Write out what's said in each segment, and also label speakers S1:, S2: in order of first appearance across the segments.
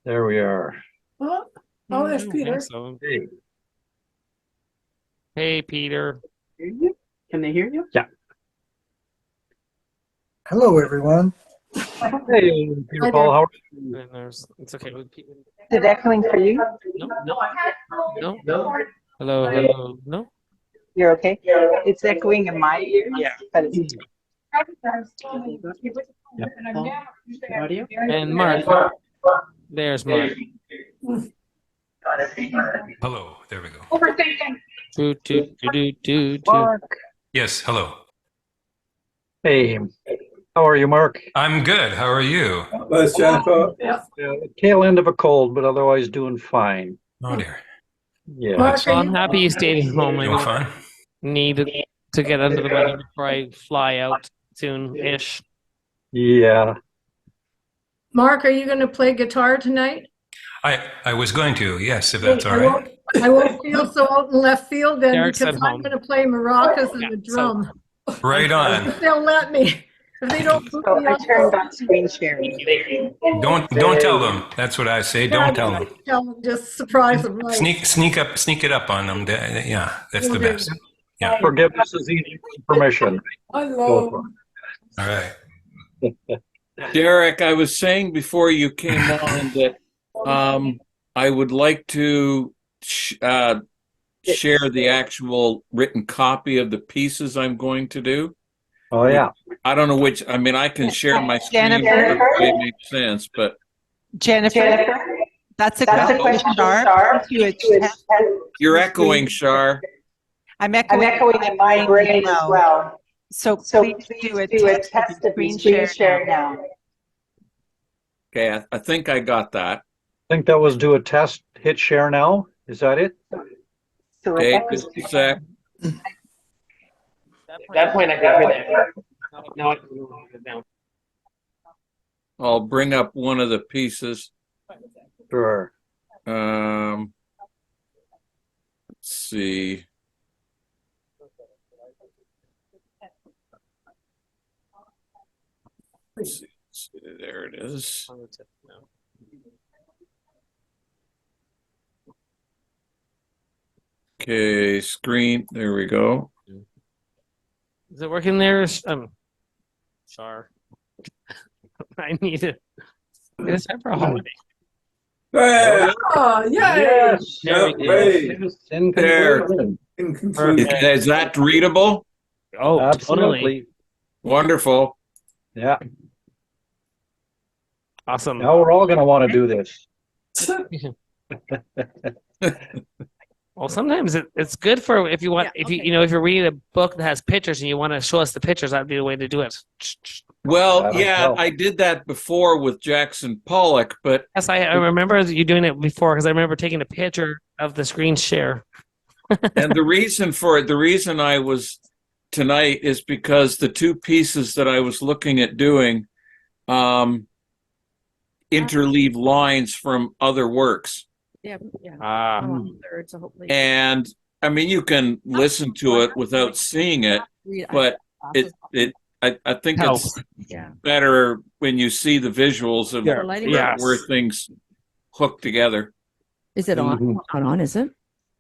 S1: There we are.
S2: Oh, there's Peter.
S3: So.
S1: Hey.
S3: Hey, Peter.
S4: Hear you? Can they hear you?
S1: Yeah.
S5: Hello, everyone.
S1: Hey, Peter Paul, how are you?
S3: And it's okay with Peter.
S4: Is it echoing for you?
S3: No. Hello, hello. No.
S4: You're okay? It's echoing in my ears, but it's audio.
S3: And Mark. There's Mark.
S6: Hello, there we go.
S3: Do.
S4: Mark.
S6: Yes, hello.
S1: Hey, how are you, Mark?
S6: I'm good. How are you?
S5: Hello, Jennifer.
S1: Tail end of a cold, but otherwise doing fine.
S6: Oh dear.
S1: Yeah.
S2: Mark,
S3: So I'm happy you stayed home.
S6: Doing fine?
S3: Need to get under the weather before I fly out soon-ish.
S1: Yeah.
S2: Mark, are you going to play guitar tonight?
S6: I was going to, yes, if that's all right.
S2: I won't feel so out in left field then
S3: Derek's
S2: because
S3: at
S2: I'm
S3: home.
S2: going to play maracas and
S3: Yeah,
S2: the drum.
S6: Right on.
S2: If they'll let me. If they don't put
S4: So
S2: me
S4: I
S2: on
S4: turned on screen sharing.
S6: Don't tell them. That's what I say. Don't tell them.
S2: Tell them, just surprise them, right?
S6: Sneak it up on them. Yeah, that's the best. Yeah.
S1: Forgiveness is easy as permission. Go for
S6: All right.
S7: Derek, I was saying before you came on that I would like to share the actual written copy of the pieces I'm going to do.
S1: Oh, yeah.
S7: I don't know which. I mean, I can share my screen
S4: Jennifer?
S7: if it makes sense, but
S4: Jennifer,
S8: That's a
S4: that's a
S8: question,
S4: question for Char.
S7: you're echoing, Char.
S8: I'm
S4: I'm echoing in my brain as well.
S8: So
S4: So
S8: please do a
S4: test
S8: test
S4: of
S8: of
S4: the
S8: the
S4: screen share now.
S7: Okay, I think I got that.
S1: I think that was do a test, hit share now. Is that it?
S4: So
S7: Okay,
S4: it
S7: just a sec.
S3: At
S9: that point, I can hear that. No, I can hear it now.
S7: I'll bring up one of the pieces.
S1: Sure.
S7: Let's see. There it is. Okay, screen. There we go.
S3: Is it working there? Char. I need it. It's time for a holiday.
S2: Oh, yay!
S1: Yes.
S3: There we go.
S1: Yes. In
S7: There.
S1: conclusion.
S5: In conclusion,
S7: Is that readable?
S3: Oh, totally.
S1: Absolutely.
S7: Wonderful.
S1: Yeah.
S3: Awesome.
S1: Now we're all going to want to do this.
S3: Well, sometimes it's good for if you want if you're reading a book that has pictures and you want to show us the pictures, that'd be the way to do it.
S7: Well,
S1: That'll
S7: yeah,
S1: help.
S7: I did that before with Jackson Pollock, but
S3: Yes, I remember you doing it before because I remember taking a picture of the screen share.
S7: and the reason I was tonight is because the two pieces that I was looking at doing interleave lines from other works.
S8: Yeah.
S3: Ah,
S7: And I mean, you can listen to it without seeing it, but I think it's better when you see the visuals of
S3: Yes.
S7: where things hook together.
S8: Is it on?
S1: Mhm.
S8: Not on, is it?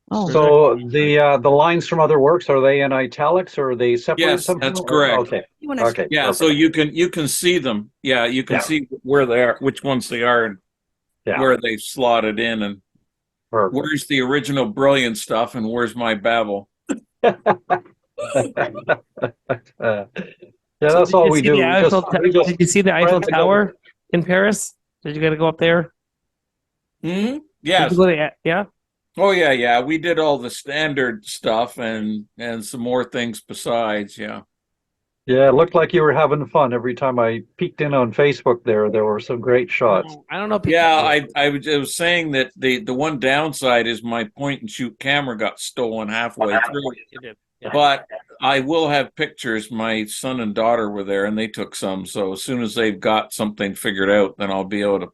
S8: Oh,
S1: So the lines from other works, are they in italics or are they separate?
S7: Yes,
S1: somehow?
S7: that's correct.
S1: Okay.
S8: you want to
S1: Okay.
S7: Yeah,
S1: perfect.
S7: so you can see them. Yeah, you can
S1: Yeah.
S7: see where they are, which ones they are, and
S1: Yeah.
S7: where they slotted in, and
S1: Perfect.
S7: where's the original brilliant stuff, and where's my babble.
S1: Yeah, that's all we do.
S3: Did you see the Eiffel Tower in Paris? Did you get to go up there?
S7: Hmm.
S3: Did
S7: Yes.
S3: you go to- yeah.
S7: Oh yeah. We did all the standard stuff and some more things besides. Yeah.
S1: Yeah, it looked like you were having fun every time I peeked in on Facebook there. There were some great shots.
S3: I don't know.
S7: Yeah, I was saying that the one downside is my point and shoot camera got stolen halfway through.
S3: You did. Yeah.
S7: But I will have pictures. My son and daughter were there and they took some. So as soon as they've got something figured out, then I'll be able to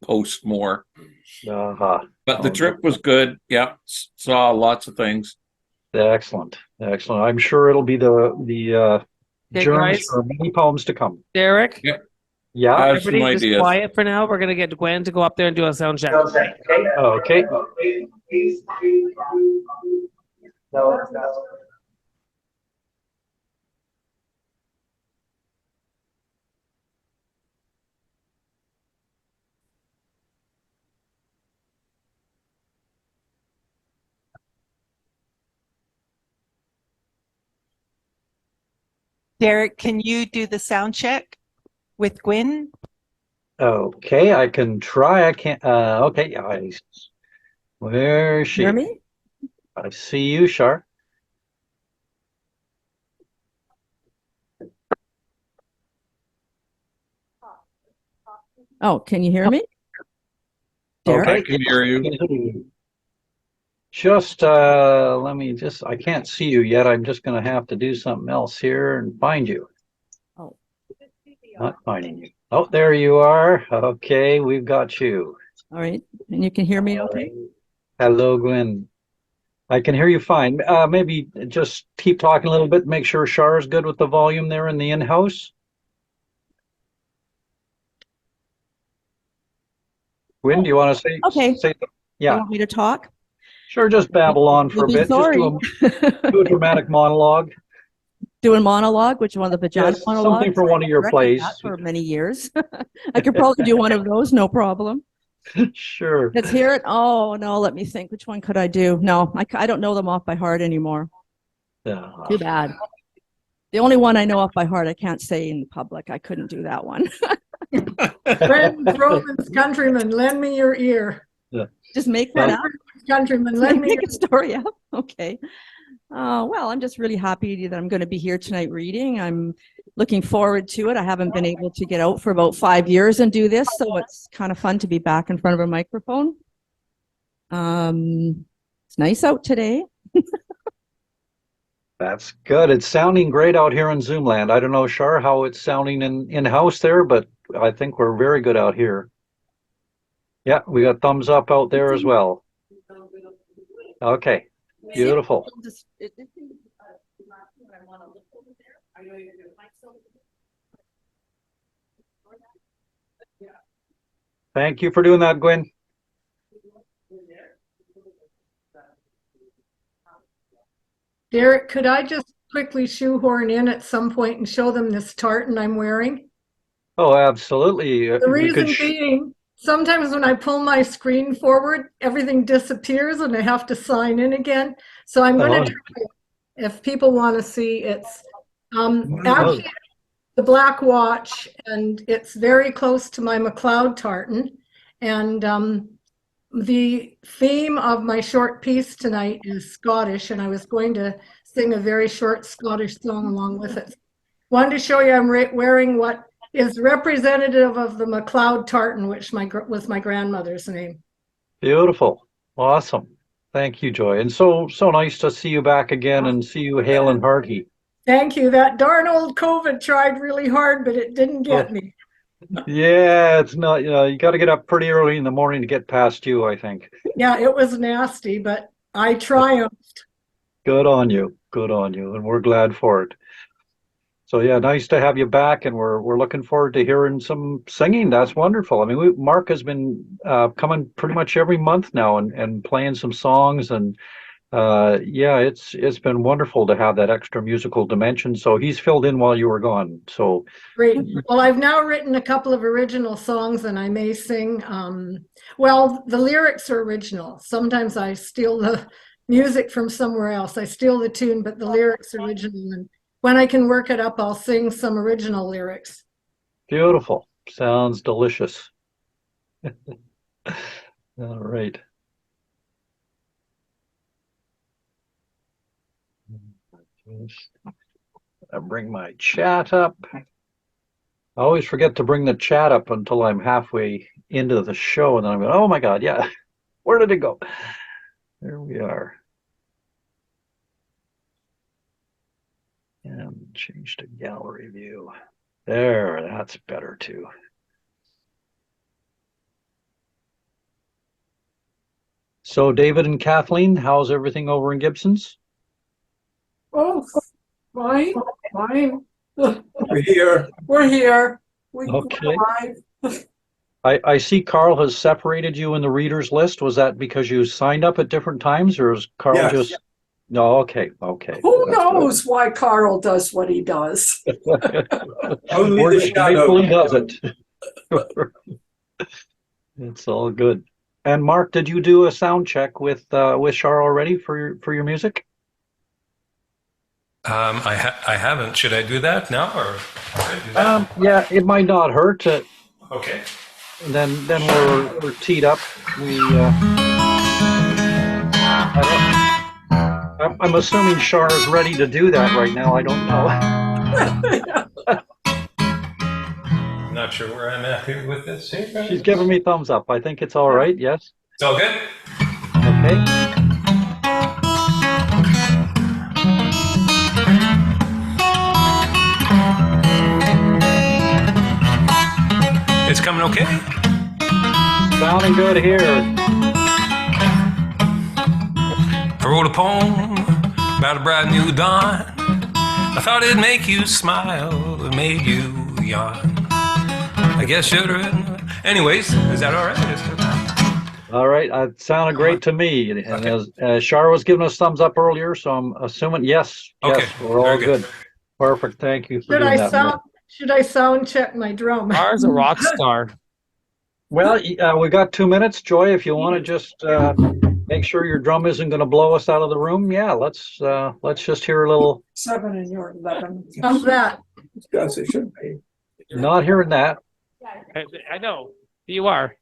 S7: post more.
S1: Uh-huh.
S7: But the trip was good. Yeah, saw lots of things.
S1: Excellent. Excellent. I'm sure it'll be the
S3: Okay,
S1: germs
S3: guys.
S1: for many poems to come.
S3: Derek,
S7: Yeah.
S1: Yeah.
S7: I have some
S3: Everybody just
S7: ideas.
S3: quiet for now. We're gonna get Gwen to go up there and do a sound check.
S1: Okay.
S4: Derek, can you do the sound check with Gwynne?
S1: Okay, I can try. I can't. Okay. Where is she?
S8: Hear me?
S1: I see you, Char.
S8: Oh, can you hear me? Derek?
S1: Okay.
S7: I can hear you.
S1: Just I can't see you yet. I'm just going to have to do something else here and find you.
S8: Oh.
S1: Not finding you. Oh, there you are. Okay, we've got you.
S8: All right. And you can hear me okay?
S1: Hello, Gwen. I can hear you fine. Maybe just keep talking a little bit. Make sure Char is good with the volume there in the in-house. Gwen, do you want to say?
S8: Okay.
S1: Say,
S8: You
S1: yeah,
S8: want me to talk?
S1: sure. Just babble on for a
S8: You'll be
S1: bit. Just
S8: sorry.
S1: do a dramatic monologue.
S8: Doing monologue, which one of the vagina
S1: Yes,
S8: monologues?
S1: something for one of your
S8: I directed
S1: plays.
S8: that for many years. I could probably do one of those, no problem.
S1: Sure.
S8: Let's hear it. Oh, no, let me think. Which one could I do? No, I don't know them off by heart anymore.
S1: Yeah.
S8: Too bad. The only one I know off by heart, I can't say in public. I couldn't do that one.
S2: Friends, Romans, countrymen, lend me your ear.
S8: Just make one up.
S2: Countrymen, lend me
S8: Make
S2: your
S8: a story up. Okay. Well, I'm just really happy that I'm going to be here tonight reading. I'm looking forward to it. I haven't been able to get out for about 5 years and do this, so it's kind of fun to be back in front of a microphone. It's nice out today.
S1: That's good. It's sounding great out here in Zoom land. I don't know, Char, how it's sounding in-house there, but I think we're very good out here. Yeah, we got thumbs up out there as well. Okay, beautiful. Thank you for doing that, Gwen.
S2: Derek, could I just quickly shoehorn in at some point and show them this tartan I'm wearing?
S1: Oh, absolutely.
S2: The reason being, sometimes when I pull my screen forward, everything disappears and I have to sign in again. So I'm going to try it. If people want to see, it's actually the black watch, and it's very close to my McLeod tartan. And the theme of my short piece tonight is Scottish, and I was going to sing a very short Scottish song along with it. Wanted to show you I'm wearing what is representative of the McLeod tartan, which was my grandmother's name.
S1: Beautiful. Awesome. Thank you, Joy. And so nice to see you back again and see you hale and hearty.
S2: Thank you. That darn old COVID tried really hard, but it didn't get me.
S1: Yeah, it's not, you got to get up pretty early in the morning to get past you, I think.
S2: Yeah, it was nasty, but I triumphed.
S1: Good on you. Good on you. And we're glad for it. So yeah, nice to have you back, and we're looking forward to hearing some singing. That's wonderful. I mean, Mark has been coming pretty much every month now and playing some songs, and yeah, it's been wonderful to have that extra musical dimension. So he's filled in while you were gone. So
S2: great. Well, I've now written a couple of original songs, and I may sing. Well, the lyrics are original. Sometimes I steal the music from somewhere else. I steal the tune, but the lyrics are original. And when I can work it up, I'll sing some original lyrics.
S1: Beautiful. Sounds delicious. All right. I'll bring my chat up. I always forget to bring the chat up until I'm halfway into the show, and then I'm going, oh my God, yeah. Where did it go? There we are. And change to gallery view. There, that's better too. So David and Kathleen, how's everything over in Gibson's?
S2: Oh, fine, fine.
S5: We're here.
S2: We're here.
S1: Okay. I see Karl has separated you in the readers list. Was that because you signed up at different times, or is Karl
S5: Yes.
S1: just? No, okay.
S10: Who
S1: That's good.
S10: knows why Karl does what he does?
S5: Only
S1: We're
S5: the
S1: just
S5: shadow.
S1: grateful he does it. It's all good. And Mark, did you do a sound check with Char already for your music?
S6: I haven't. Should I do that now, or should I do that?
S1: Yeah, it might not hurt.
S6: Okay.
S1: Then we're teed up. I'm assuming Char is ready to do that right now. I don't know.
S6: I'm not sure where I'm at here with this. Here.
S1: She's giving me thumbs up. I think it's all right. Yes.
S6: It's all good.
S1: Okay.
S6: It's coming okay.
S1: Sounding good here.
S6: I wrote a poem about a brand new dawn. I thought it'd make you smile, it made you yawn. I guess should have. Anyways, is that all right?
S1: All right. It sounded great to me. And
S6: Okay.
S1: as Char was giving us thumbs up earlier, so I'm assuming yes.
S6: Okay.
S1: Yes, we're all
S6: Very
S1: good. Perfect. Thank you for
S2: Should
S1: doing
S2: I
S1: that.
S2: sound check my drum?
S3: Char's a rock star.
S1: Well, we got 2 minutes, Joy. If you want to just make sure your drum isn't going to blow us out of the room, yeah, let's just hear a little.
S10: 7 and you're 11.
S2: How's that?
S5: Yes, it should be.
S1: Not hearing that.
S3: I know. You are.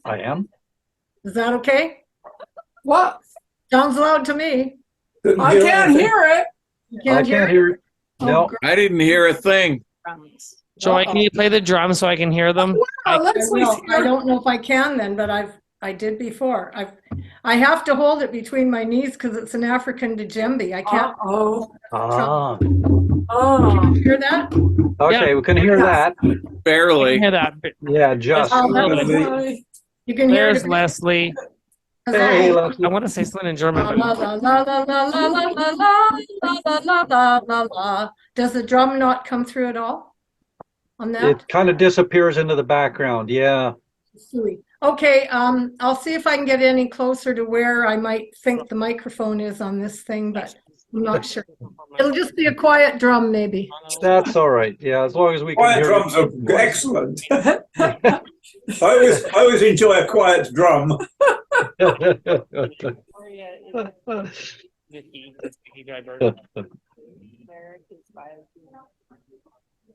S1: I am.
S2: Is that okay?
S10: What?
S2: Sounds loud to me.
S5: Couldn't
S10: I
S5: hear
S10: can't
S5: anything.
S10: hear it.
S2: You
S1: I can't hear it.
S2: Oh,
S1: No.
S2: great.
S7: I didn't hear a thing.
S3: Joy, can you play the drum so I can hear them?
S10: Wow,
S2: I
S10: let's
S2: will. I don't know if I can then, but I did before. I have to hold it between my knees because it's an African djembe. I can't
S10: Oh,
S1: Ah.
S2: hear that.
S1: Okay,
S3: Yeah.
S1: we can hear that.
S3: I can
S7: Barely.
S3: hear that.
S1: Yeah, just.
S2: Oh, that's
S5: Leslie.
S2: why. You can hear
S3: There's
S2: it.
S3: Leslie.
S1: Hey,
S3: I
S1: Leslie.
S3: want to say something in German, but
S2: La, la, la, la, la, la, la, la, la, la, la, la, la. Does the drum not come through at all on that?
S1: It kind of disappears into the background. Yeah.
S2: Sweet. Okay, I'll see if I can get any closer to where I might think the microphone is on this thing, but I'm not sure. It'll just be a quiet drum, maybe.
S1: That's all right. Yeah, as long as we can
S5: Quiet
S1: hear
S5: drums are
S1: it.
S5: excellent. I always enjoy a quiet drum.
S3: Vicky driver.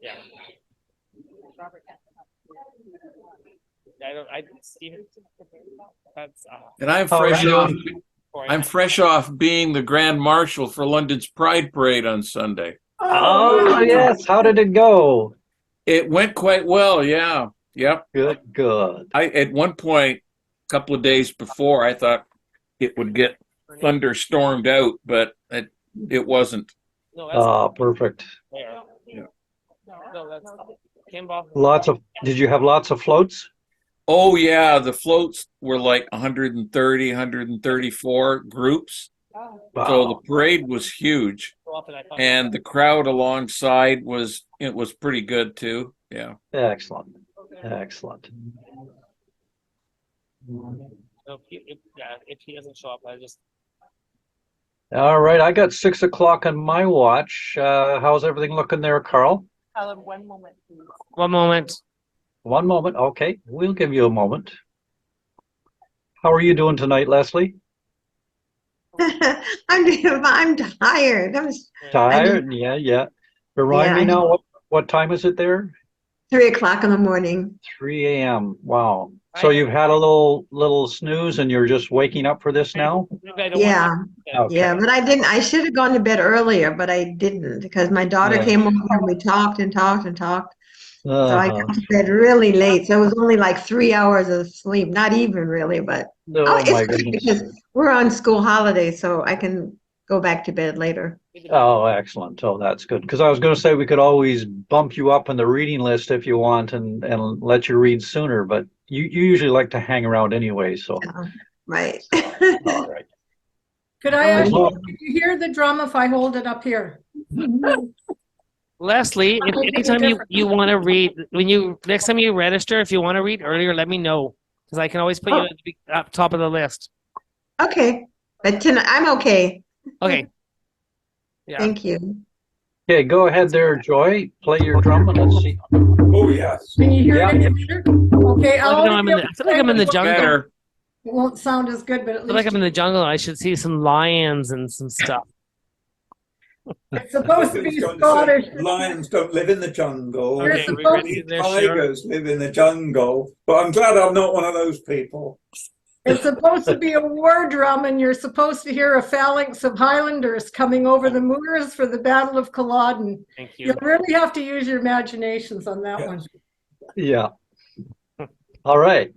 S3: Yeah. Steven. That's
S7: And I'm
S1: Oh,
S7: fresh
S1: right.
S7: off. I'm fresh off being the Grand Marshal for London's Pride Parade on Sunday.
S1: Oh, yes. How did it go?
S7: It went quite well. Yeah. Yep.
S1: Good.
S7: At one point, a couple of days before, I thought it would get thunderstormed out, but it wasn't.
S3: No, that's
S1: Ah, perfect.
S3: there.
S7: Yeah.
S3: No, that's Campbell.
S1: Did you have lots of floats?
S7: Oh, yeah. The floats were like 130, 134 groups. So the
S1: Wow.
S7: parade was huge. And the crowd alongside was pretty good too. Yeah.
S1: Excellent. Excellent.
S3: If he doesn't show up, I just.
S1: All right. I got 6 o'clock on my watch. How's everything looking there, Karl?
S4: One moment, please.
S3: One moment.
S1: One moment. Okay. We'll give you a moment. How are you doing tonight, Leslie?
S11: I'm tired.
S1: Tired? Yeah. Remind me
S11: Yeah.
S1: now, what time is it there?
S11: 3 o'clock in the morning.
S1: 3 a.m. Wow. So you've had a little snooze and you're just waking up for this now?
S11: Yeah.
S1: Okay.
S11: Yeah, but I should have gone to bed earlier, but I didn't because my daughter
S1: Yeah.
S11: came over and we talked and talked and talked. So I
S1: Uh-huh.
S11: got to bed really late. So it was only like 3 hours of sleep, not even really, but
S1: Oh
S11: it's
S1: my
S11: great
S1: goodness.
S11: because we're on school holidays, so I can go back to bed later.
S1: Oh, excellent. Oh, that's good. Because I was going to say we could always bump you up in the reading list if you want and let you read sooner, but you usually like to hang around anyway, so.
S11: Right.
S1: All right.
S2: Could I
S1: As
S2: ask,
S1: long-
S2: can you hear the drum if I hold it up here?
S3: Leslie, if
S2: Make any
S3: anytime you,
S2: difference.
S3: you want to read, next time you register, if you want to read earlier, let me know. Because I can always put you
S11: Oh.
S3: at the up top of the list.
S11: Okay, but tonight, I'm okay.
S3: Okay. Yeah.
S11: Thank you.
S1: Okay, go ahead there, Joy. Play your drum and let's see.
S5: Oh, yes.
S2: Can you hear
S1: Yeah.
S2: it any better? Okay,
S3: I feel like I'm in the jungle.
S7: Better.
S2: It won't sound as good, but at
S3: I feel like
S2: least
S3: I'm in the jungle. I should see some lions and some stuff.
S2: it's supposed to be
S5: Going to say,
S2: Scottish.
S5: lions don't live in the jungle.
S3: Okay,
S2: You're
S3: we're
S2: supposed
S3: ready
S2: to-
S3: there,
S5: Tigers live in the jungle. But I'm glad I'm not one of those people.
S2: It's supposed to be a war drum, and you're supposed to hear a phalanx of Highlanders coming over the moors for the Battle of Culloden.
S3: Thank you.
S2: You'll really have to use your imaginations on that
S5: Yes.
S2: one.
S1: Yeah. All right.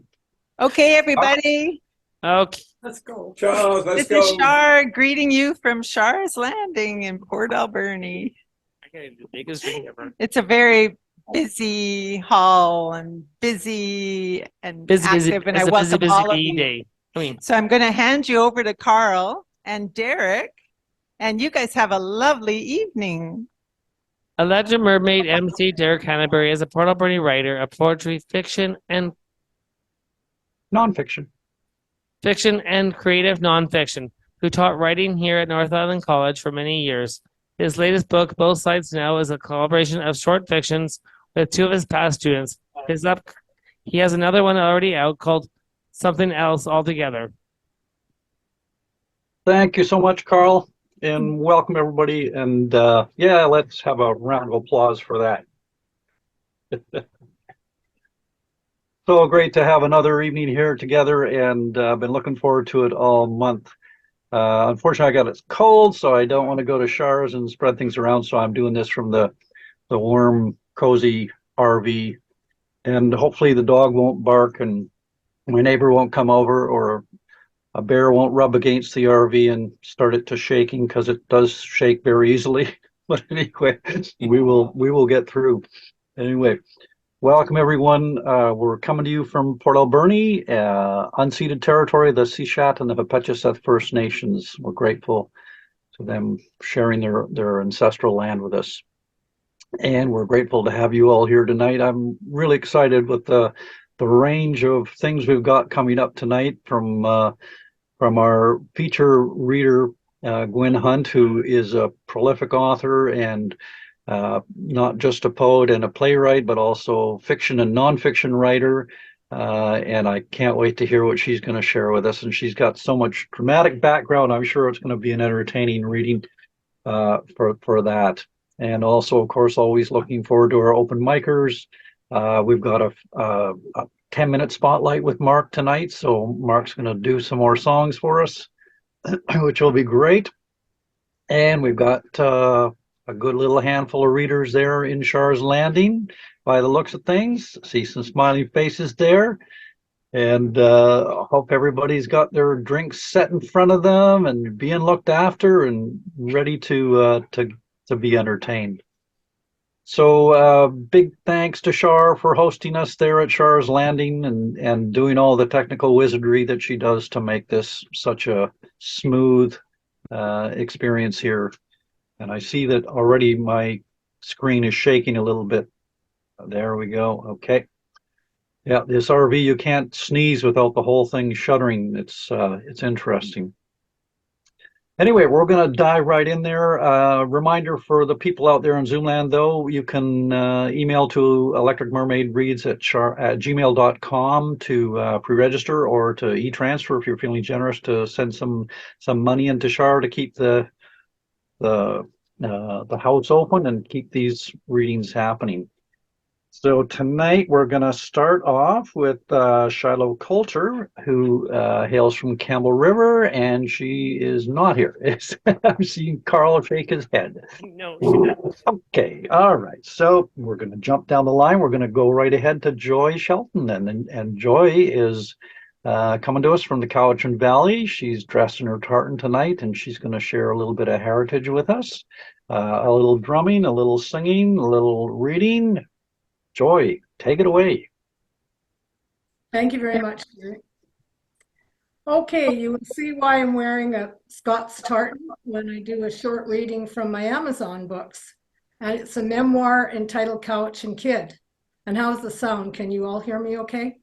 S4: Okay, everybody.
S3: Okay.
S2: Let's go.
S5: Charles, let's
S4: This is
S5: go.
S4: Char greeting you from Char's Landing in Port Alberni.
S3: I got the biggest drink ever.
S4: It's a very busy hall and busy and active, and I
S3: It's a
S4: welcome
S3: busy
S4: all of
S3: bee
S4: you.
S3: day. I mean,
S4: So I'm going to hand you over to Karl and Derek, and you guys have a lovely evening.
S3: alleged mermaid Emcee Derek Hanebury is a Port Alberni writer of poetry, fiction and
S1: Nonfiction.
S3: creative nonfiction, who taught writing here at North Island College for many years. His latest book, Both Sides Now, is a collaboration of short fictions with two of his past students. He has another one already out called Something Else Altogether.
S1: Thank you so much, Karl, and welcome everybody. And yeah, let's have a round of applause for that. So great to have another evening here together, and I've been looking forward to it all month. Unfortunately, I got a cold, so I don't want to go to Char's and spread things around. So I'm doing this from the warm, cozy RV, and hopefully the dog won't bark and my neighbor won't come over, or a bear won't rub against the RV and start it to shaking, because it does shake very easily. But anyway, we will get through. Anyway, welcome everyone. We're coming to you from Port Alberni, unceded territory, the Sishat and the Hepetcheseth First Nations. We're grateful to them sharing their ancestral land with us. And we're grateful to have you all here tonight. I'm really excited with the range of things we've got coming up tonight from our feature reader, Gwynne Hunt, who is a prolific author and not just a poet and a playwright, but also fiction and nonfiction writer. And I can't wait to hear what she's going to share with us. And she's got so much dramatic background. I'm sure it's going to be an entertaining reading for that. And also, of course, always looking forward to our open micers. We've got a 10-minute spotlight with Mark tonight. So Mark's going to do some more songs for us, which will be great. And we've got a good little handful of readers there in Char's Landing by the looks of things. See some smiling faces there. And hope everybody's got their drinks set in front of them and being looked after and ready to be entertained. So big thanks to Char for hosting us there at Char's Landing and doing all the technical wizardry that she does to make this such a smooth experience here. And I see that already my screen is shaking a little bit. There we go. Okay. Yeah, this RV, you can't sneeze without the whole thing shuddering. It's interesting. Anyway, we're going to dive right in there. Reminder for the people out there in Zoomland, though, you can email to electricmermaidreads@gmail.com to pre-register, or to e-transfer if you're feeling generous to send some money into Char to keep the house open and keep these readings happening. So tonight we're going to start off with Shilo Coulter, who hails from Campbell River, and she is not here. I'm seeing Karl shake his head.
S3: No.
S1: Okay, all right. So we're going to jump down the line. We're going to go right ahead to Joy Sheldon, and Joy is coming to us from the Cowichan Valley. She's dressed in her tartan tonight, and she's going to share a little bit of heritage with us. A little drumming, a little singing, a little reading. Joy, take it away.
S2: Thank you very much, Gary. Okay, you will see why I'm wearing a Scots tartan when I do a short reading from my Amazon books. and it's a memoir entitled Cowichan Kid. And how's the sound? Can you all hear me okay?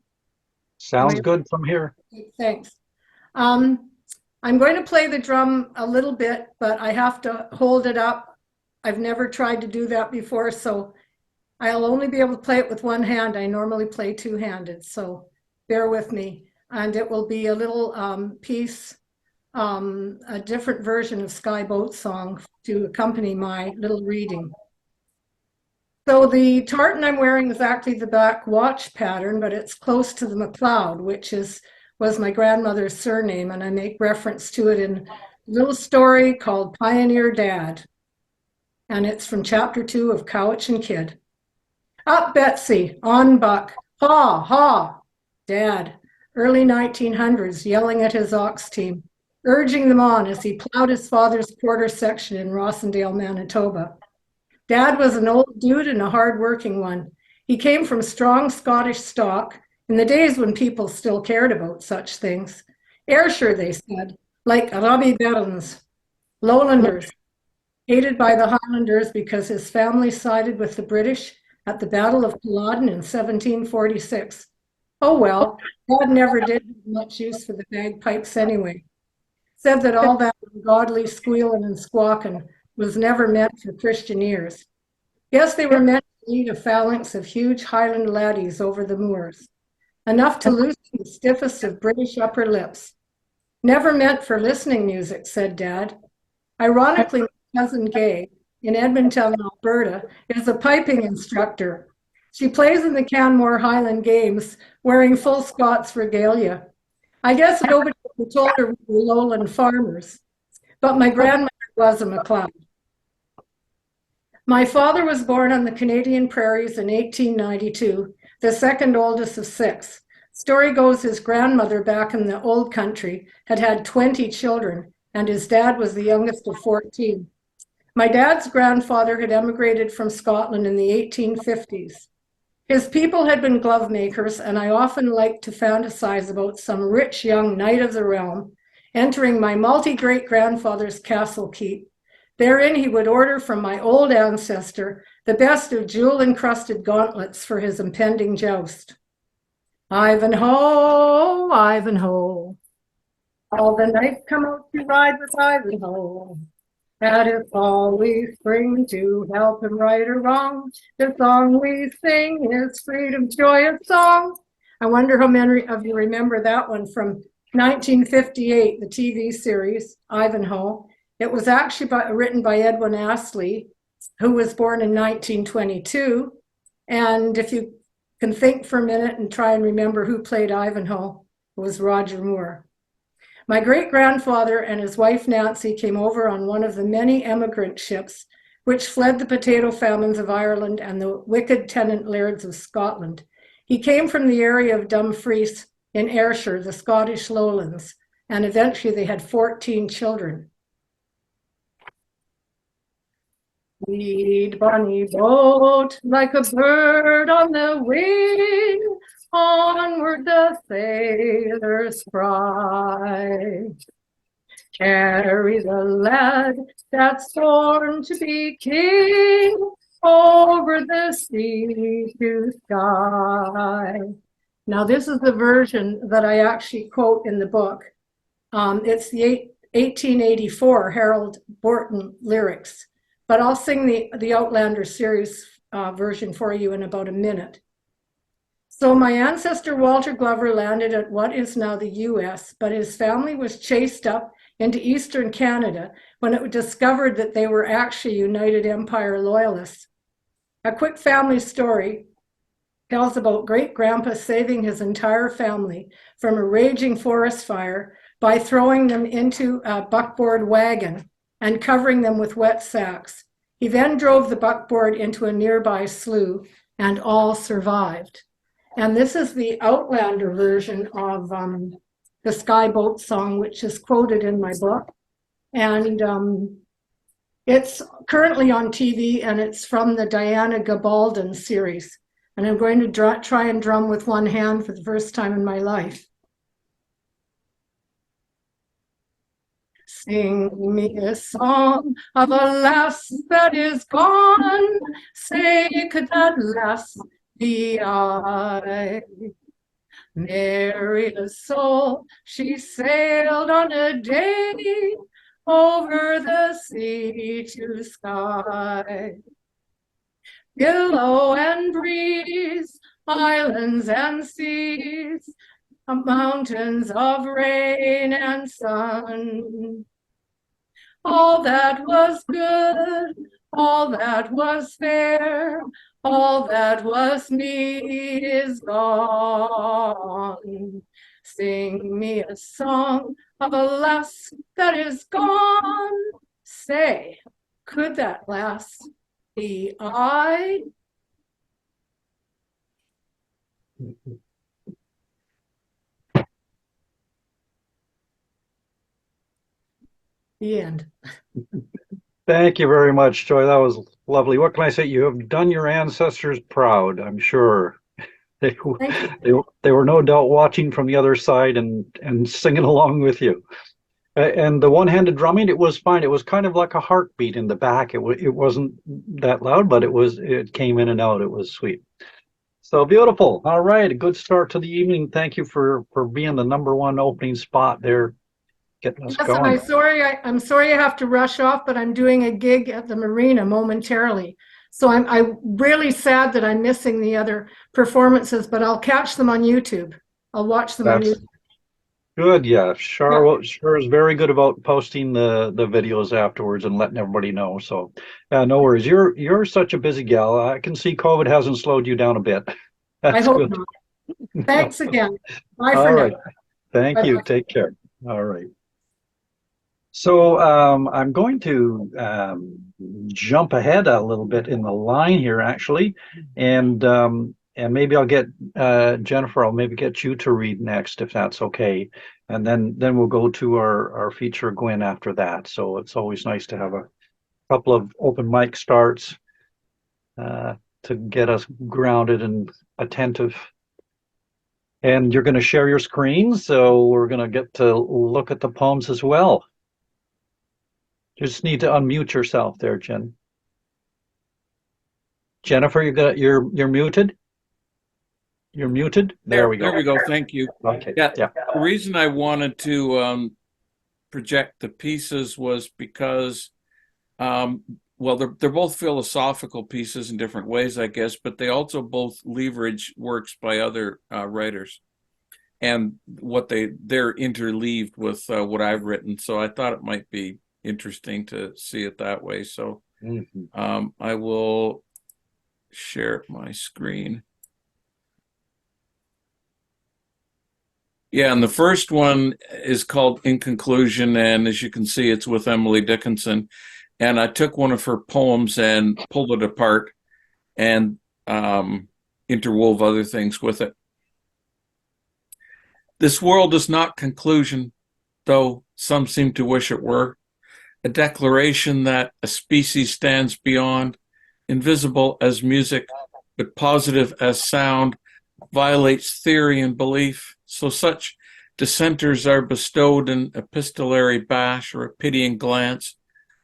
S1: Sounds good from here.
S2: Thanks. I'm going to play the drum a little bit, but I have to hold it up. I've never tried to do that before, so I'll only be able to play it with one hand. I normally play two-handed, so bear with me. And it will be a little piece, a different version of Sky Boat Song to accompany my little reading. So the tartan I'm wearing is actually the back watch pattern, but it's close to the MacLeod, which was my grandmother's surname, and I make reference to it in a little story called Pioneer Dad. And it's from chapter 2 of Cowichan Kid. Up Betsy, on Buck, ha, ha, Dad, early 1900s, yelling at his ox team, urging them on as he plowed his father's quarter section in Rossendale, Manitoba. Dad was an old dude and a hard-working one. He came from strong Scottish stock in the days when people still cared about such things. Ayrshire, they said, like Robbie Burns, Lowlanders, hated by the Highlanders because his family sided with the British at the Battle of Culloden in 1746. Oh well, Dad never did have much use for the bagpipes anyway. Said that all that ungodly squealing and squawking was never meant for Christian ears. Yes, they were meant to lead a phalanx of huge Highland laddies over the moors, enough to loosen the stiffest of British upper lips. Never meant for listening music, said Dad. Ironically, my cousin Gay, in Edmonton, Alberta, is a piping instructor. She plays in the Canmore Highland Games, wearing full Scots regalia. I guess nobody ever told her we were lowland farmers, but my grandmother was a MacLeod. My father was born on the Canadian prairies in 1892, the second oldest of 6. Story goes his grandmother back in the old country had 20 children, and his dad was the youngest of 14. My dad's grandfather had emigrated from Scotland in the 1850s. His people had been glove makers, and I often liked to fantasize about some rich young knight of the realm entering my multi-great-grandfather's castle keep. Therein he would order from my old ancestor the best of jewel-encrusted gauntlets for his impending joust. Ivanhoe, Ivanhoe, all the knights come out to ride with Ivanhoe. That it's always spring to help him right or wrong. The song we sing is freedom's joyous song. I wonder how many of you remember that one from 1958, the TV series, Ivanhoe. It was actually written by Edwin Astley, who was born in 1922. And if you can think for a minute and try and remember who played Ivanhoe, it was Roger Moore. My great-grandfather and his wife Nancy came over on one of the many emigrant ships which fled the potato famines of Ireland and the wicked tenant lairds of Scotland. He came from the area of Dumfries in Ayrshire, the Scottish lowlands, and eventually they had 14 children. Lead, bonny boat, like a bird on the wing, onward the sailors cry. Carry the lad that's born to be king over the sea to sky. Now this is the version that I actually quote in the book. It's the 1884 Harold Borton lyrics, but I'll sing the Outlander series version for you in about a minute. So my ancestor Walter Glover landed at what is now the US, but his family was chased up into Eastern Canada when it was discovered that they were actually United Empire loyalists. A quick family story tells about great-grandpa saving his entire family from a raging forest fire by throwing them into a buckboard wagon and covering them with wet sacks. He then drove the buckboard into a nearby slough, and all survived. And this is the Outlander version of the Sky Boat Song, which is quoted in my book. And it's currently on TV, and it's from the Diana Gabaldon series. And I'm going to try and drum with one hand for the first time in my life. Sing me a song of a lass that is gone. Say, could that lass be I? Nary a soul, she sailed on a day over the sea to sky. Billow and breeze, islands and seas, mountains of rain and sun. All that was good, all that was fair, all that was me is gone. Sing me a song of a lass that is gone. Say, could that lass be I? The end.
S1: Thank you very much, Joy. That was lovely. What can I say? You have done your ancestors proud, I'm sure. They were no doubt watching from the other side and singing along with you. And the one-handed drumming, it was fine. It was kind of like a heartbeat in the back. It wasn't that loud, but it came in and out. It was sweet. So beautiful. All right, a good start to the evening. Thank you for being the #1 opening spot there, getting us
S2: Yes,
S1: going.
S2: and I'm sorry I have to rush off, but I'm doing a gig at the marina momentarily. So I'm really sad that I'm missing the other performances, but I'll catch them on YouTube. I'll watch them on YouTube.
S1: Good, yeah. Char is very good about posting the videos afterwards and letting everybody know. So, no worries. You're such a busy gal. I can see COVID hasn't slowed you down a bit. That's
S2: I hope
S1: good.
S2: not. Thanks again. Bye
S1: All
S2: for
S1: right.
S2: now.
S1: Thank you.
S2: Bye-bye.
S1: Take care. All right. So I'm going to jump ahead a little bit in the line here, actually, and maybe I'll get Jennifer. I'll maybe get you to read next, if that's okay, and then we'll go to our feature Gwynne after that. So it's always nice to have a couple of open mic starts to get us grounded and attentive. And you're going to share your screen, so we're going to get to look at the poems as well. You just need to unmute yourself there, Jen. Jennifer, you're muted. You're muted. There we go.
S7: There we go. Thank you.
S1: Okay.
S7: Yeah.
S1: Yeah.
S7: The reason I wanted to project the pieces was because, well, they're both philosophical pieces in different ways, I guess, but they also both leverage works by other writers, and they're interleaved with what I've written. So I thought it might be interesting to see it that way. So I will share my screen. Yeah, and the first one is called In Conclusion, and as you can see, it's with Emily Dickinson. And I took one of her poems and pulled it apart and interwove other things with it. This world is not conclusion, though some seem to wish it were. A declaration that a species stands beyond, invisible as music, but positive as sound, violates theory and belief. So such dissenters are bestowed an epistolary bash or a pitying glance,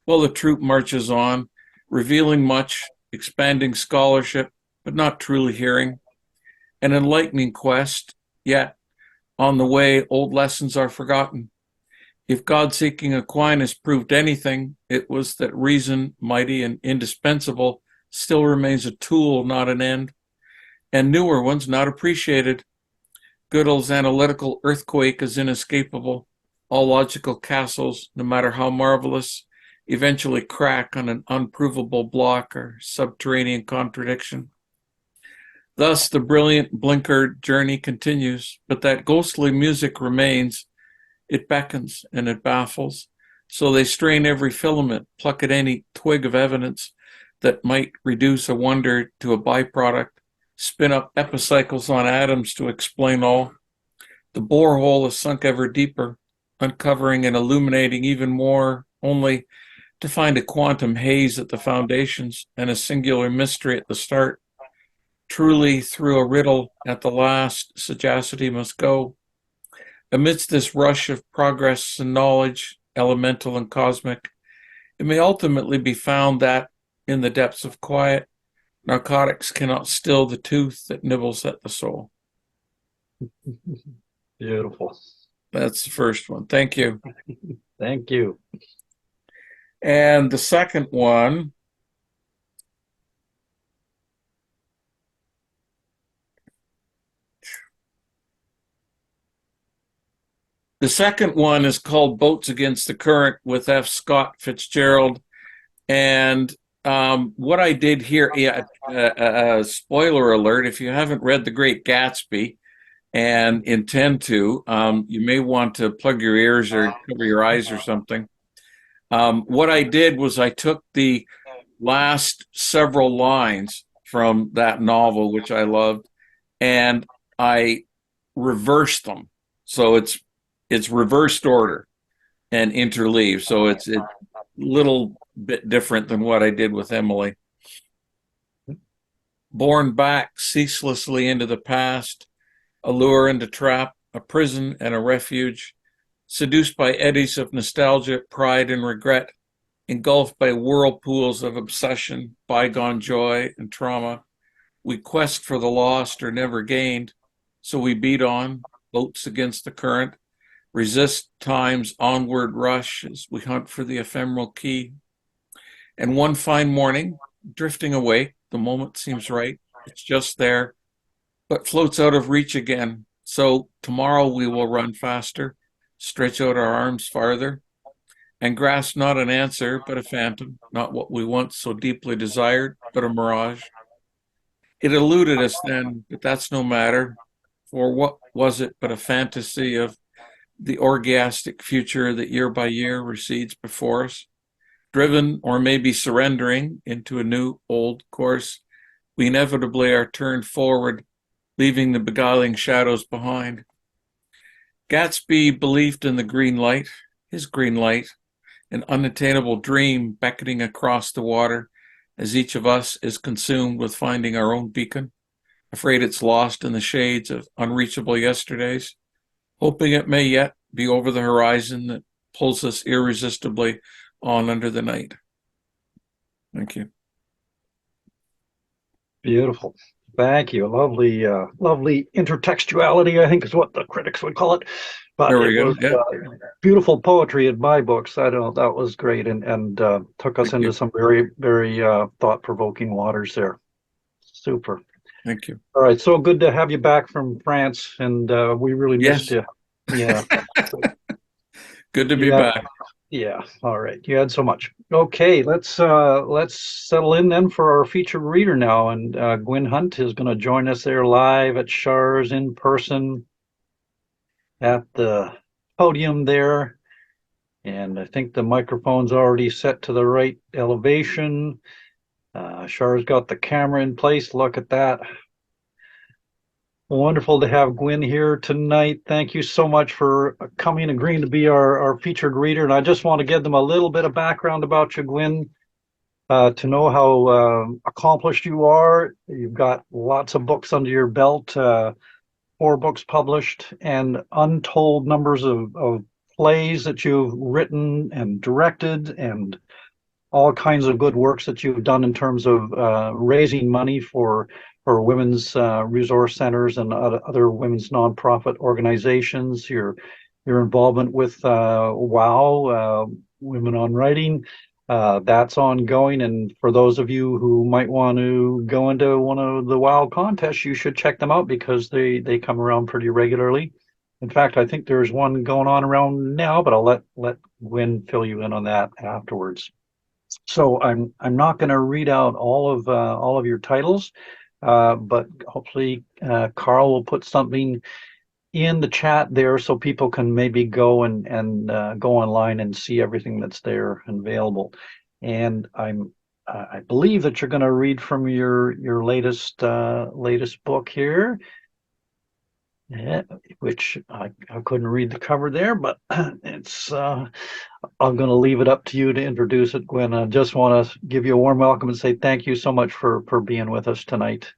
S7: while the troop marches on, revealing much, expanding scholarship, but not truly hearing. An enlightening quest, yet on the way old lessons are forgotten. If God-seeking Aquinas proved anything, it was that reason, mighty and indispensable, still remains a tool, not an end, and newer ones not appreciated. Gödel's analytical earthquake is inescapable. All logical castles, no matter how marvelous, eventually crack on an unprovable block or subterranean contradiction. Thus, the brilliant blinker journey continues, but that ghostly music remains. It beckons and it baffles. So they strain every filament, pluck at any twig of evidence that might reduce a wonder to a byproduct, spin up epicycles on atoms to explain all. The borehole is sunk ever deeper, uncovering and illuminating even more, only to find a quantum haze at the foundations and a singular mystery at the start. Truly, through a riddle at the last, sagacity must go. Amidst this rush of progress and knowledge, elemental and cosmic, it may ultimately be found that, in the depths of quiet, narcotics cannot still the tooth that nibbles at the soul.
S1: Beautiful.
S7: That's the first one. Thank you.
S1: Thank you.
S7: And the second one, is called Boats Against the Current with F. Scott Fitzgerald. And what I did here, spoiler alert, if you haven't read The Great Gatsby and intend to, you may want to plug your ears or cover your eyes or something. What I did was I took the last several lines from that novel, which I loved, and I reversed them. So it's reversed order and interleaved. So it's a little bit different than what I did with Emily. Borne back ceaselessly into the past, a lure and a trap, a prison and a refuge, seduced by eddies of nostalgia, pride and regret, engulfed by whirlpools of obsession, bygone joy and trauma, we quest for the lost or never gained, so we beat on, boats against the current, resist time's onward rush as we hunt for the ephemeral key. And one fine morning, drifting away, the moment seems right, it's just there, but floats out of reach again. So tomorrow we will run faster, stretch out our arms farther, and grasp not an answer, but a phantom, not what we once so deeply desired, but a mirage. It eluded us then, but that's no matter, for what was it but a fantasy of the orgiastic future that year by year recedes before us? Driven, or maybe surrendering, into a new old course, we inevitably are turned forward, leaving the beguiling shadows behind. Gatsby believed in the green light, his green light, an unattainable dream beckoning across the water as each of us is consumed with finding our own beacon, afraid it's lost in the shades of unreachable yesterdays, hoping it may yet be over the horizon that pulls us irresistibly on under the night. Thank you.
S1: Beautiful. Thank you. Lovely, lovely intertextuality, I think is what the critics would call it. But
S7: There we
S1: it
S7: go.
S1: was
S7: Yeah.
S1: beautiful poetry in my books. I don't know, that was great and took us
S7: Thank
S1: into
S7: you.
S1: some very, very thought-provoking waters there. Super.
S7: Thank you.
S1: All right, so good to have you back from France, and we really missed
S7: Yes.
S1: you. Yeah.
S7: Good to be
S1: Yeah.
S7: back.
S1: Yeah, all right. You had so much. Okay, let's settle in then for our featured reader now. And Gwynne Hunt is going to join us there live at Char's in person at the podium there. And I think the microphone's already set to the right elevation. Char's got the camera in place. Look at that. Wonderful to have Gwynne here tonight. Thank you so much for coming, agreeing to be our featured reader. And I just want to give them a little bit of background about you, Gwynne, to know how accomplished you are. You've got lots of books under your belt, 4 books published, and untold numbers of plays that you've written and directed, and all kinds of good works that you've done in terms of raising money for women's resource centers and other women's nonprofit organizations. Your involvement with WOW, Women on Writing, that's ongoing. And for those of you who might want to go into one of the WOW contests, you should check them out because they come around pretty regularly. In fact, I think there's one going on around now, but I'll let Gwynne fill you in on that afterwards. So I'm not going to read out all of your titles. But hopefully Karl will put something in the chat there so people can maybe go and go online and see everything that's there and available. And I believe that you're going to read from your latest book here, which I couldn't read the cover there, but it's I'm going to leave it up to you to introduce it, Gwynne. I just want to give you a warm welcome and say thank you so much for being with us tonight.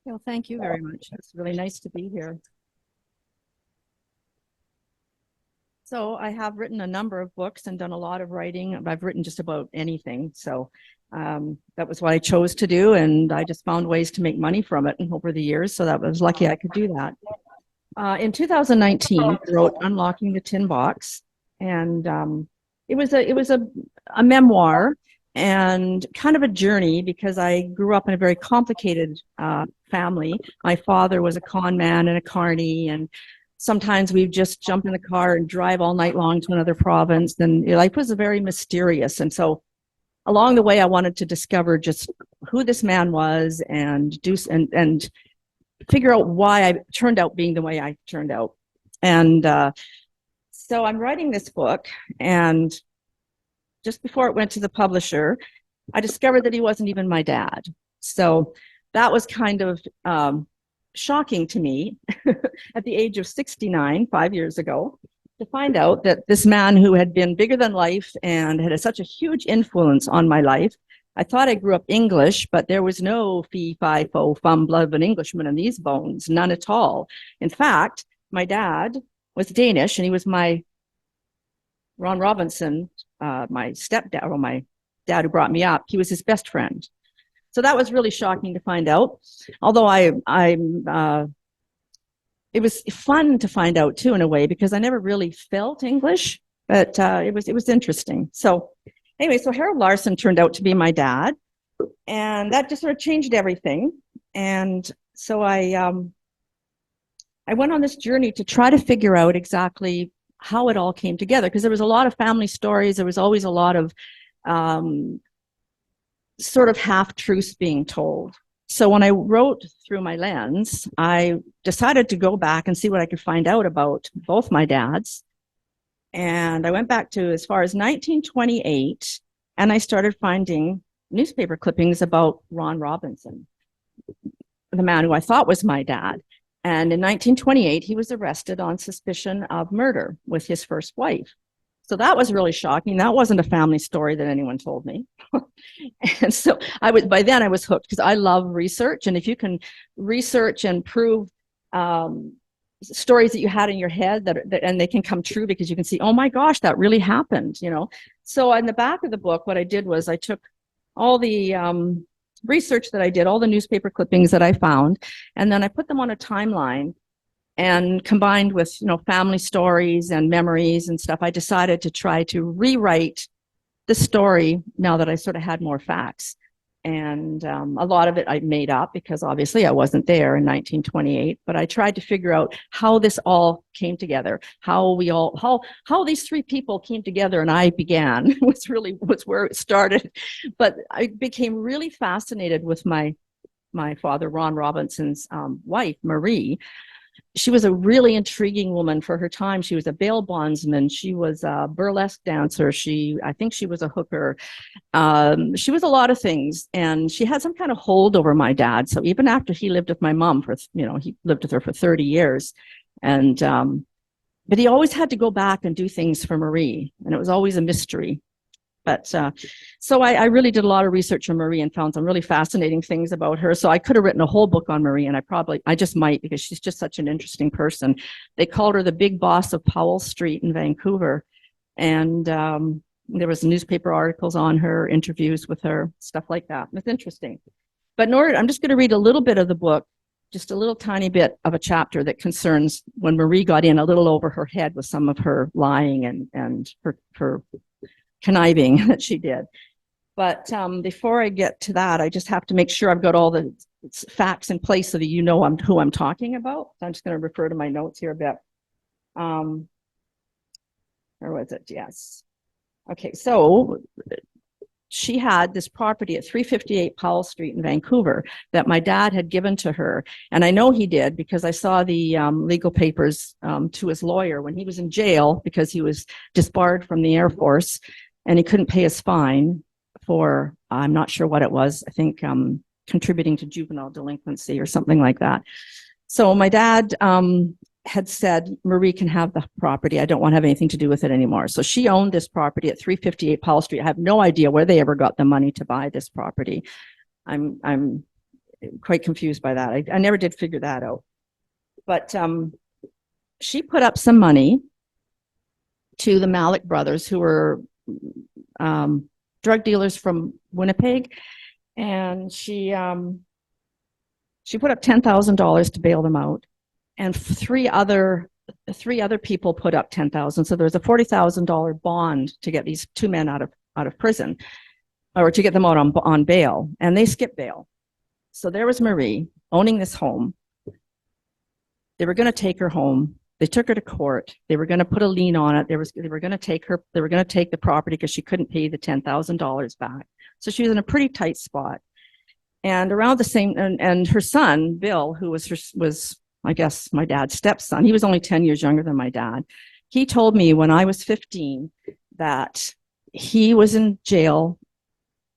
S8: Well, thank you very much. It's really nice to be here. So I have written a number of books and done a lot of writing. I've written just about anything. So that was what I chose to do. And I just found ways to make money from it over the years. So that was lucky I could do that. In 2019, I wrote Unlocking the Tin Box. And it was a memoir and kind of a journey because I grew up in a very complicated family. My father was a con man and a carny, and sometimes we'd just jump in the car and drive all night long to another province. And life was very mysterious. And so along the way, I wanted to discover just who this man was and figure out why I turned out being the way I turned out. And so I'm writing this book, and just before it went to the publisher, I discovered that he wasn't even my dad. So that was kind of shocking to me at the age of 69, 5 years ago, to find out that this man who had been bigger than life and had such a huge influence on my life. I thought I grew up English, but there was no fee, fi, fo, fum, blood of an Englishman in these bones, none at all. In fact, my dad was Danish, and he was my Ron Robinson, my stepdad, or my dad who brought me up. He was his best friend. So that was really shocking to find out. Although it was fun to find out too, in a way, because I never really felt English, but it was interesting. So anyway, so Harold Larson turned out to be my dad, and that just sort of changed everything. And so I went on this journey to try to figure out exactly how it all came together, because there was a lot of family stories. There was always a lot of sort of half-truths being told. So when I wrote Through My Lens, I decided to go back and see what I could find out about both my dads. And I went back to as far as 1928, and I started finding newspaper clippings about Ron Robinson, the man who I thought was my dad. And in 1928, he was arrested on suspicion of murder with his first wife. So that was really shocking. That wasn't a family story that anyone told me. And so by then I was hooked, because I love research. And if you can research and prove stories that you had in your head and they can come true, because you can see, oh my gosh, that really happened, So in the back of the book, what I did was I took all the research that I did, all the newspaper clippings that I found, and then I put them on a timeline. And combined with, family stories and memories and stuff, I decided to try to rewrite the story now that I sort of had more facts. And a lot of it I made up, because obviously I wasn't there in 1928, but I tried to figure out how this all came together, how these three people came together, and I began was where it started. But I became really fascinated with my father, Ron Robinson's wife, Marie. She was a really intriguing woman for her time. She was a bail bondsman. She was a burlesque dancer. I think she was a hooker. She was a lot of things, and she had some kind of hold over my dad. So even after he lived with my mom he lived with her for 30 years, and but he always had to go back and do things for Marie, and it was always a mystery. But so I really did a lot of research on Marie and found some really fascinating things about her. So I could have written a whole book on Marie, and I just might, because she's just such an interesting person. They called her the big boss of Powell Street in Vancouver. And there was newspaper articles on her, interviews with her, stuff like that. It's interesting. But I'm just going to read a little bit of the book, just a little tiny bit of a chapter that concerns when Marie got in a little over her head with some of her lying and her conniving that she did. But before I get to that, I just have to make sure I've got all the facts in place so that who I'm talking about. So I'm just going to refer to my notes here a bit. Where was it? Yes. Okay, so she had this property at 358 Powell Street in Vancouver that my dad had given to her. And I know he did because I saw the legal papers to his lawyer when he was in jail because he was disbarred from the Air Force. And he couldn't pay his fine for, I'm not sure what it was, I think contributing to juvenile delinquency or something like that. So my dad had said, Marie can have the property. I don't want to have anything to do with it anymore. So she owned this property at 358 Powell Street. I have no idea where they ever got the money to buy this property. I'm quite confused by that. I never did figure that out. But she put up some money to the Malik brothers, who were drug dealers from Winnipeg, and she put up $10,000 to bail them out, and three other people put up $10,000. So there was a $40,000 bond to get these two men out of prison, or to get them out on bail, and they skipped bail. So there was Marie owning this home. They were going to take her home. They took her to court. They were going to put a lien on it. They were going to take her. They were going to take the property because she couldn't pay the $10,000 back. So she was in a pretty tight spot. And around the same, and her son Bill, who was I guess my dad's stepson. He was only 10 years younger than my dad. He told me when I was 15 that he was in jail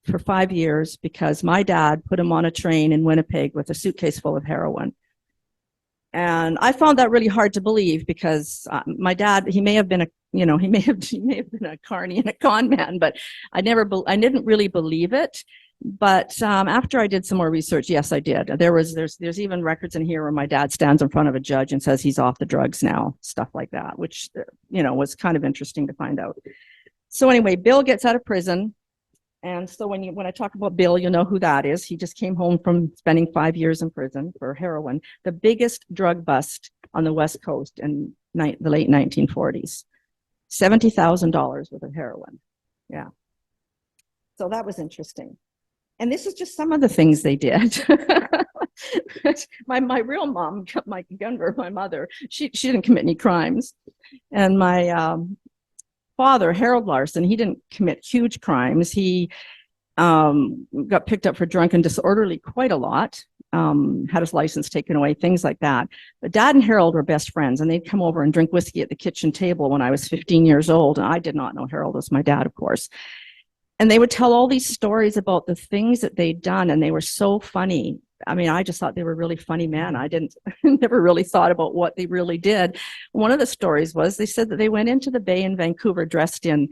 S8: for 5 years because my dad put him on a train in Winnipeg with a suitcase full of heroin. And I found that really hard to believe because my dad, he may have been he may have been a carny and a con man, but I didn't really believe it. But after I did some more research, yes, I did. There's even records in here where my dad stands in front of a judge and says he's off the drugs now, stuff like that, which was kind of interesting to find out. So anyway, Bill gets out of prison. And so when I talk about Bill, you know who that is. He just came home from spending 5 years in prison for heroin, the biggest drug bust on the West Coast in the late 1940s. $70,000 worth of heroin. Yeah. So that was interesting. And this is just some of the things they did. My real mom, my mother, she didn't commit any crimes. And my father, Harold Larson, he didn't commit huge crimes. He got picked up for drunk and disorderly quite a lot, had his license taken away, things like that. But Dad and Harold were best friends, and they'd come over and drink whiskey at the kitchen table when I was 15 years old. And I did not know Harold was my dad, of course. And they would tell all these stories about the things that they'd done, and they were so funny. I mean, I just thought they were really funny men. I never really thought about what they really did. One of the stories was they said that they went into the bay in Vancouver dressed in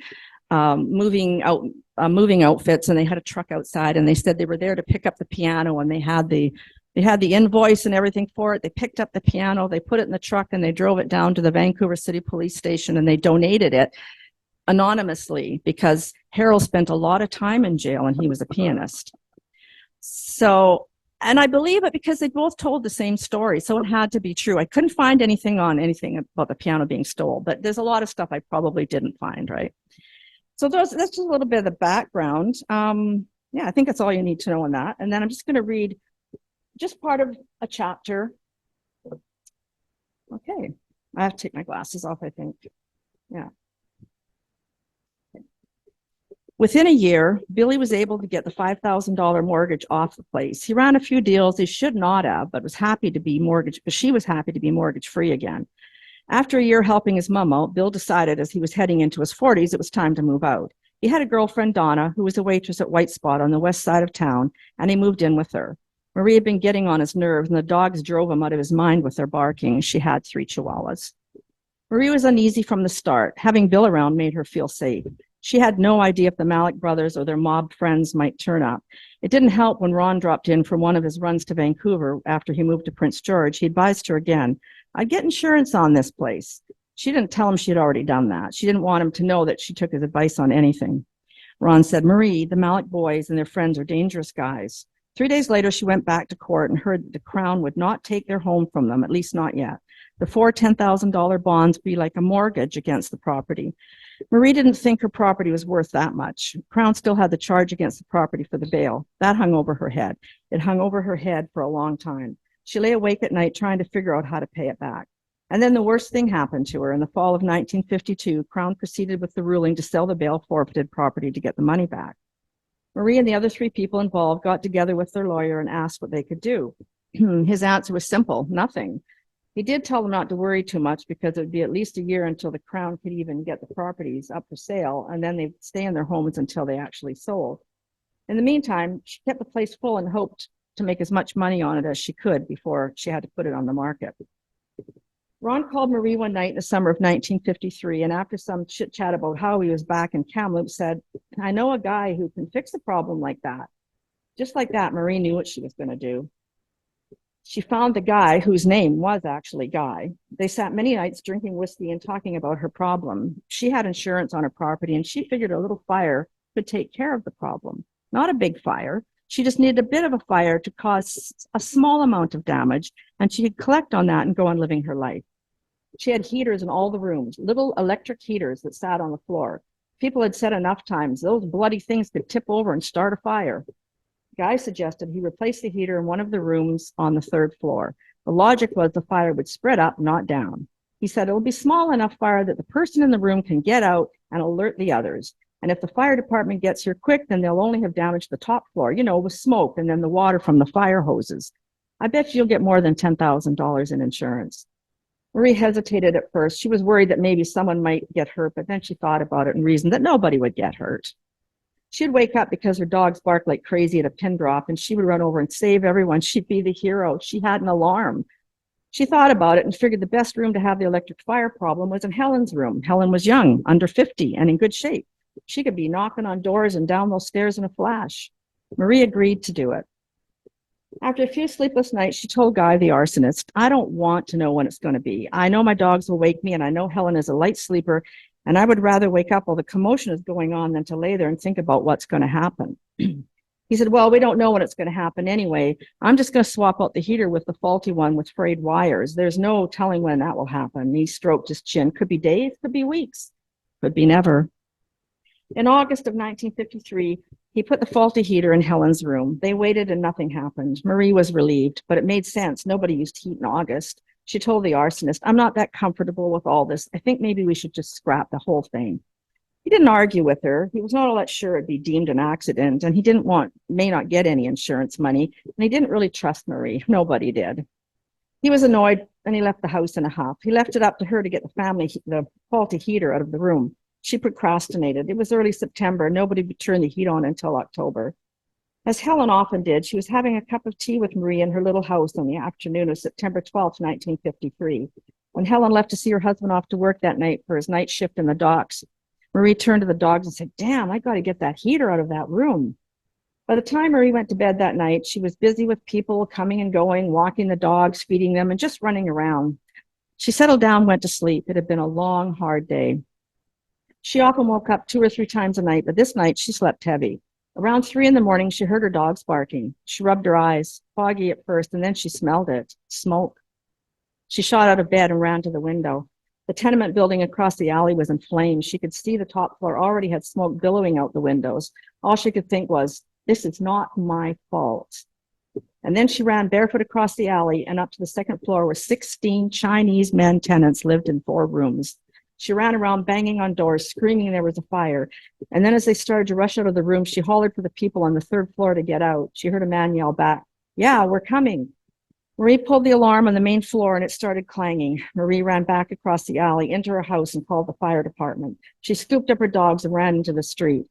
S8: moving outfits, and they had a truck outside, and they said they were there to pick up the piano, and they had the invoice and everything for it. They picked up the piano, they put it in the truck, and they drove it down to the Vancouver City Police Station, and they donated it anonymously because Harold spent a lot of time in jail and he was a pianist. So, and I believe it because they both told the same story, so it had to be true. I couldn't find anything about the piano being stolen, but there's a lot of stuff I probably didn't find, right? So that's just a little bit of the background. Yeah, I think that's all you need to know on that. And then I'm just going to read just part of a chapter. Okay, I have to take my glasses off, I think. Yeah. Within a year, Billy was able to get the $5,000 mortgage off the place. He ran a few deals he should not have, but was happy to be she was happy to be mortgage free again. After a year helping his mom out, Bill decided as he was heading into his 40s, it was time to move out. He had a girlfriend, Donna, who was a waitress at White Spot on the west side of town, and he moved in with her. Marie had been getting on his nerves, and the dogs drove him out of his mind with their barking. She had 3 chihuahuas. Marie was uneasy from the start. Having Bill around made her feel safe. She had no idea if the Malik brothers or their mob friends might turn up. It didn't help when Ron dropped in from one of his runs to Vancouver after he moved to Prince George. He advised her again, I'd get insurance on this place. She didn't tell him she had already done that. She didn't want him to know that she took his advice on anything. Ron said, Marie, the Malik boys and their friends are dangerous guys. 3 days later, she went back to court and heard that the Crown would not take their home from them, at least not yet. The 4 $10,000 bonds would be like a mortgage against the property. Marie didn't think her property was worth that much. Crown still had the charge against the property for the bail. That hung over her head. It hung over her head for a long time. She lay awake at night trying to figure out how to pay it back. And then the worst thing happened to her. In the fall of 1952, Crown proceeded with the ruling to sell the bail forfeited property to get the money back. Marie and the other 3 people involved got together with their lawyer and asked what they could do. His answer was simple, nothing. He did tell them not to worry too much because it would be at least a year until the Crown could even get the properties up for sale, and then they'd stay in their homes until they actually sold. In the meantime, she kept the place full and hoped to make as much money on it as she could before she had to put it on the market. Ron called Marie one night in the summer of 1953, and after some chit-chat about how he was back in Kamloops, said, I know a guy who can fix a problem like that. Just like that, Marie knew what she was going to do. She found the guy whose name was actually Guy. They sat many nights drinking whiskey and talking about her problem. She had insurance on her property, and she figured a little fire could take care of the problem. Not a big fire. She just needed a bit of a fire to cause a small amount of damage, and she could collect on that and go on living her life. She had heaters in all the rooms, little electric heaters that sat on the floor. People had said enough times, those bloody things could tip over and start a fire. Guy suggested he replace the heater in one of the rooms on the 3rd floor. The logic was the fire would spread up, not down. He said it will be small enough fire that the person in the room can get out and alert the others. And if the fire department gets here quick, then they'll only have damaged the top floor, with smoke and then the water from the fire hoses. I bet you'll get more than $10,000 in insurance. Marie hesitated at first. She was worried that maybe someone might get hurt, but then she thought about it and reasoned that nobody would get hurt. She'd wake up because her dogs barked like crazy at a pin drop, and she would run over and save everyone. She'd be the hero. She had an alarm. She thought about it and figured the best room to have the electric fire problem was in Helen's room. Helen was young, under 50, and in good shape. She could be knocking on doors and down those stairs in a flash. Marie agreed to do it. After a few sleepless nights, she told Guy, the arsonist, I don't want to know when it's going to be. I know my dogs will wake me, and I know Helen is a light sleeper, and I would rather wake up while the commotion is going on than to lay there and think about what's going to happen. He said, well, we don't know when it's going to happen anyway. I'm just going to swap out the heater with the faulty one with frayed wires. There's no telling when that will happen. He stroked his chin. Could be days, could be weeks, could be never. In August of 1953, he put the faulty heater in Helen's room. They waited and nothing happened. Marie was relieved, but it made sense. Nobody used heat in August. She told the arsonist, I'm not that comfortable with all this. I think maybe we should just scrap the whole thing. He didn't argue with her. He was not all that sure it'd be deemed an accident, and he may not get any insurance money, and he didn't really trust Marie. Nobody did. He was annoyed, and he left the house in a huff. He left it up to her to get the faulty heater out of the room. She procrastinated. It was early September. Nobody would turn the heat on until October. As Helen often did, she was having a cup of tea with Marie in her little house on the afternoon of September 12th, 1953. When Helen left to see her husband off to work that night for his night shift in the docks, Marie turned to the dogs and said, damn, I got to get that heater out of that room. By the time Marie went to bed that night, she was busy with people coming and going, walking the dogs, feeding them, and just running around. She settled down, went to sleep. It had been a long, hard day. She often woke up 2 or 3 times a night, but this night she slept heavy. Around 3 a.m, she heard her dogs barking. She rubbed her eyes, foggy at first, and then she smelled it, smoke. She shot out of bed and ran to the window. The tenement building across the alley was in flames. She could see the top floor already had smoke billowing out the windows. All she could think was, this is not my fault. And then she ran barefoot across the alley and up to the 2nd floor where 16 Chinese men tenants lived in 4 rooms. She ran around banging on doors, screaming there was a fire. And then as they started to rush out of the room, she hollered for the people on the 3rd floor to get out. She heard a man yell back, yeah, we're coming. Marie pulled the alarm on the main floor and it started clanging. Marie ran back across the alley into her house and called the fire department. She scooped up her dogs and ran into the street.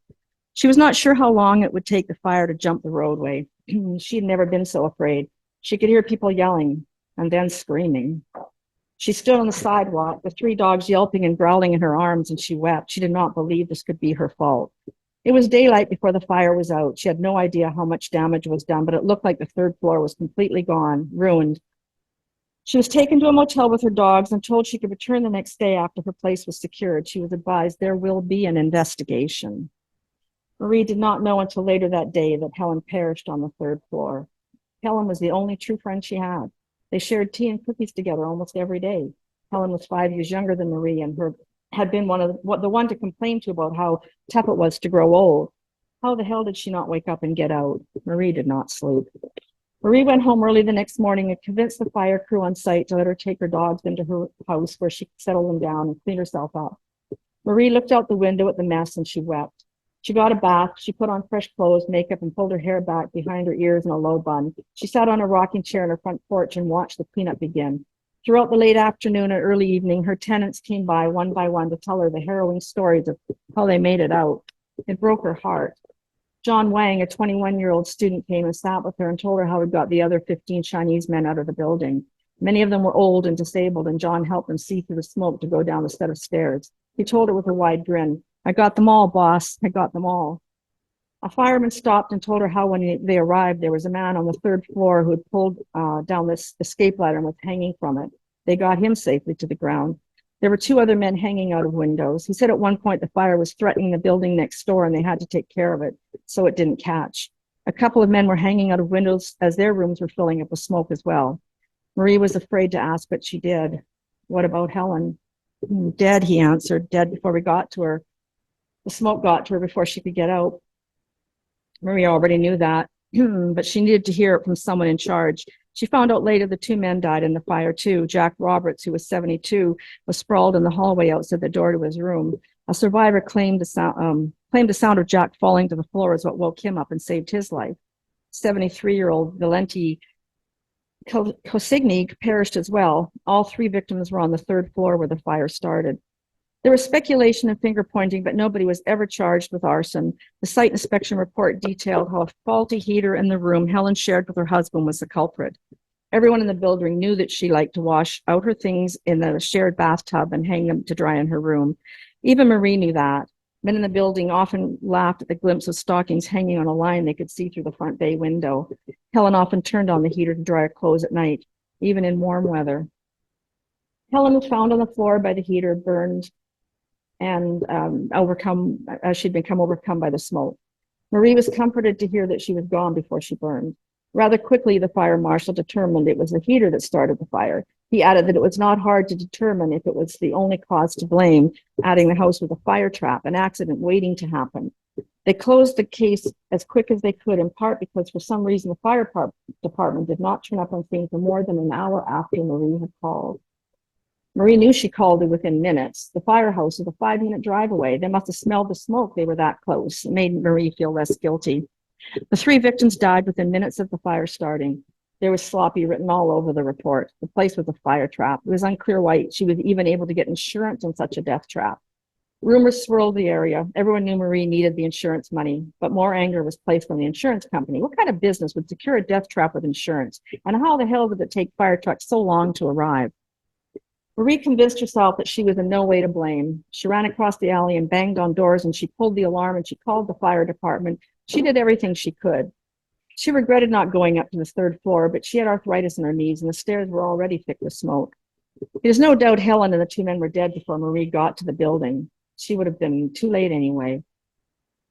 S8: She was not sure how long it would take the fire to jump the roadway. She had never been so afraid. She could hear people yelling and then screaming. She stood on the sidewalk, the 3 dogs yelping and growling in her arms, and she wept. She did not believe this could be her fault. It was daylight before the fire was out. She had no idea how much damage was done, but it looked like the 3rd floor was completely gone, ruined. She was taken to a motel with her dogs and told she could return the next day after her place was secured. She was advised there will be an investigation. Marie did not know until later that day that Helen perished on the 3rd floor. Helen was the only true friend she had. They shared tea and cookies together almost every day. Helen was 5 years younger than Marie and had been the one to complain to about how tough it was to grow old. How the hell did she not wake up and get out? Marie did not sleep. Marie went home early the next morning and convinced the fire crew on site to let her take her dogs into her house where she could settle them down and clean herself up. Marie looked out the window at the mess and she wept. She got a bath, she put on fresh clothes, makeup, and pulled her hair back behind her ears in a low bun. She sat on a rocking chair on her front porch and watched the cleanup begin. Throughout the late afternoon and early evening, her tenants came by one to tell her the harrowing stories of how they made it out. It broke her heart. John Wang, a 21-year-old student, came and sat with her and told her how he got the other 15 Chinese men out of the building. Many of them were old and disabled, and John helped them see through the smoke to go down the set of stairs. He told her with a wide grin, I got them all, boss. I got them all. A fireman stopped and told her how when they arrived, there was a man on the third floor who had pulled down this escape ladder and was hanging from it. They got him safely to the ground. There were 2 other men hanging out of windows. He said at one point the fire was threatening the building next door and they had to take care of it so it didn't catch. A couple of men were hanging out of windows as their rooms were filling up with smoke as well. Marie was afraid to ask, but she did. What about Helen? Dead, he answered, dead before we got to her. The smoke got to her before she could get out. Marie already knew that, but she needed to hear it from someone in charge. She found out later the 2 men died in the fire too. Jack Roberts, who was 72, was sprawled in the hallway outside the door to his room. A survivor claimed the sound of Jack falling to the floor is what woke him up and saved his life. 73-year-old Valenti Cosigny perished as well. All 3 victims were on the 3rd floor where the fire started. There was speculation and finger pointing, but nobody was ever charged with arson. The site inspection report detailed how a faulty heater in the room Helen shared with her husband was the culprit. Everyone in the building knew that she liked to wash out her things in the shared bathtub and hang them to dry in her room. Even Marie knew that. Men in the building often laughed at the glimpse of stockings hanging on a line they could see through the front bay window. Helen often turned on the heater to dry her clothes at night, even in warm weather. Helen was found on the floor by the heater, burned and she'd become overcome by the smoke. Marie was comforted to hear that she was gone before she burned. Rather quickly, the fire marshal determined it was the heater that started the fire. He added that it was not hard to determine if it was the only cause to blame, adding the house with a fire trap, an accident waiting to happen. They closed the case as quick as they could, in part because for some reason the fire department did not turn up on scene for more than an hour after Marie had called. Marie knew she called it within minutes. The firehouse was a 5-minute drive away. They must have smelled the smoke. They were that close. It made Marie feel less guilty. The 3 victims died within minutes of the fire starting. There was sloppy written all over the report. The place was a fire trap. It was unclear why she was even able to get insurance on such a death trap. Rumors swirled the area. Everyone knew Marie needed the insurance money, but more anger was placed on the insurance company. What kind of business would secure a death trap with insurance? And how the hell did it take fire trucks so long to arrive? Marie convinced herself that she was in no way to blame. She ran across the alley and banged on doors, and she pulled the alarm, and she called the fire department. She did everything she could. She regretted not going up to the 3rd floor, but she had arthritis in her knees, and the stairs were already thick with smoke. It is no doubt Helen and the 2 men were dead before Marie got to the building. She would have been too late anyway.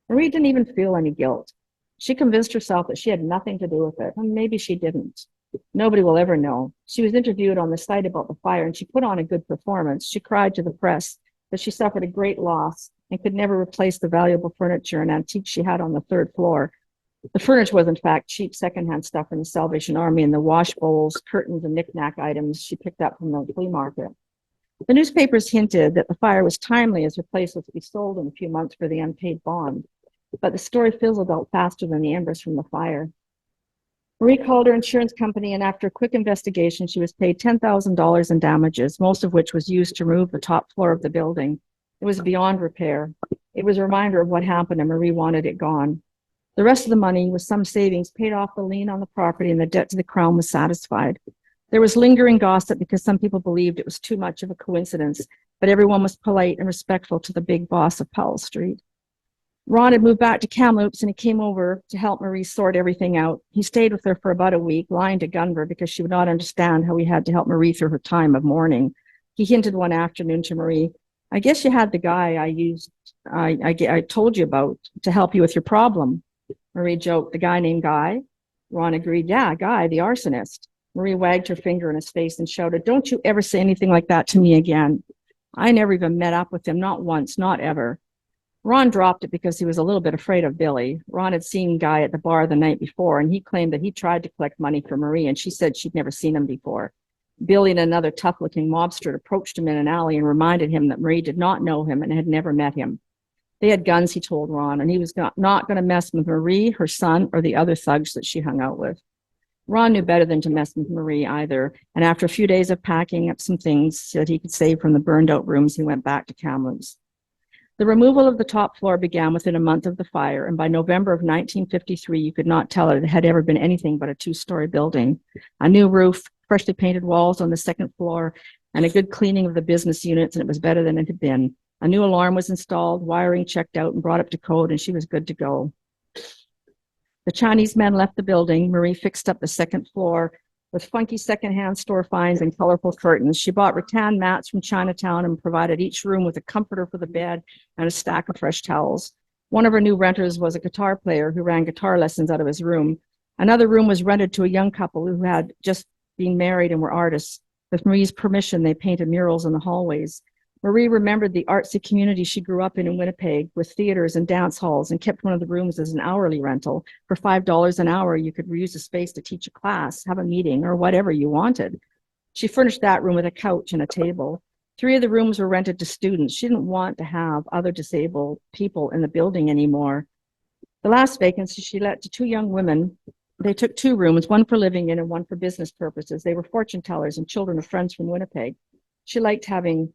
S8: Marie didn't even feel any guilt. She convinced herself that she had nothing to do with it, and maybe she didn't. Nobody will ever know. She was interviewed on the site about the fire, and she put on a good performance. She cried to the press that she suffered a great loss and could never replace the valuable furniture and antiques she had on the 3rd floor. The furniture was, in fact, cheap secondhand stuff from the Salvation Army, and the wash bowls, curtains, and knickknack items she picked up from the flea market. The newspapers hinted that the fire was timely as her place was to be sold in a few months for the unpaid bond, but the story fizzled out faster than the embers from the fire. Marie called her insurance company, and after a quick investigation, she was paid $10,000 in damages, most of which was used to remove the top floor of the building. It was beyond repair. It was a reminder of what happened, and Marie wanted it gone. The rest of the money, with some savings, paid off the lien on the property, and the debt to the Crown was satisfied. There was lingering gossip because some people believed it was too much of a coincidence, but everyone was polite and respectful to the big boss of Powell Street. Ron had moved back to Kamloops, and he came over to help Marie sort everything out. He stayed with her for about a week, lying to Gunvor because she would not understand how he had to help Marie through her time of mourning. He hinted one afternoon to Marie, "I guess you had the guy I told you about to help you with your problem." Marie joked, "The guy named Guy?" Ron agreed, "Yeah, Guy, the arsonist." Marie wagged her finger in his face and shouted, "Don't you ever say anything like that to me again." I never even met up with him, not once, not ever. Ron dropped it because he was a little bit afraid of Billy. Ron had seen Guy at the bar the night before, and he claimed that he tried to collect money for Marie, and she said she'd never seen him before. Billy and another tough-looking mobster approached him in an alley and reminded him that Marie did not know him and had never met him. They had guns, he told Ron, and he was not going to mess with Marie, her son, or the other thugs that she hung out with. Ron knew better than to mess with Marie either, and after a few days of packing up some things that he could save from the burned-out rooms, he went back to Kamloops. The removal of the top floor began within a month of the fire, and by November of 1953, you could not tell it had ever been anything but a 2-story building. A new roof, freshly painted walls on the 2nd floor, and a good cleaning of the business units, and it was better than it had been. A new alarm was installed, wiring checked out and brought up to code, and she was good to go. The Chinese men left the building. Marie fixed up the second floor with funky secondhand store finds and colorful curtains. She bought rattan mats from Chinatown and provided each room with a comforter for the bed and a stack of fresh towels. One of her new renters was a guitar player who ran guitar lessons out of his room. Another room was rented to a young couple who had just been married and were artists. With Marie's permission, they painted murals in the hallways. Marie remembered the artsy community she grew up in Winnipeg with theaters and dance halls and kept one of the rooms as an hourly rental. For $5 an hour, you could use the space to teach a class, have a meeting, or whatever you wanted. She furnished that room with a couch and a table. 3 of the rooms were rented to students. She didn't want to have other disabled people in the building anymore. The last vacancy she let to 2 young women. They took 2 rooms, one for living in and one for business purposes. They were fortune tellers and children of friends from Winnipeg. She liked having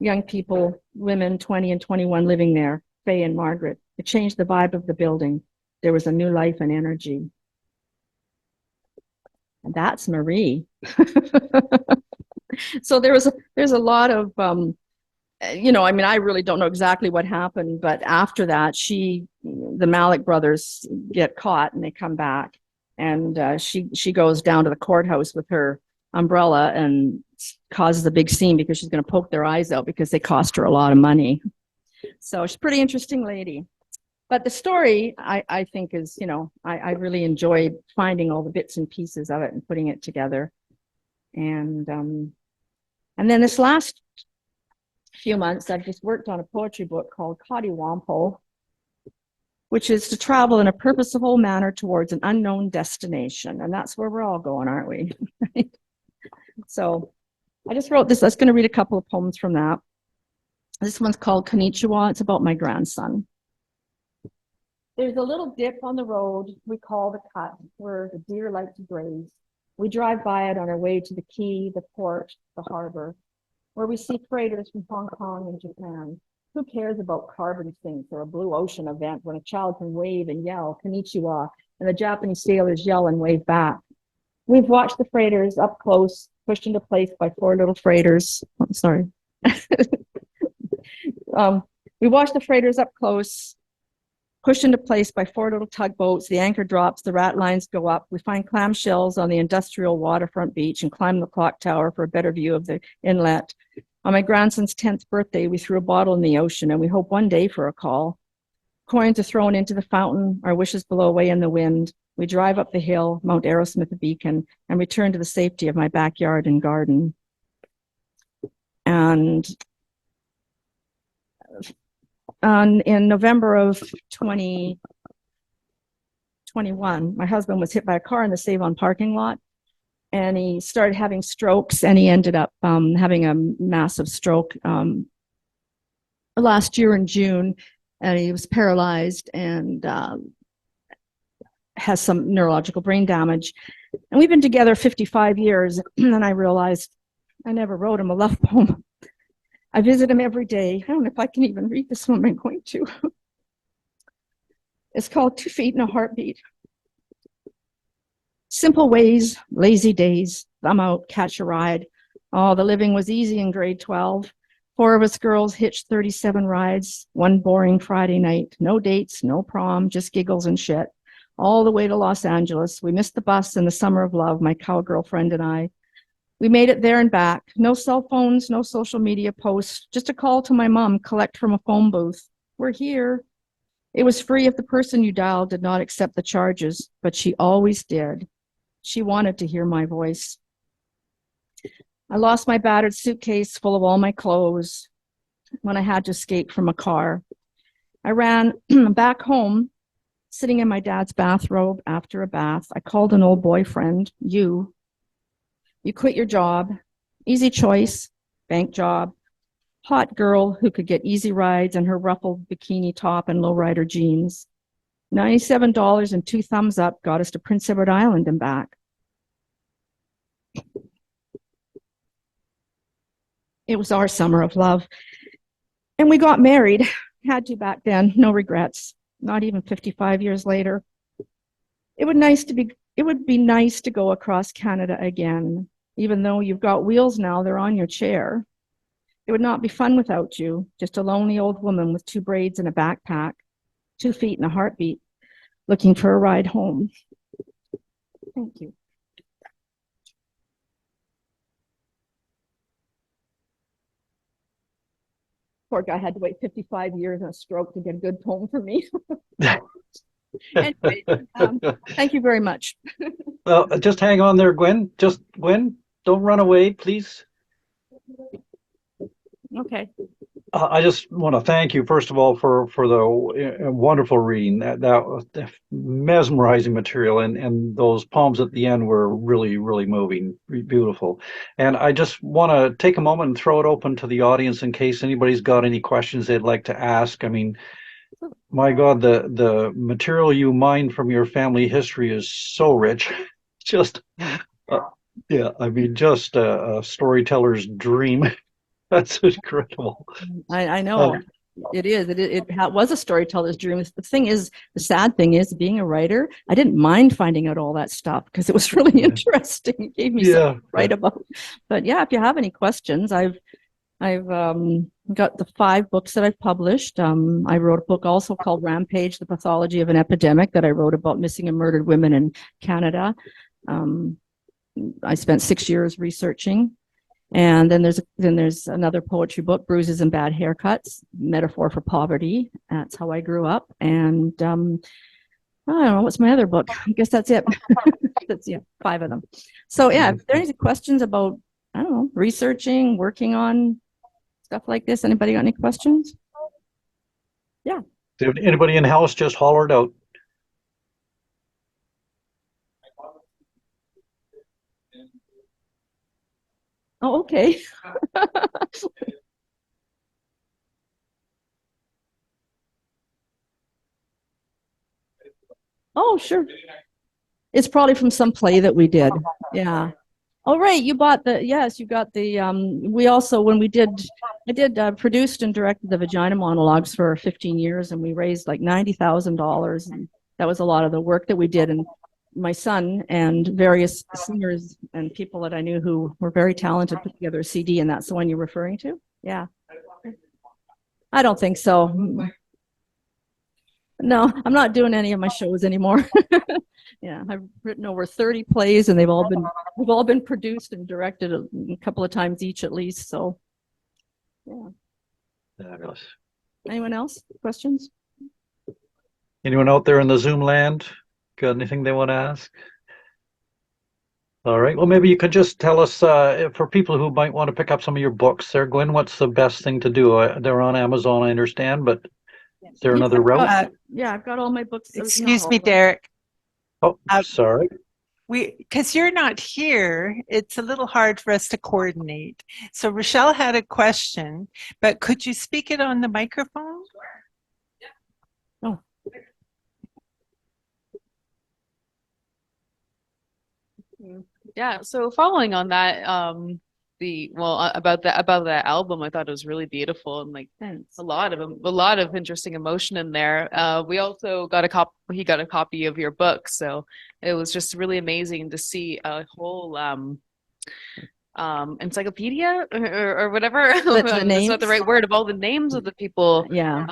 S8: young people, women 20 and 21 living there, Faye and Margaret. It changed the vibe of the building. There was a new life and energy. And that's Marie. So there's a lot of, I really don't know exactly what happened, but after that, the Malik brothers get caught and they come back, and she goes down to the courthouse with her umbrella and causes a big scene because she's going to poke their eyes out because they cost her a lot of money. So she's a pretty interesting lady. But the story, I think is, I really enjoy finding all the bits and pieces of it and putting it together. And then this last few months, I've just worked on a poetry book called Cottywampo, which is to travel in a purposeful manner towards an unknown destination. And that's where we're all going, aren't we? So I just wrote this. I was going to read a couple of poems from that. This one's called Konnichiwa. It's about my grandson. There's a little dip on the road we call the cut, where the deer like to graze. We drive by it on our way to the quay, the port, the harbor, where we see freighters from Hong Kong and Japan. Who cares about carbon sinks or a blue ocean event when a child can wave and yell Konnichiwa and the Japanese sailors yell and wave back? We've watched the freighters up close, pushed into place by 4 little freighters. Oh, sorry. We watched the freighters up close, pushed into place by 4 little tugboats. The anchor drops, the rat lines go up. We find clamshells on the industrial waterfront beach and climb the clock tower for a better view of the inlet. On my grandson's 10th birthday, we threw a bottle in the ocean, and we hope one day for a call. Coins are thrown into the fountain, our wishes blow away in the wind. We drive up the hill, Mount Aerosmith Beacon, and return to the safety of my backyard and garden. And in November of 2021, my husband was hit by a car in the Save-On parking lot, and he started having strokes, and he ended up having a massive stroke last year in June, and he was paralyzed and has some neurological brain damage. And we've been together 55 years, and I realized I never wrote him a love poem. I visit him every day. I don't know if I can even read this one. I'm going to. It's called 2 Feet in a Heartbeat. Simple ways, lazy days. I'm out, catch a ride. Oh, the living was easy in grade 12. 4 of us girls hitched 37 rides. One boring Friday night. No dates, no prom, just giggles and shit. All the way to Los Angeles. We missed the bus in the summer of love, my cowgirl friend and I. We made it there and back. No cell phones, no social media posts, just a call to my mom, collect from a phone booth. We're here. It was free if the person you dialed did not accept the charges, but she always did. She wanted to hear my voice. I lost my battered suitcase full of all my clothes when I had to escape from a car. I ran back home, sitting in my dad's bathrobe after a bath. I called an old boyfriend, you. You quit your job, easy choice, bank job, hot girl who could get easy rides in her ruffled bikini top and lowrider jeans. $97 and 2 thumbs up got us to Prince Edward Island and back. It was our summer of love. And we got married. Had to back then, no regrets. Not even 55 years later. It would be nice to go across Canada again. Even though you've got wheels now, they're on your chair. It would not be fun without you. Just a lonely old woman with 2 braids and a backpack, 2 feet and a heartbeat. looking for a ride home. Thank you. Poor guy had to wait 55 years and a stroke to get a good poem for me. Anyway, thank you very much.
S1: Well, just hang on there, Gwen. Just Gwen, don't run away, please.
S8: Okay.
S1: I just want to thank you, first of all, for the wonderful reading. That was mesmerizing material, and those poems at the end were really, really moving, beautiful. And I just want to take a moment and throw it open to the audience in case anybody's got any questions they'd like to ask. I mean, my God, the material you mine from your family history is so rich. Just, yeah, I mean, just a storyteller's dream. That's incredible.
S8: I know. It is. It was a storyteller's dream. The thing is, the sad thing is, being a writer, I didn't mind finding out all that stuff because it was really interesting. It gave me something to write about. But yeah, if you have any questions, I've got the 5 books that I've published. I wrote a book also called Rampage: The Pathology of an Epidemic that I wrote about missing and murdered women in Canada. I spent 6 years researching. And then there's another poetry book, Bruises and Bad Haircuts, Metaphor for Poverty. That's how I grew up. And I don't know, what's my other book? I guess that's it. That's 5 of them. So yeah, if there are any questions about, I don't know, researching, working on stuff like this, anybody got any questions? Yeah.
S1: If anybody in house, just holler it out.
S8: Oh, okay. Oh, sure. It's probably from some play that we did. Yeah. Oh, right. You bought yes, you got the, we also, when I did produced and directed the Vagina monologues for 15 years, and we raised like $90,000. And that was a lot of the work that we did. And my son and various singers and people that I knew who were very talented put together a CD, and that's the one you're referring to? Yeah. I don't think so. No, I'm not doing any of my shows anymore. Yeah, I've written over 30 plays, and they've all been produced and directed a couple of times each at least. So, yeah.
S1: Fabulous.
S8: Anyone else? Questions?
S1: Anyone out there in the Zoom land? Got anything they want to ask? All right. Well, maybe you could just tell us, for people who might want to pick up some of your books there, Gwen, what's the best thing to do? They're on Amazon, I understand, but is there another route?
S8: Yeah, I've got all my books.
S4: Excuse me, Derek.
S1: Oh, sorry.
S4: Because you're not here, it's a little hard for us to coordinate. So Rochelle had a question, but could you speak it on the microphone?
S8: Oh.
S12: Yeah, so following on that, about the album, I thought it was really beautiful, and like a lot of interesting emotion in there. We also got he got a copy of your book, so it was just really amazing to see a whole encyclopedia or whatever. That's not the right word, of all the names of the people.
S8: Yeah.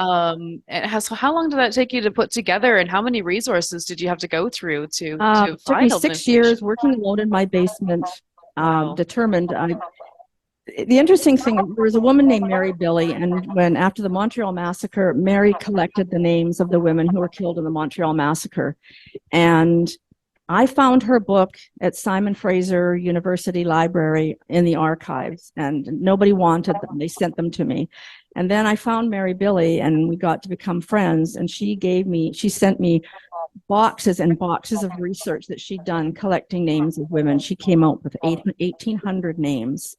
S12: So how long did that take you to put together, and how many resources did you have to go through to
S8: took
S12: find
S8: me
S12: all the
S8: 6 years working alone in my basement. Determined. The interesting thing, there was a woman named Mary Billy, and after the Montreal Massacre, Mary collected the names of the women who were killed in the Montreal Massacre. And I found her book at Simon Fraser University Library in the archives, and nobody wanted them. They sent them to me. And then I found Mary Billy, and we got to become friends, and she sent me boxes and boxes of research that she'd done collecting names of women. She came out with 1,800 names.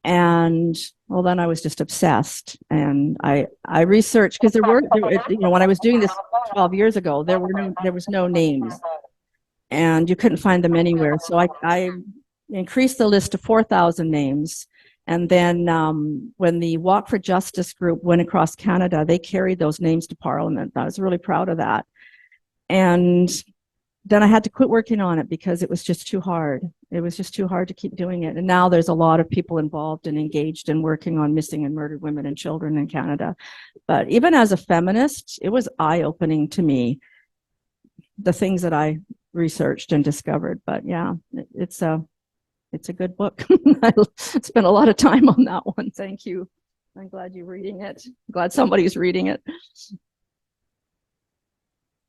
S8: And well, then I was just obsessed, and I researched, because when I was doing this 12 years ago, there was no names, and you couldn't find them anywhere. So I increased the list to 4,000 names. And then when the Walk for Justice group went across Canada, they carried those names to Parliament. I was really proud of that. And then I had to quit working on it because it was just too hard. It was just too hard to keep doing it. And now there's a lot of people involved and engaged in working on missing and murdered women and children in Canada. But even as a feminist, it was eye-opening to me the things that I researched and discovered. But yeah, it's a good book. I spent a lot of time on that one. Thank you. I'm glad you're reading it. Glad somebody's reading it.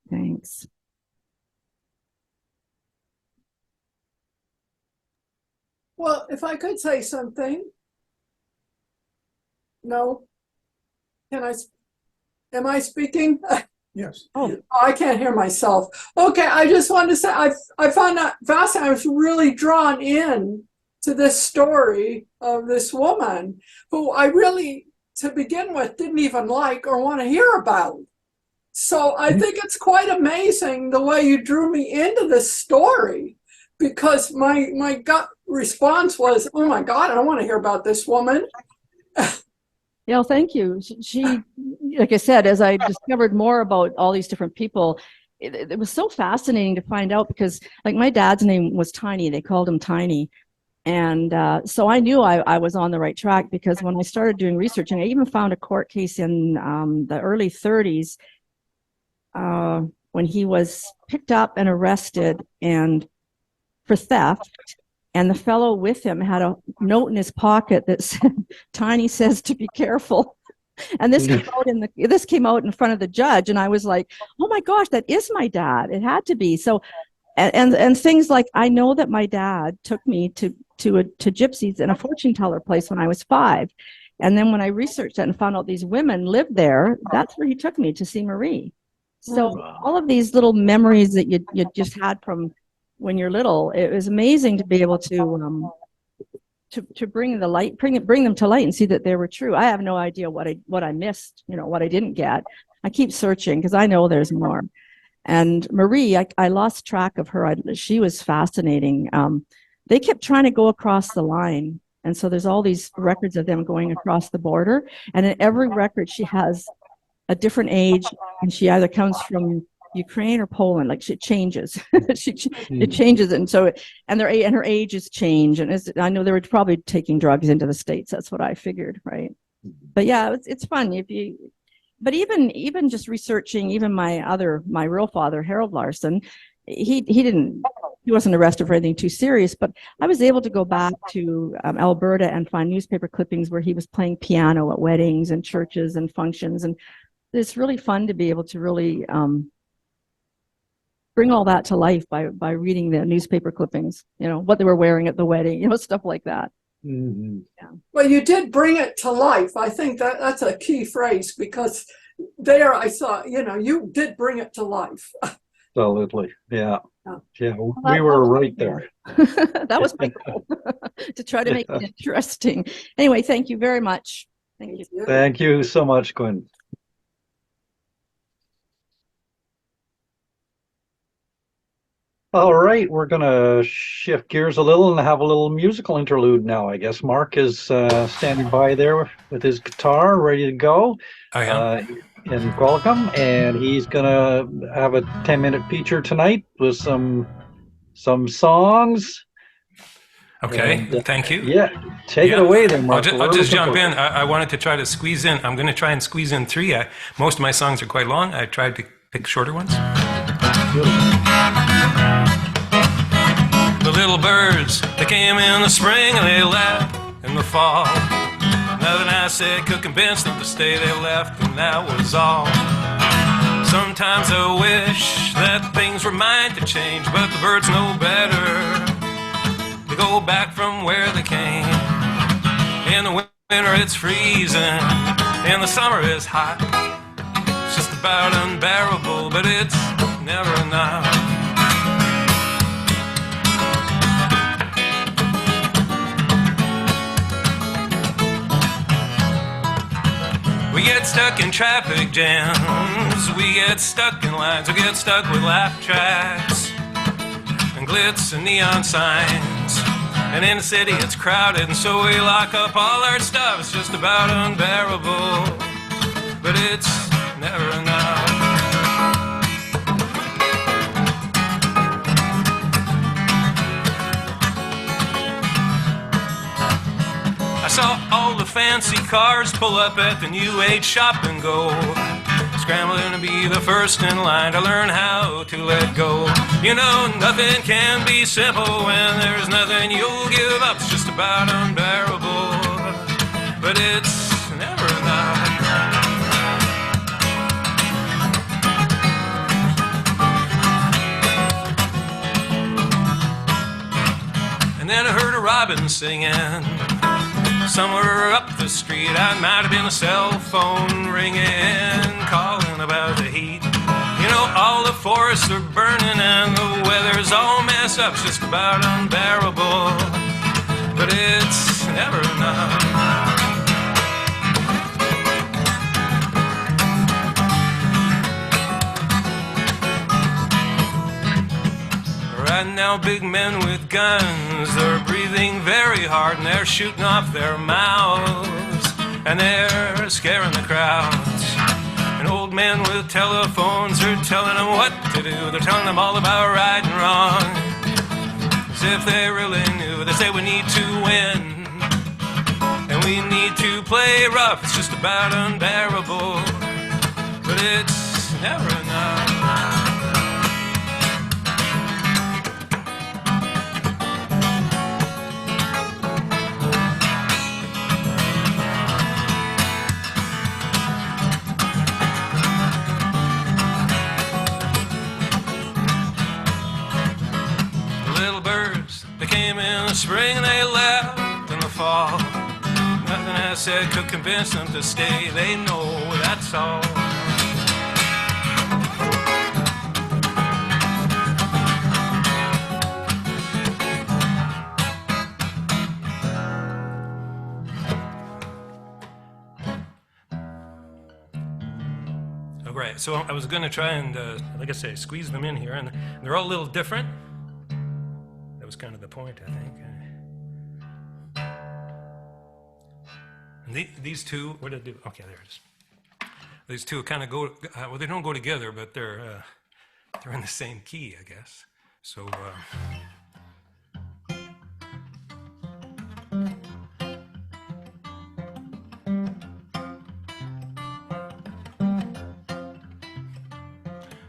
S8: Thanks.
S10: Well, if I could say something. No. Am I speaking?
S5: Yes.
S10: Oh, I can't hear myself. Okay, I just wanted to say I found that fascinating. I was really drawn in to this story of this woman who I really, to begin with, didn't even like or want to hear about. So I think it's quite amazing the way you drew me into this story, because my gut response was, oh my God, I don't want to hear about this woman.
S8: Yeah, thank you. She, like I said, as I discovered more about all these different people, it was so fascinating to find out, because like my dad's name was Tiny. They called him Tiny. And so I knew I was on the right track, because when I started doing research, and I even found a court case in the early 30s when he was picked up and arrested and for theft. And the fellow with him had a note in his pocket that said, Tiny says to be careful. And this came out in front of the judge. And I was like, oh my gosh, that is my dad. It had to be. So, and things like, I know that my dad took me to gypsies in a fortune teller place when I was 5. And then when I researched that and found out these women lived there, that's where he took me to see Marie. So all of these little memories that you just had from when you're little, it was amazing to be able to bring the light, bring them to light and see that they were true. I have no idea what I missed, what I didn't get. I keep searching because I know there's more. And Marie, I lost track of her. She was fascinating. They kept trying to go across the line. And so there's all these records of them going across the border. And in every record, she has a different age, and she either comes from Ukraine or Poland. Like, she changes. It changes, and so her age has changed. And I know they were probably taking drugs into the States. That's what I figured, right? But yeah, it's fun But even just researching, even my real father, Harold Larson, he wasn't arrested for anything too serious. But I was able to go back to Alberta and find newspaper clippings where he was playing piano at weddings and churches and functions, and it's really fun to be able to really bring all that to life by reading the newspaper clippings, what they were wearing at the wedding, stuff like that.
S1: Mm-hmm.
S8: Yeah.
S10: Well, you did bring it to life. I think that's a key phrase, because there I saw, you did bring it to life.
S1: Absolutely. Yeah. Yeah.
S8: Well,
S1: We were right there.
S8: That was my goal, to try to make it interesting. Anyway, thank you very much. Thank you.
S1: Thank you so much, Gwynne. All right, we're going to shift gears a little and have a little musical interlude now. I guess Mark is standing by there with his guitar, ready to go.
S6: I am.
S1: In Qualicum, and he's going to have a 10-minute feature tonight with some songs.
S6: Okay,
S1: And,
S6: thank you.
S1: Yeah, take it away then, Mark.
S6: I'll just jump in. I wanted to try to squeeze in. I'm going to try and squeeze in 3. Most of my songs are quite long. I tried to pick shorter ones. The little birds, they came in the spring and they left in the fall. Nothing I said could convince them to stay, they left, and that was all. Sometimes I wish that things were mine to change, but the birds know better. They go back from where they came. In the winter it's freezing, in the summer it's hot. It's just about unbearable, but it's never enough. We get stuck in traffic jams, we get stuck in lines, we get stuck with laugh tracks and glitz and neon signs. And in the city it's crowded, and so we lock up all our stuff. It's just about unbearable, but it's never enough. I saw all the fancy cars pull up at the New Age shop and go. scrambling to be the first in line to learn how to let go. You know, nothing can be simple when there's nothing you'll give up. It's just about unbearable, but it's never enough. And then I heard a robin singing somewhere up the street. I might have been a cell phone ringing, calling about the heat. You know, all the forests are burning and the weather's all messed up. It's just about unbearable, but it's never enough. Right now, big men with guns, they're breathing very hard and they're shooting off their mouths and they're scaring the crowds. And old men with telephones are telling them what to do. They're telling them all about right and wrong, as if they really knew. They say we need to win and we need to play rough. It's just about unbearable, but it's never enough. Spring they left in the fall. Nothing I said could convince them to stay. They know that's all. All right, so I was going to try and, like I say, squeeze them in here, and they're all a little different. That was kind of the point, I think. And these two, what did I do? Okay, there it is. These two kind of go, well, they don't go together, but they're in the same key, I guess. So,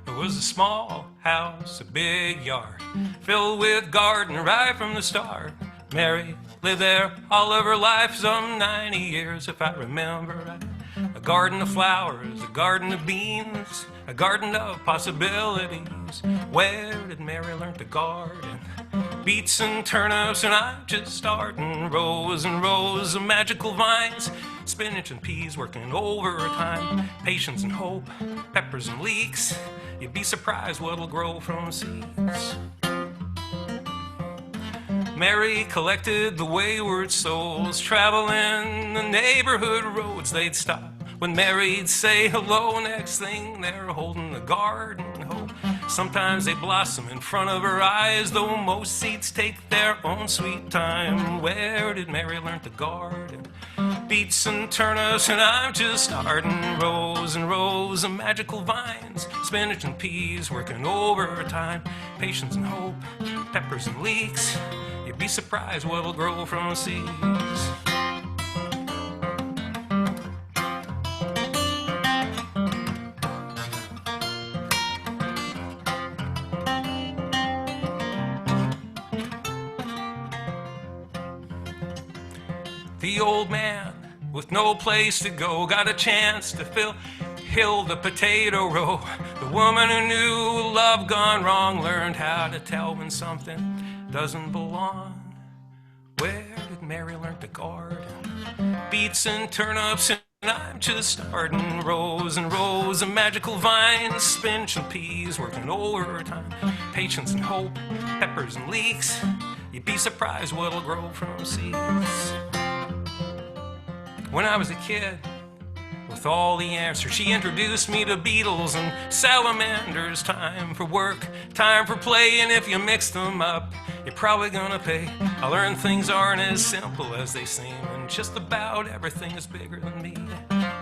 S6: there was a small house, a big yard, filled with garden right from the start. Mary lived there all of her life, some 90 years if I remember right. A garden of flowers, a garden of beans, a garden of possibilities. Where did Mary learn to garden? Beets and turnips, and I'm just starting. Rows and rows of magical vines, spinach and peas working overtime. Patience and hope, peppers and leeks. You'd be surprised what'll grow from seeds. Mary collected the wayward souls, traveling the neighborhood roads. They'd stop when Mary'd say hello. Next thing they're holding the garden hoe. Sometimes they blossom in front of her eyes, though most seeds take their own sweet time. Where did Mary learn to garden? Beets and turnips, and I'm just starting. Rows and rows of magical vines, spinach and peas working overtime. Patience and hope, peppers and leeks. You'd be surprised what'll grow from seeds. The old man with no place to go got a chance to fill the potato row. The woman who knew love gone wrong learned how to tell when something doesn't belong. Where did Mary learn to garden? Beets and turnips, and I'm just starting. Rows and rows of magical vines, spinach and peas working overtime. Patience and hope, peppers and leeks. You'd be surprised what'll grow from seeds. When I was a kid, with all the answers, she introduced me to beetles and salamanders. Time for work, time for play, and if you mix them up, you're probably gonna pay. I learned things aren't as simple as they seem, and just about everything is bigger than me.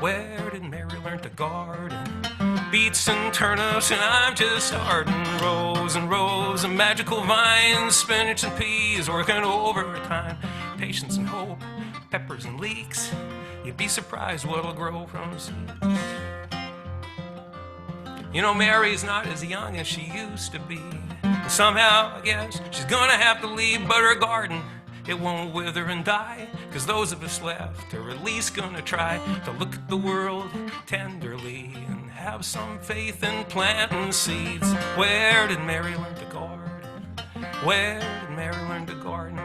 S6: Where did Mary learn to garden? Beets and turnips, and I'm just starting. Rows and rows of magical vines, spinach and peas working overtime. Patience and hope, peppers and leeks. You'd be surprised what'll grow from seeds. You know, Mary's not as young as she used to be. And somehow, I guess, she's gonna have to leave, but her garden, it won't wither and die, 'cause those of us left are at least gonna try to look at the world tenderly and have some faith in planting seeds. Where did Mary learn to garden? Where did Mary learn to garden?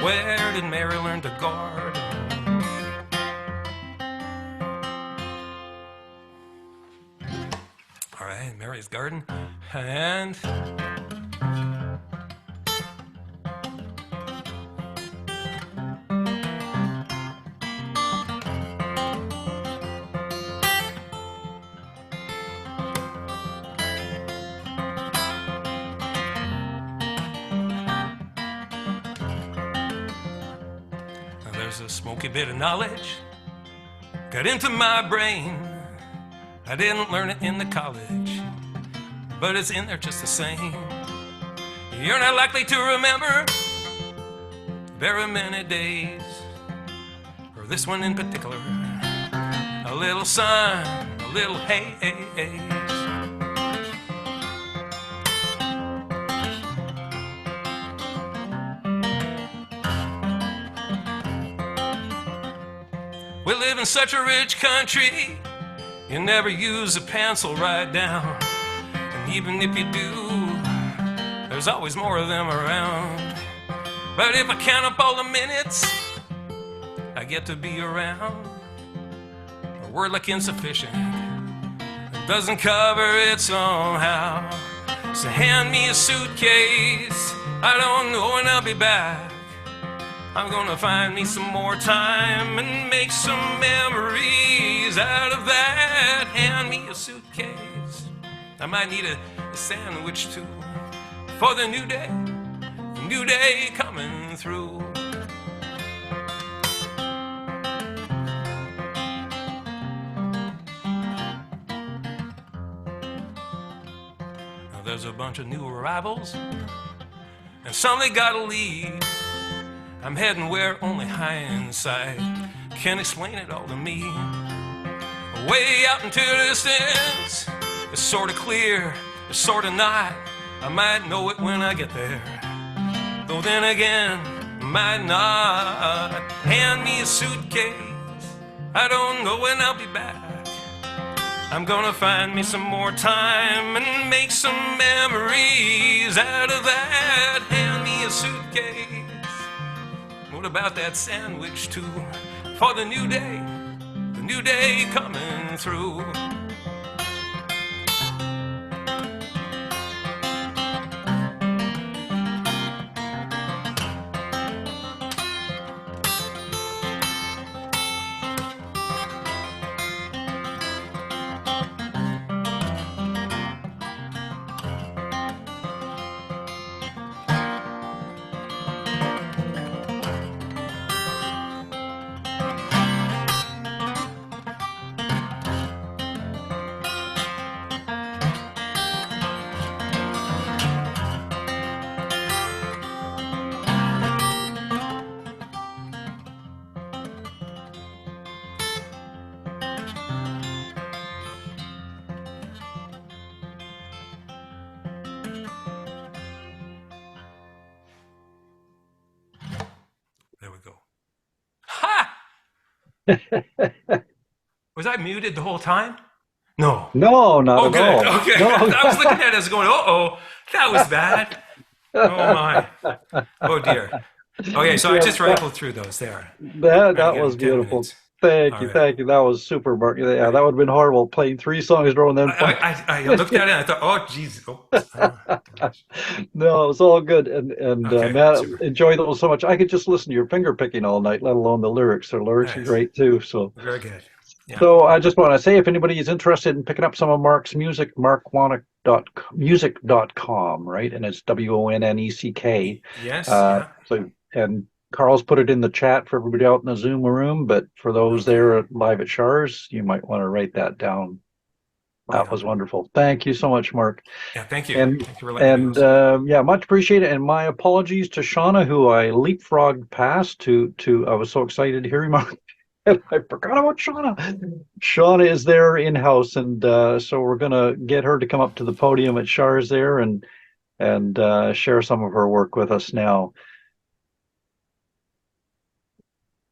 S6: Where did Mary learn to garden? All right, Mary's garden, and there's a smoky bit of knowledge got into my brain. I didn't learn it in the college, but it's in there just the same. You're not likely to remember very many days, or this one in particular. A little sun, a little haze. We live in such a rich country, you never use a pencil right down. And even if you do, there's always more of them around. But if I count up all the minutes I get to be around, a word like insufficient doesn't cover it somehow. So hand me a suitcase, I don't know when I'll be back. I'm gonna find me some more time and make some memories out of that. Hand me a suitcase, I might need a sandwich too, for the new day coming through. Now there's a bunch of new arrivals, and some they gotta leave. I'm heading where only hindsight can explain it all to me. Way out into the distance, it's sort of clear, it's sort of not. I might know it when I get there, though then again, might not. Hand me a suitcase, I don't know when I'll be back. I'm gonna find me some more time and make some memories out of that. Hand me a suitcase. What about that sandwich too, for the new day coming through. There we go. Ha! Was I muted the whole time? No.
S1: No, not
S6: good.
S1: at all.
S6: Okay.
S1: No.
S6: I was looking at it as going, uh-oh, that was bad. Oh, my. Oh, dear. Okay, so I just rifled through those there.
S1: That was beautiful. Thank you. That was super, Mark. Yeah, that would have been horrible playing 3 songs in a row and then.
S6: I looked at it and I thought, oh, geez. Oh.
S1: No, it was all good. And
S6: Okay,
S1: Matt,
S6: super.
S1: enjoy those so much. I could just listen to your finger picking all night, let alone the lyrics. The lyrics are
S6: Nice.
S1: great too. So.
S6: Very good. Yeah.
S1: So I just want to say, if anybody is interested in picking up some of Mark's music, markwonneck.music.com, right? And it's WONNECK.
S6: Yes.
S1: So, and Karl's put it in the chat for everybody out in the Zoom room, but for those there live at Char's, you might want to write that down. That was wonderful. Thank you so much, Mark.
S6: Yeah, thank you.
S1: And,
S6: Thank you for letting me know.
S1: yeah, much appreciated. And my apologies to Shawna, who I leapfrogged past I was so excited to hear him I forgot about Shawna. Shawna is there in-house, and so we're gonna get her to come up to the podium at Char's there and share some of her work with us now.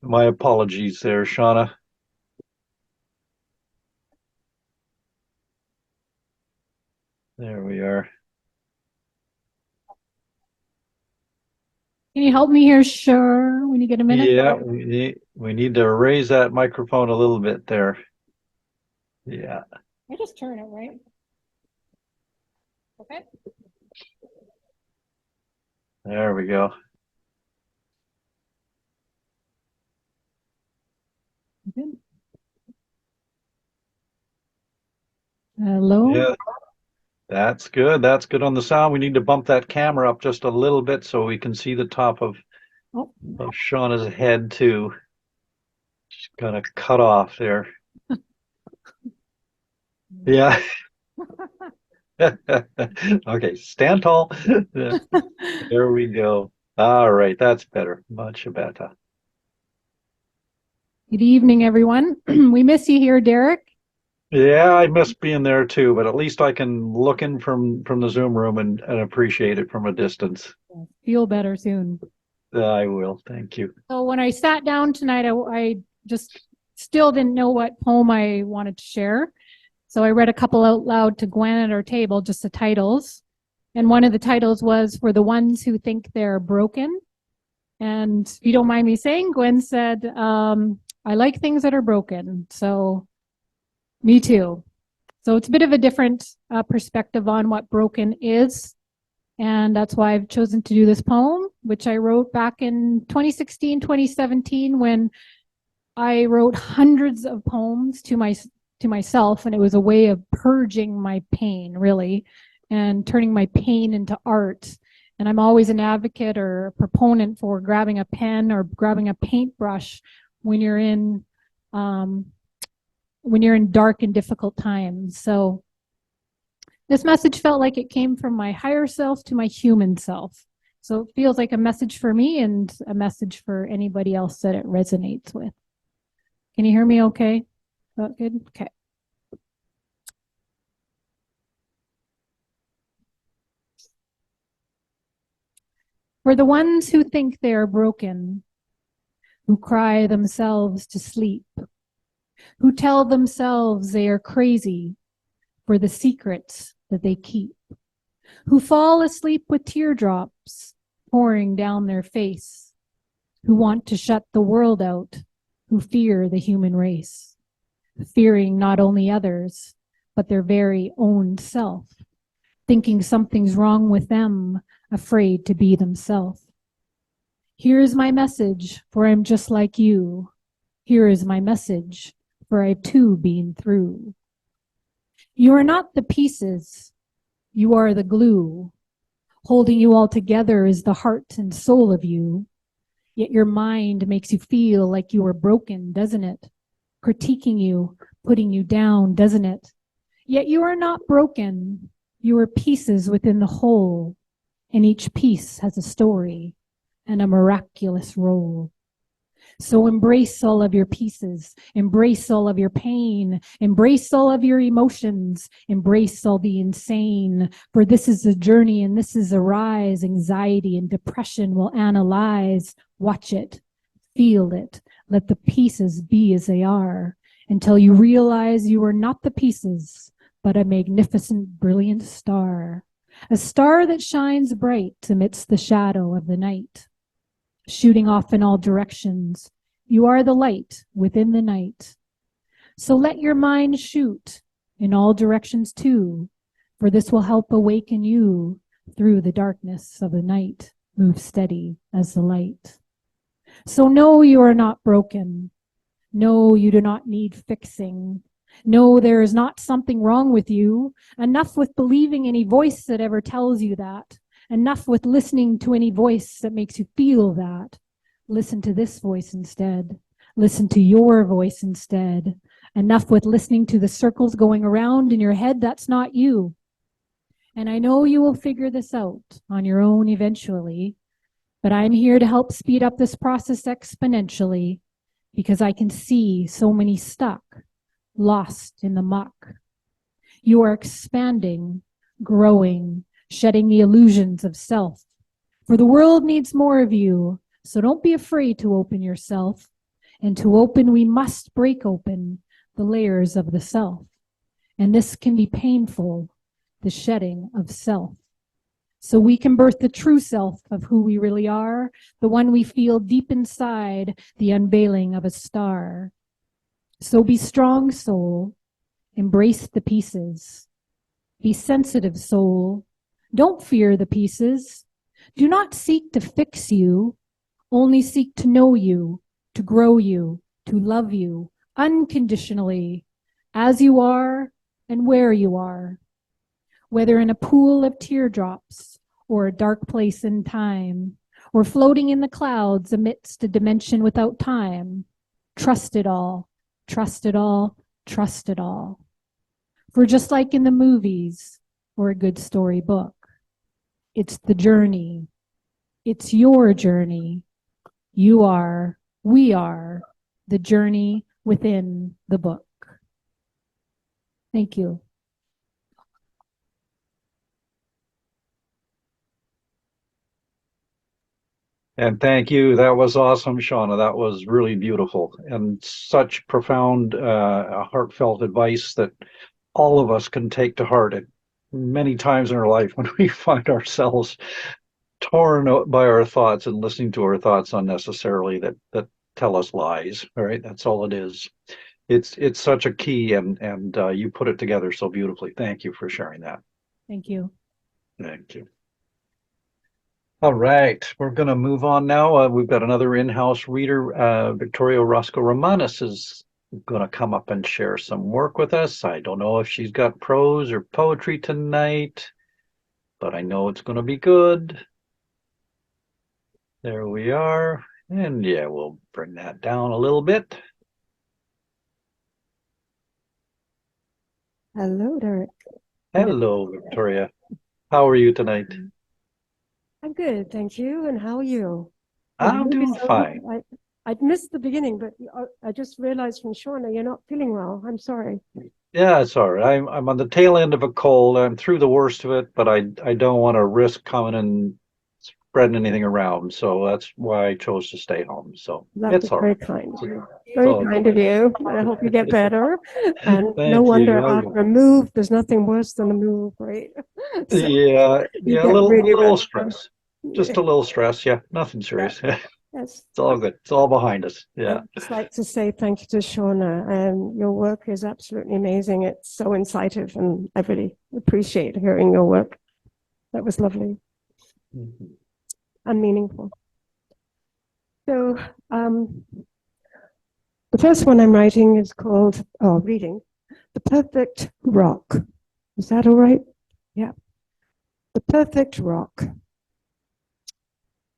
S1: My apologies there, Shawna. There we are.
S13: Can you help me here, sure, when you get a minute?
S1: Yeah, we need to raise that microphone a little bit there. Yeah.
S13: I just turn it, right? Okay.
S1: There we go.
S13: Good. Hello?
S1: Yeah, that's good. That's good on the sound. We need to bump that camera up just a little bit so we can see the top of Shawna's head too. She's kind of cut off there. Yeah. Okay, stand tall. There we go. All right, that's better. Much better.
S13: Good evening, everyone. We miss you here, Derek.
S1: Yeah, I miss being there too, but at least I can look in from the Zoom room and appreciate it from a distance.
S13: Feel better soon.
S1: I will. Thank you.
S13: So when I sat down tonight, I just still didn't know what poem I wanted to share. So I read a couple out loud to Gwen at our table, just the titles. And one of the titles was For the Ones Who Think They're Broken. And if you don't mind me saying, Gwen said, I like things that are broken. So me too. So it's a bit of a different perspective on what broken is. And that's why I've chosen to do this poem, which I wrote back in 2016, 2017, when I wrote hundreds of poems to myself, and it was a way of purging my pain, really, and turning my pain into art. And I'm always an advocate or a proponent for grabbing a pen or grabbing a paintbrush when you're in dark and difficult times. So this message felt like it came from my higher self to my human self. So it feels like a message for me and a message for anybody else that it resonates with. Can you hear me okay? That good? Okay. For the ones who think they are broken, who cry themselves to sleep, who tell themselves they are crazy for the secrets that they keep, who fall asleep with teardrops pouring down their face, who want to shut the world out, who fear the human race, fearing not only others, but their very own self, thinking something's wrong with them, afraid to be themselves. Here is my message, for I'm just like you. Here is my message, for I've too been through. You are not the pieces, you are the glue. Holding you all together is the heart and soul of you. Yet your mind makes you feel like you are broken, doesn't it? Critiquing you, putting you down, doesn't it? Yet you are not broken. You are pieces within the whole, and each piece has a story and a miraculous role. So embrace all of your pieces, embrace all of your pain, embrace all of your emotions, embrace all the insane, for this is a journey and this is a rise. Anxiety and depression will analyze. Watch it, feel it, let the pieces be as they are, until you realize you are not the pieces, but a magnificent, brilliant star, a star that shines bright amidst the shadow of the night. Shooting off in all directions, you are the light within the night. So let your mind shoot in all directions too, for this will help awaken you through the darkness of the night. Move steady as the light. So no, you are not broken. No, you do not need fixing. No, there is not something wrong with you. Enough with believing any voice that ever tells you that. Enough with listening to any voice that makes you feel that. Listen to this voice instead. Listen to your voice instead. Enough with listening to the circles going around in your head. That's not you. And I know you will figure this out on your own eventually, but I'm here to help speed up this process exponentially. because I can see so many stuck, lost in the muck. You are expanding, growing, shedding the illusions of self. For the world needs more of you, so don't be afraid to open yourself. And to open, we must break open the layers of the self. And this can be painful, the shedding of self. So we can birth the true self of who we really are, the one we feel deep inside, the unveiling of a star. So be strong, soul. Embrace the pieces. Be sensitive, soul. Don't fear the pieces. Do not seek to fix you. Only seek to know you, to grow you, to love you unconditionally, as you are and where you are. Whether in a pool of teardrops or a dark place in time, or floating in the clouds amidst a dimension without time, trust it all, trust it all, trust it all. For just like in the movies or a good story book, it's the journey. It's your journey. You are, we are, the journey within the book. Thank you.
S1: And thank you. That was awesome, Shawna. That was really beautiful and such profound, heartfelt advice that all of us can take to heart at many times in our life when we find ourselves torn out by our thoughts and listening to our thoughts unnecessarily that tell us lies. All right, that's all it is. It's such a key, and you put it together so beautifully. Thank you for sharing that.
S13: Thank you.
S1: Thank you. All right, we're going to move on now. We've got another in-house reader. Victoria Roscoe Roumanis is going to come up and share some work with us. I don't know if she's got prose or poetry tonight, but I know it's going to be good. There we are. And yeah, we'll bring that down a little bit.
S14: Hello, Derek.
S1: Hello, Victoria. How are you tonight?
S14: I'm good, thank you. And how are you?
S1: I'm doing fine.
S14: I'd missed the beginning, but I just realized from Shawna you're not feeling well. I'm sorry.
S1: Yeah, it's all right. I'm on the tail end of a cold. I'm through the worst of it, but I don't want to risk coming and spreading anything around. So that's why I chose to stay home. So it's all
S14: Very
S1: right.
S14: kind. Very kind of you. I hope you get better. And
S1: Thank
S14: no wonder
S1: you.
S14: after a move, there's nothing worse than a move, right? So
S1: Yeah,
S14: you
S1: a
S14: get
S1: little
S14: really
S1: little
S14: rested.
S1: stress. Just a little stress. Yeah, nothing serious.
S14: Yes.
S1: It's all good. It's all behind us. Yeah.
S14: I'd just like to say thank you to Shawna. Your work is absolutely amazing. It's so incisive, and I really appreciate hearing your work. That was lovely and meaningful. So, the first one I'm writing is called, reading, The Perfect Rock. Is that all right? Yeah. The Perfect Rock.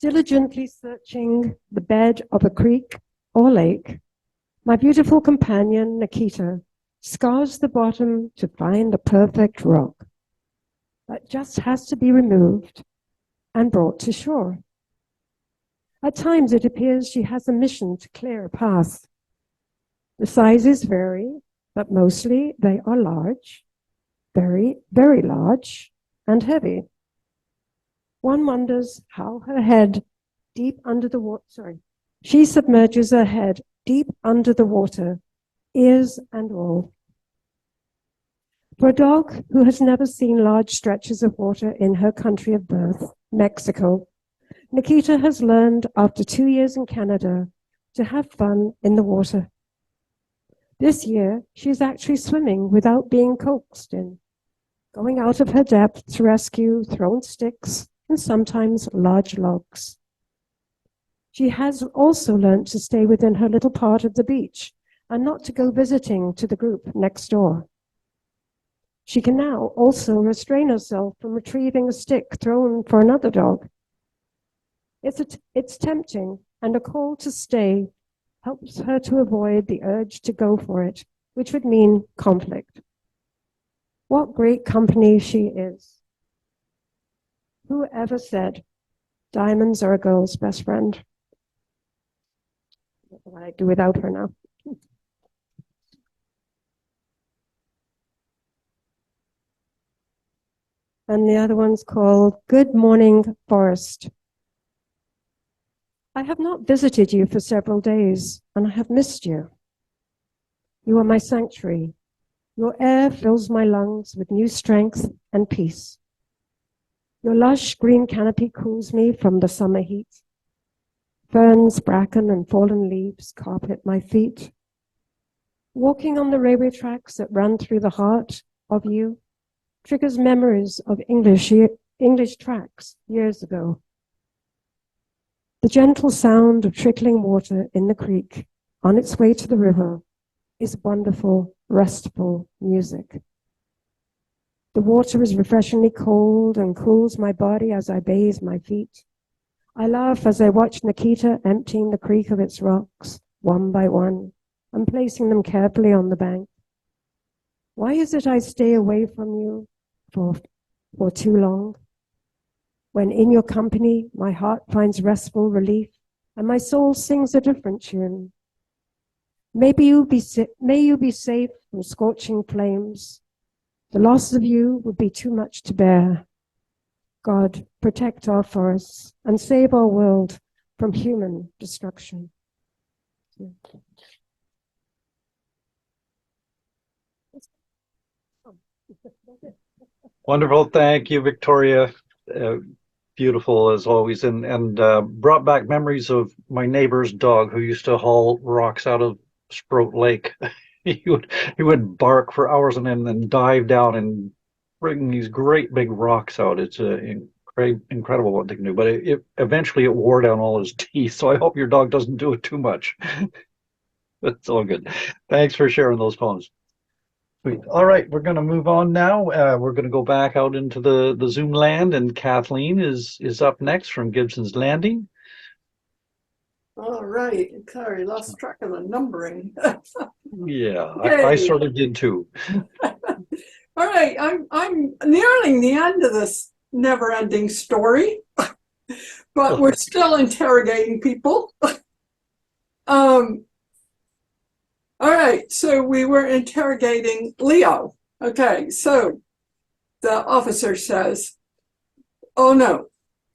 S14: Diligently searching the bed of a creek or lake, my beautiful companion, Nikita, scours the bottom to find the perfect rock that just has to be removed and brought to shore. At times, it appears she has a mission to clear a path. The sizes vary, but mostly they are large, very, very large, and heavy. One wonders how her head deep under the water, she submerges her head deep under the water, ears and all. For a dog who has never seen large stretches of water in her country of birth, Mexico, Nikita has learned after 2 years in Canada to have fun in the water. This year, she's actually swimming without being coaxed in, going out of her depth to rescue thrown sticks and sometimes large logs. She has also learned to stay within her little part of the beach and not to go visiting to the group next door. She can now also restrain herself from retrieving a stick thrown for another dog. It's tempting, and a call to stay helps her to avoid the urge to go for it, which would mean conflict. What great company she is. Who ever said diamonds are a girl's best friend? What I do without her now. And the other one's called Good Morning Forest. I have not visited you for several days, and I have missed you. You are my sanctuary. Your air fills my lungs with new strength and peace. Your lush green canopy cools me from the summer heat. Ferns, bracken, and fallen leaves carpet my feet. Walking on the railway tracks that run through the heart of you triggers memories of English tracks years ago. The gentle sound of trickling water in the creek on its way to the river is wonderful, restful music. The water is refreshingly cold and cools my body as I bathe my feet. I laugh as I watch Nikita emptying the creek of its rocks, one by one, and placing them carefully on the bank. Why is it I stay away from you for too long? When in your company, my heart finds restful relief, and my soul sings a different tune. May you be safe from scorching flames. The loss of you would be too much to bear. God, protect our forests and save our world from human destruction.
S1: Wonderful. Thank you, Victoria. Beautiful as always, and brought back memories of my neighbor's dog who used to haul rocks out of Sprout Lake. he would bark for hours and then dive down and bring these great big rocks out. It's incredible what they can do. But eventually it wore down all his teeth. So I hope your dog doesn't do it too much. It's all good. Thanks for sharing those poems. Sweet. All right, we're going to move on now. We're going to go back out into the Zoom land, and Kathleen is up next from Gibson's Landing.
S10: All right. Sorry, lost track of the numbering.
S1: Yeah,
S10: Okay.
S1: I sort of did too.
S10: All right, I'm nearing the end of this never-ending story, but we're still interrogating people. All right, so we were interrogating Leo. Okay, so the officer says, oh no,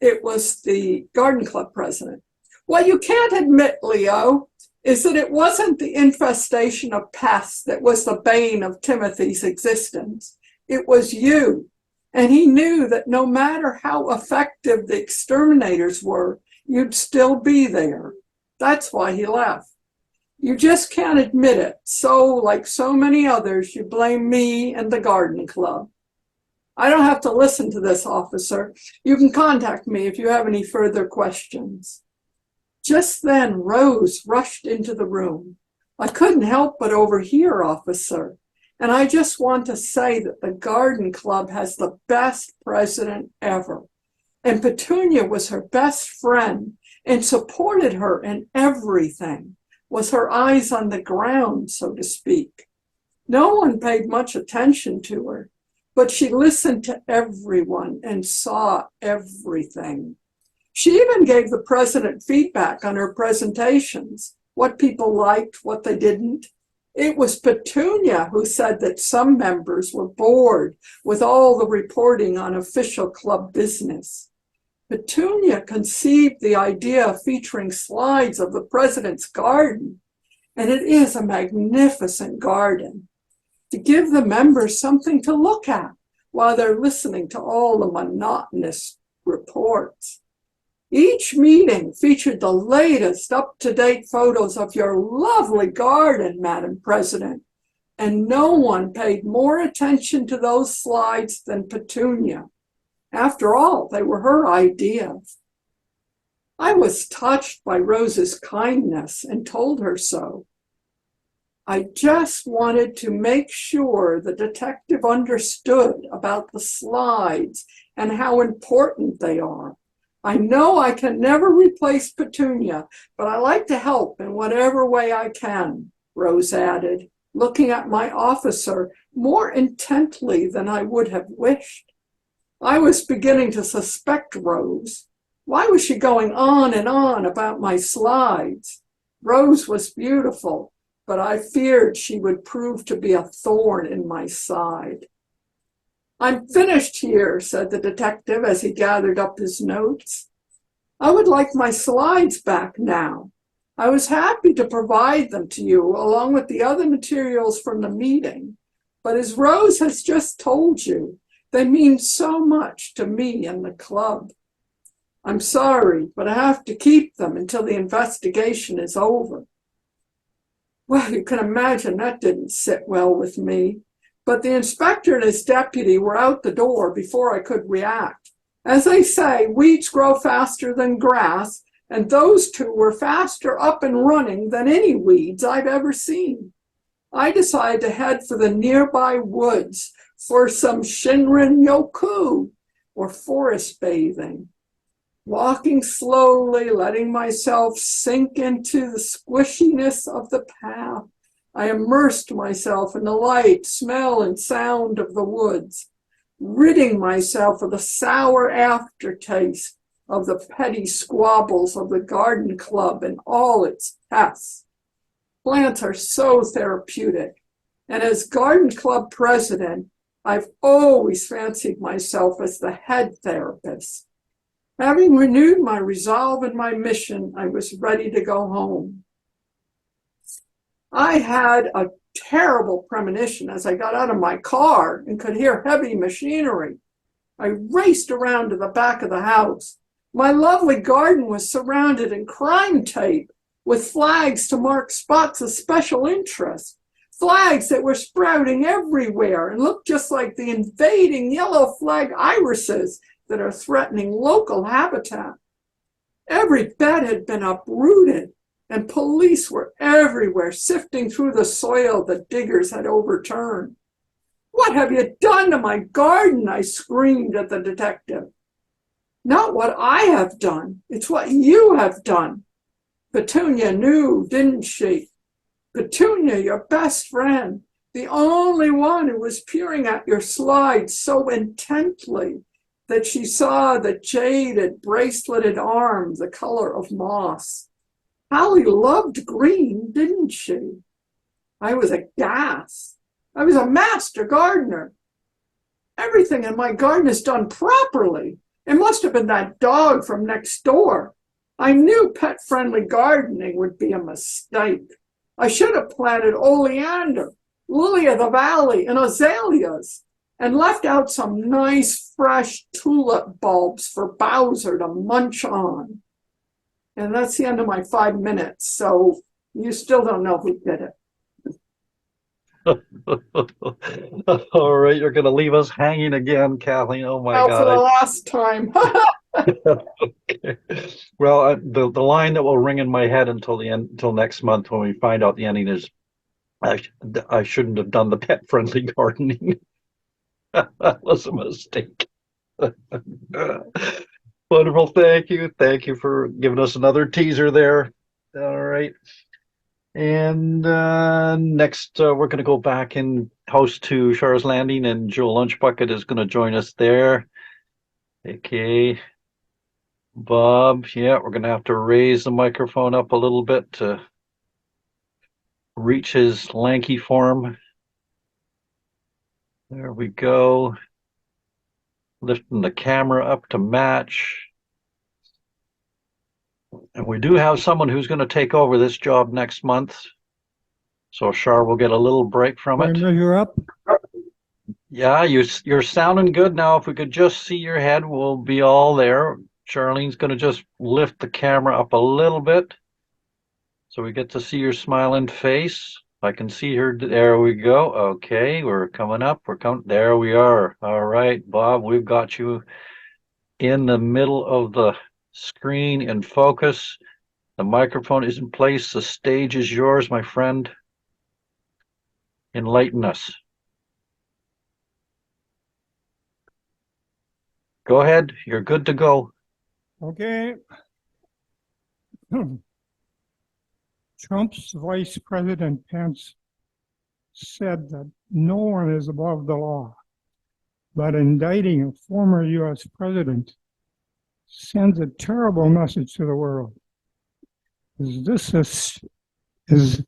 S10: it was the garden club president. What you can't admit, Leo, is that it wasn't the infestation of pests that was the bane of Timothy's existence. It was you. And he knew that no matter how effective the exterminators were, you'd still be there. That's why he left. You just can't admit it. So, like so many others, you blame me and the garden club. I don't have to listen to this, officer. You can contact me if you have any further questions. Just then, Rose rushed into the room. I couldn't help but overhear, officer. And I just want to say that the garden club has the best president ever. And Petunia was her best friend and supported her in everything. Was her eyes on the ground, so to speak. No one paid much attention to her, but she listened to everyone and saw everything. She even gave the president feedback on her presentations, what people liked, what they didn't. It was Petunia who said that some members were bored with all the reporting on official club business. Petunia conceived the idea of featuring slides of the president's garden, and it is a magnificent garden, to give the members something to look at while they're listening to all the monotonous reports. Each meeting featured the latest up-to-date photos of your lovely garden, Madam President, and no one paid more attention to those slides than Petunia. After all, they were her ideas. I was touched by Rose's kindness and told her so. I just wanted to make sure the detective understood about the slides and how important they are. I know I can never replace Petunia, but I like to help in whatever way I can, Rose added, looking at my officer more intently than I would have wished. I was beginning to suspect Rose. Why was she going on and on about my slides? Rose was beautiful, but I feared she would prove to be a thorn in my side. I'm finished here, said the detective as he gathered up his notes. I would like my slides back now. I was happy to provide them to you along with the other materials from the meeting, but as Rose has just told you, they mean so much to me and the club. I'm sorry, but I have to keep them until the investigation is over. Well, you can imagine that didn't sit well with me, but the inspector and his deputy were out the door before I could react. As they say, weeds grow faster than grass, and those two were faster up and running than any weeds I've ever seen. I decided to head for the nearby woods for some Shinrin Yoku, or forest bathing. Walking slowly, letting myself sink into the squishiness of the path, I immersed myself in the light, smell, and sound of the woods, ridding myself of the sour aftertaste of the petty squabbles of the garden club and all its pests. Plants are so therapeutic, and as garden club president, I've always fancied myself as the head therapist. Having renewed my resolve and my mission, I was ready to go home. I had a terrible premonition as I got out of my car and could hear heavy machinery. I raced around to the back of the house. My lovely garden was surrounded in crime tape with flags to mark spots of special interest, flags that were sprouting everywhere and looked just like the invading yellow flag irises that are threatening local habitat. Every bed had been uprooted, and police were everywhere sifting through the soil the diggers had overturned. What have you done to my garden? I screamed at the detective. Not what I have done, it's what you have done. Petunia knew, didn't she? Petunia, your best friend, the only one who was peering at your slides so intently that she saw the jaded, braceleted arm the color of moss. Hallie loved green, didn't she? I was aghast. I was a master gardener. Everything in my garden is done properly. It must have been that dog from next door. I knew pet-friendly gardening would be a mistake. I should have planted oleander, lily of the valley, and azaleas, and left out some nice fresh tulip bulbs for Bowser to munch on. And that's the end of my 5 minutes, so you still don't know who did it.
S1: All right, you're going to leave us hanging again, Kathleen. Oh my
S10: Well,
S1: God.
S10: for the last time.
S1: Okay. Well, the line that will ring in my head until the end, until next month when we find out the ending is, I shouldn't have done the pet-friendly gardening. That was a mistake. Wonderful. Thank you. Thank you for giving us another teaser there. All right. And next, we're going to go back in house to Char's Landing, and Joe Lunchbucket is going to join us there. Okay. Bob, yeah, we're going to have to raise the microphone up a little bit to reach his lanky form. There we go. Lifting the camera up to match. And we do have someone who's going to take over this job next month. So Char will get a little break from it.
S15: You're up.
S1: Yeah, you're sounding good now. If we could just see your head, we'll be all there. Charlene's going to just lift the camera up a little bit so we get to see your smiling face. I can see her. There we go. Okay, we're coming up. We're coming. There we are. All right, Bob, we've got you in the middle of the screen in focus. The microphone is in place. The stage is yours, my friend. Enlighten us. Go ahead. You're good to go.
S15: Okay. Trump's Vice President Pence said that no one is above the law, but indicting a former U.S. president sends a terrible message to the world. Is this Is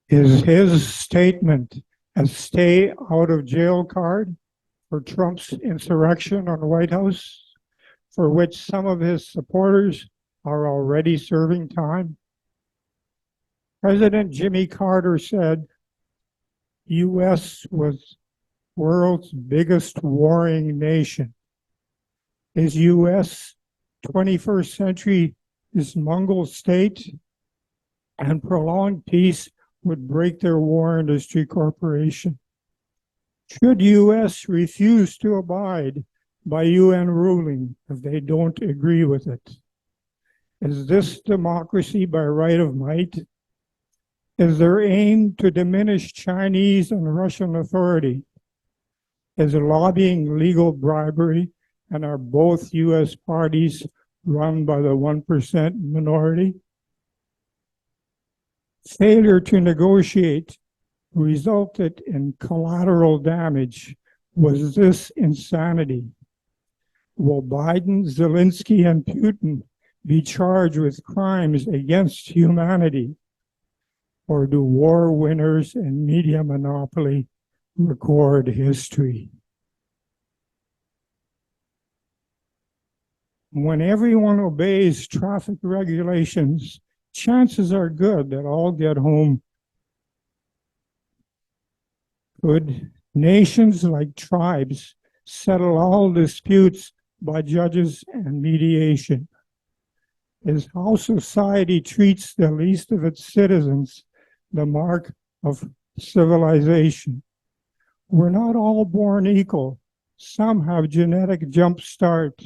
S15: his statement a stay out of jail card for Trump's insurrection on the White House, for which some of his supporters are already serving time? President Jimmy Carter said, U.S. was world's biggest warring nation. Is U.S. 21st century this Mongol state? And prolonged peace would break their war industry corporation. Should U.S. refuse to abide by UN ruling if they don't agree with it? Is this democracy by right of might? Is their aim to diminish Chinese and Russian authority? Is lobbying legal bribery, and are both U.S. parties run by the 1% minority? Failure to negotiate resulted in collateral damage. Was this insanity? Will Biden, Zelensky, and Putin be charged with crimes against humanity? Or do war winners and media monopoly record history? When everyone obeys traffic regulations, chances are good that all get home. Could nations like tribes settle all disputes by judges and mediation? Is how society treats the least of its citizens the mark of civilization? We're not all born equal. Some have genetic jump start.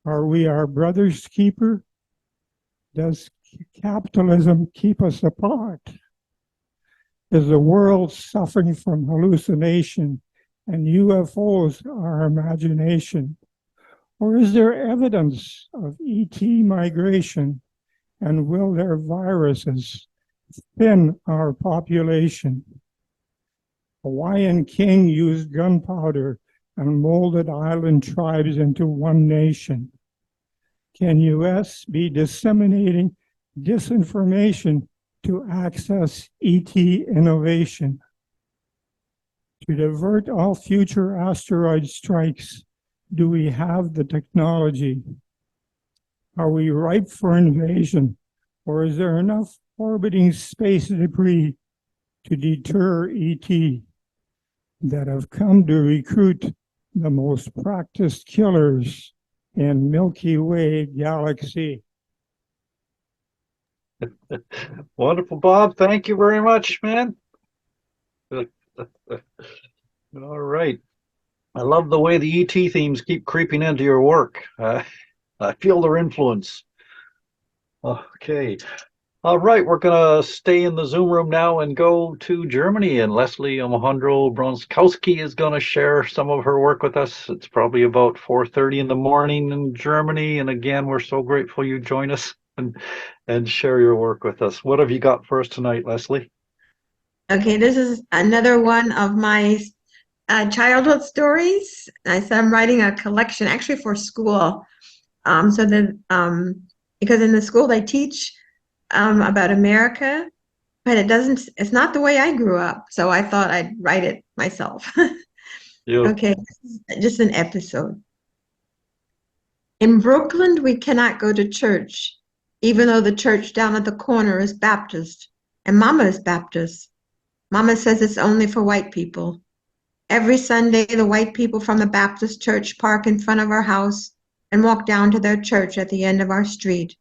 S15: Are we our brother's keeper? Does capitalism keep us apart? Is the world suffering from hallucination and UFOs our imagination? Or is there evidence of ET migration, and will their viruses thin our population? Hawaiian king used gunpowder and molded island tribes into one nation. Can U.S. be disseminating disinformation to access ET innovation? To divert all future asteroid strikes, do we have the technology? Are we ripe for invasion, or is there enough orbiting space debris to deter ET that have come to recruit the most practiced killers in Milky Way galaxy?
S1: Wonderful, Bob. Thank you very much, man. All right. I love the way the ET themes keep creeping into your work. I feel their influence. Okay. All right, we're going to stay in the Zoom room now and go to Germany. And Leslie Omhundro Bronskowski is going to share some of her work with us. It's probably about 4:30 in the morning in Germany. And again, we're so grateful you join us and share your work with us. What have you got for us tonight, Leslie?
S11: Okay, this is another one of my childhood stories. I'm writing a collection actually for school. Because in the school they teach about America, but it's not the way I grew up. So I thought I'd write it myself.
S1: Yeah.
S11: Okay, just an episode. In Brooklyn, we cannot go to church, even though the church down at the corner is Baptist, and Mama is Baptist. Mama says it's only for white people. Every Sunday, the white people from the Baptist church park in front of our house and walk down to their church at the end of our street.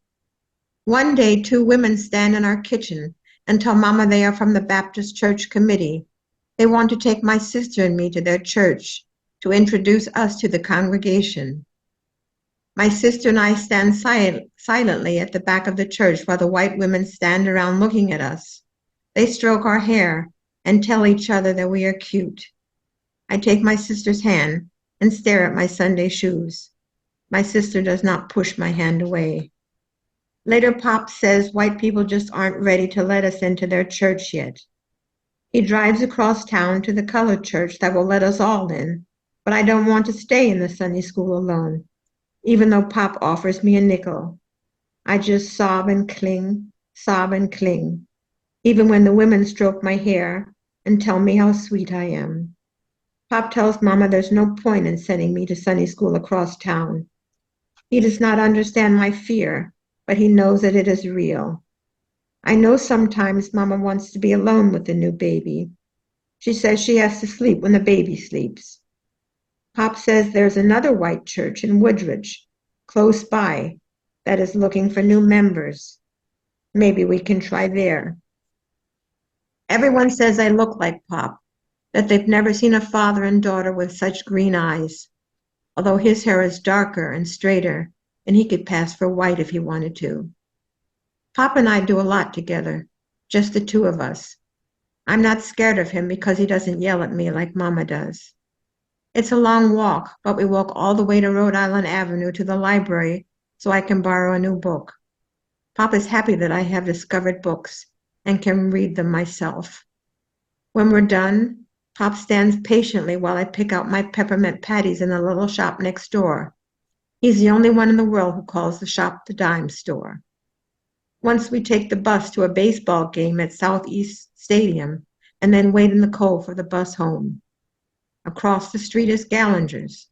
S11: One day, two women stand in our kitchen and tell Mama they are from the Baptist church committee. They want to take my sister and me to their church to introduce us to the congregation. My sister and I stand silently at the back of the church while the white women stand around looking at us. They stroke our hair and tell each other that we are cute. I take my sister's hand and stare at my Sunday shoes. My sister does not push my hand away. Later, Pop says white people just aren't ready to let us into their church yet. He drives across town to the colored church that will let us all in, but I don't want to stay in the Sunday school alone, even though Pop offers me a nickel. I just sob and cling, sob and cling, even when the women stroke my hair and tell me how sweet I am. Pop tells Mama there's no point in sending me to Sunday school across town. He does not understand my fear, but he knows that it is real. I know sometimes Mama wants to be alone with the new baby. She says she has to sleep when the baby sleeps. Pop says there's another white church in Woodridge, close by, that is looking for new members. Maybe we can try there. Everyone says I look like Pop, that they've never seen a father and daughter with such green eyes, although his hair is darker and straighter, and he could pass for white if he wanted to. Pop and I do a lot together, just the two of us. I'm not scared of him because he doesn't yell at me like Mama does. It's a long walk, but we walk all the way to Rhode Island Avenue to the library so I can borrow a new book. Pop is happy that I have discovered books and can read them myself. When we're done, Pop stands patiently while I pick out my peppermint patties in the little shop next door. He's the only one in the world who calls the shop the dime store. Once we take the bus to a baseball game at Southeast Stadium and then wait in the cold for the bus home. Across the street is Gallinger's,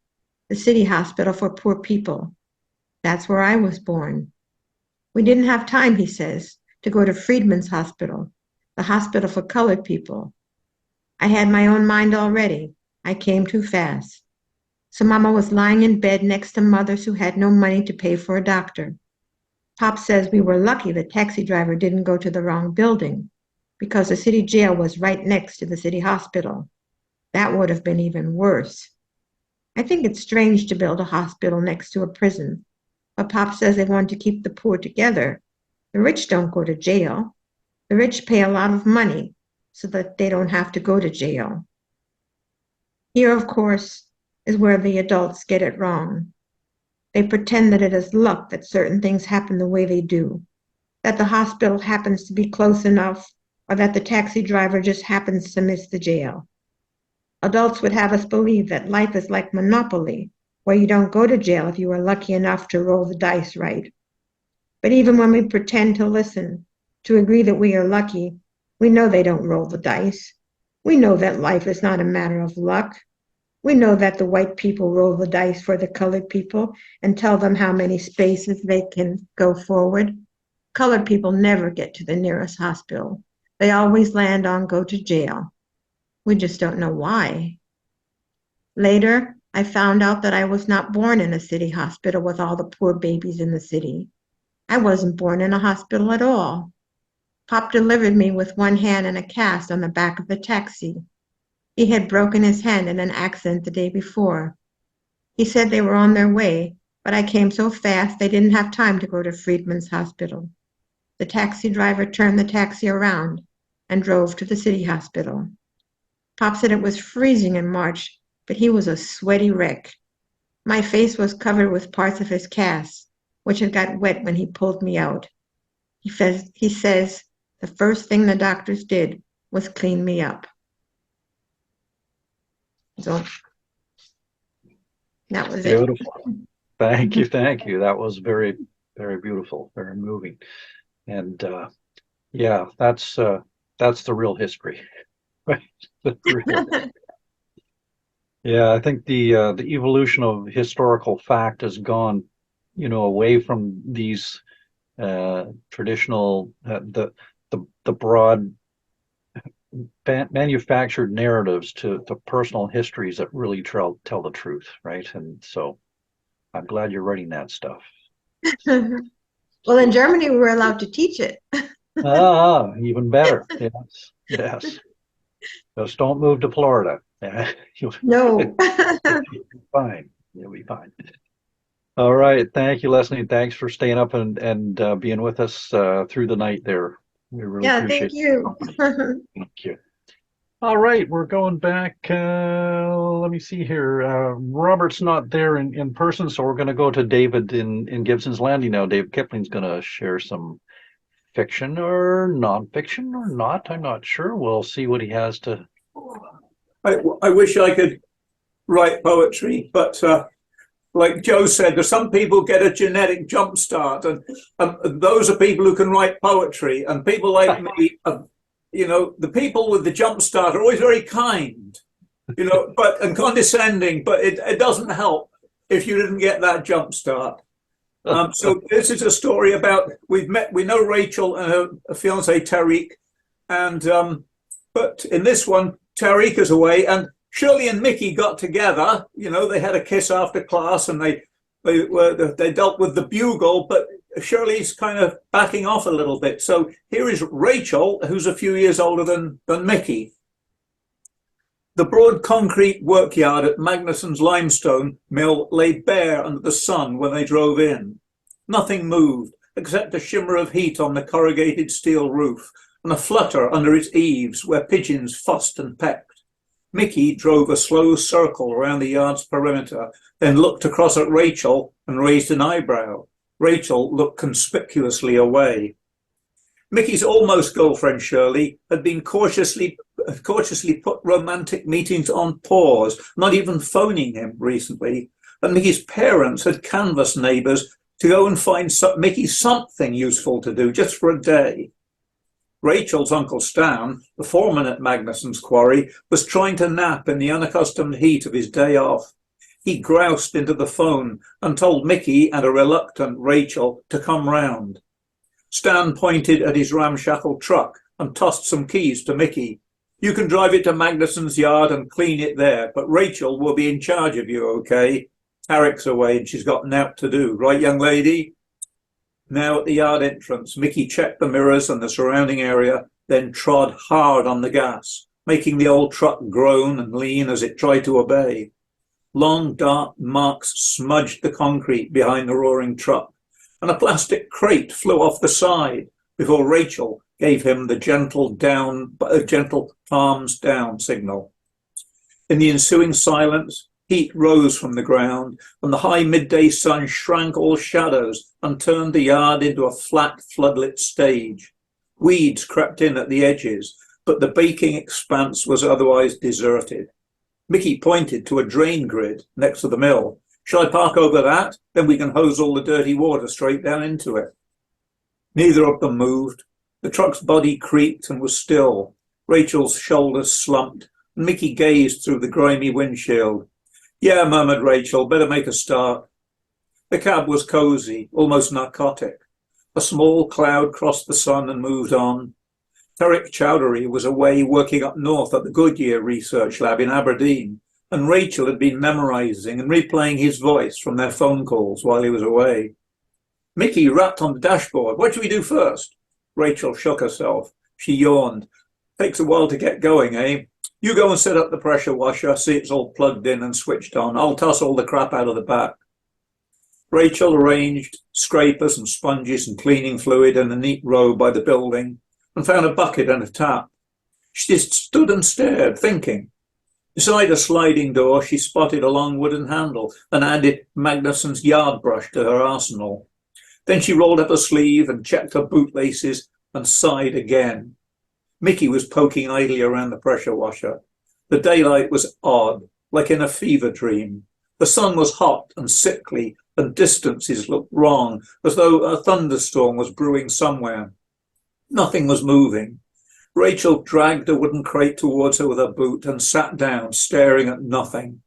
S11: the city hospital for poor people. That's where I was born. We didn't have time, he says, to go to Friedman's Hospital, the hospital for colored people. I had my own mind already. I came too fast. So Mama was lying in bed next to mothers who had no money to pay for a doctor. Pop says we were lucky the taxi driver didn't go to the wrong building because the city jail was right next to the city hospital. That would have been even worse. I think it's strange to build a hospital next to a prison, but Pop says they want to keep the poor together. The rich don't go to jail. The rich pay a lot of money so that they don't have to go to jail. Here, of course, is where the adults get it wrong. They pretend that it is luck that certain things happen the way they do, that the hospital happens to be close enough, or that the taxi driver just happens to miss the jail. Adults would have us believe that life is like Monopoly, where you don't go to jail if you are lucky enough to roll the dice right. But even when we pretend to listen, to agree that we are lucky, we know they don't roll the dice. We know that life is not a matter of luck. We know that the white people roll the dice for the colored people and tell them how many spaces they can go forward. Colored people never get to the nearest hospital. They always land on go to jail. We just don't know why. Later, I found out that I was not born in a city hospital with all the poor babies in the city. I wasn't born in a hospital at all. Pop delivered me with one hand and a cast on the back of the taxi. He had broken his hand in an accident the day before. He said they were on their way, but I came so fast they didn't have time to go to Friedman's Hospital. The taxi driver turned the taxi around and drove to the city hospital. Pop said it was freezing in March, but he was a sweaty wreck. My face was covered with parts of his cast, which had got wet when he pulled me out. He says the first thing the doctors did was clean me up. So that was it.
S1: Beautiful. Thank you. Thank you. That was very, very beautiful, very moving. And yeah, that's the real history. Right? The real. Yeah, I think the evolution of historical fact has gone, away from these traditional the broad manufactured narratives to personal histories that really tell the truth, right? And so I'm glad you're writing that stuff.
S11: Well, in Germany, we were allowed to teach it.
S1: Even better. Yes. Just don't move to Florida.
S11: No.
S1: You'll be fine. You'll be fine. All right. Thank you, Leslie. Thanks for staying up and being with us through the night there. We really appreciate
S11: thank you.
S1: Thank you. All right, we're going back. Let me see here. Robert's not there in person, so we're going to go to David in Gibson's Landing now. Dave Kipling's going to share some fiction or nonfiction or not. I'm not sure. We'll see what he has to.
S5: I wish I could write poetry, but like Joe said, there's some people get a genetic jump start, and those are people who can write poetry. And people like me, you know, the people with the jump start are always very kind, you know, and condescending, but it doesn't help if you didn't get that jump start. So this is a story about, we know Rachel and her fiance Tariq, and but in this one, Tariq is away, and Shirley and Mickey got together. You know, they had a kiss after class, and they dealt with the bugle, but Shirley's kind of backing off a little bit. So here is Rachel, who's a few years older than Mickey. The broad concrete workyard at Magnuson's limestone mill lay bare under the sun when they drove in. Nothing moved, except a shimmer of heat on the corrugated steel roof and a flutter under its eaves where pigeons fussed and pecked. Mickey drove a slow circle around the yard's perimeter, then looked across at Rachel and raised an eyebrow. Rachel looked conspicuously away. Mickey's almost girlfriend, Shirley, had been cautiously put romantic meetings on pause, not even phoning him recently, and Mickey's parents had canvassed neighbours to go and find Mickey something useful to do, just for a day. Rachel's Uncle Stan, the foreman at Magnuson's quarry, was trying to nap in the unaccustomed heat of his day off. He groused into the phone and told Mickey and a reluctant Rachel to come round. Stan pointed at his ramshackle truck and tossed some keys to Mickey. You can drive it to Magnuson's yard and clean it there, but Rachel will be in charge of you, okay? Tariq's away and she's got naught to do. Right, young lady? Now at the yard entrance, Mickey checked the mirrors and the surrounding area, then trod hard on the gas, making the old truck groan and lean as it tried to obey. Long dark marks smudged the concrete behind the roaring truck, and a plastic crate flew off the side before Rachel gave him the gentle palms down signal. In the ensuing silence, heat rose from the ground, and the high midday sun shrank all shadows and turned the yard into a flat, floodlit stage. Weeds crept in at the edges, but the baking expanse was otherwise deserted. Mickey pointed to a drain grid next to the mill. Shall I park over that? Then we can hose all the dirty water straight down into it. Neither of them moved. The truck's body creaked and was still. Rachel's shoulders slumped, and Mickey gazed through the grimy windshield. Yeah, murmured Rachel, better make a start. The cab was cosy, almost narcotic. A small cloud crossed the sun and moved on. Tariq Chowdhury was away working up north at the Goodyear Research Lab in Aberdeen, and Rachel had been memorizing and replaying his voice from their phone calls while he was away. Mickey rapped on the dashboard. What should we do first? Rachel shook herself. She yawned. Takes a while to get going, eh? You go and set up the pressure washer, see it's all plugged in and switched on. I'll toss all the crap out of the back. Rachel arranged scrapers and sponges and cleaning fluid in a neat row by the building and found a bucket and a tap. She just stood and stared, thinking. Beside a sliding door, she spotted a long wooden handle and added Magnuson's yard brush to her arsenal. Then she rolled up her sleeve and checked her bootlaces and sighed again. Mickey was poking idly around the pressure washer. The daylight was odd, like in a fever dream. The sun was hot and sickly, and distances looked wrong, as though a thunderstorm was brewing somewhere. Nothing was moving. Rachel dragged a wooden crate towards her with her boot and sat down, staring at nothing.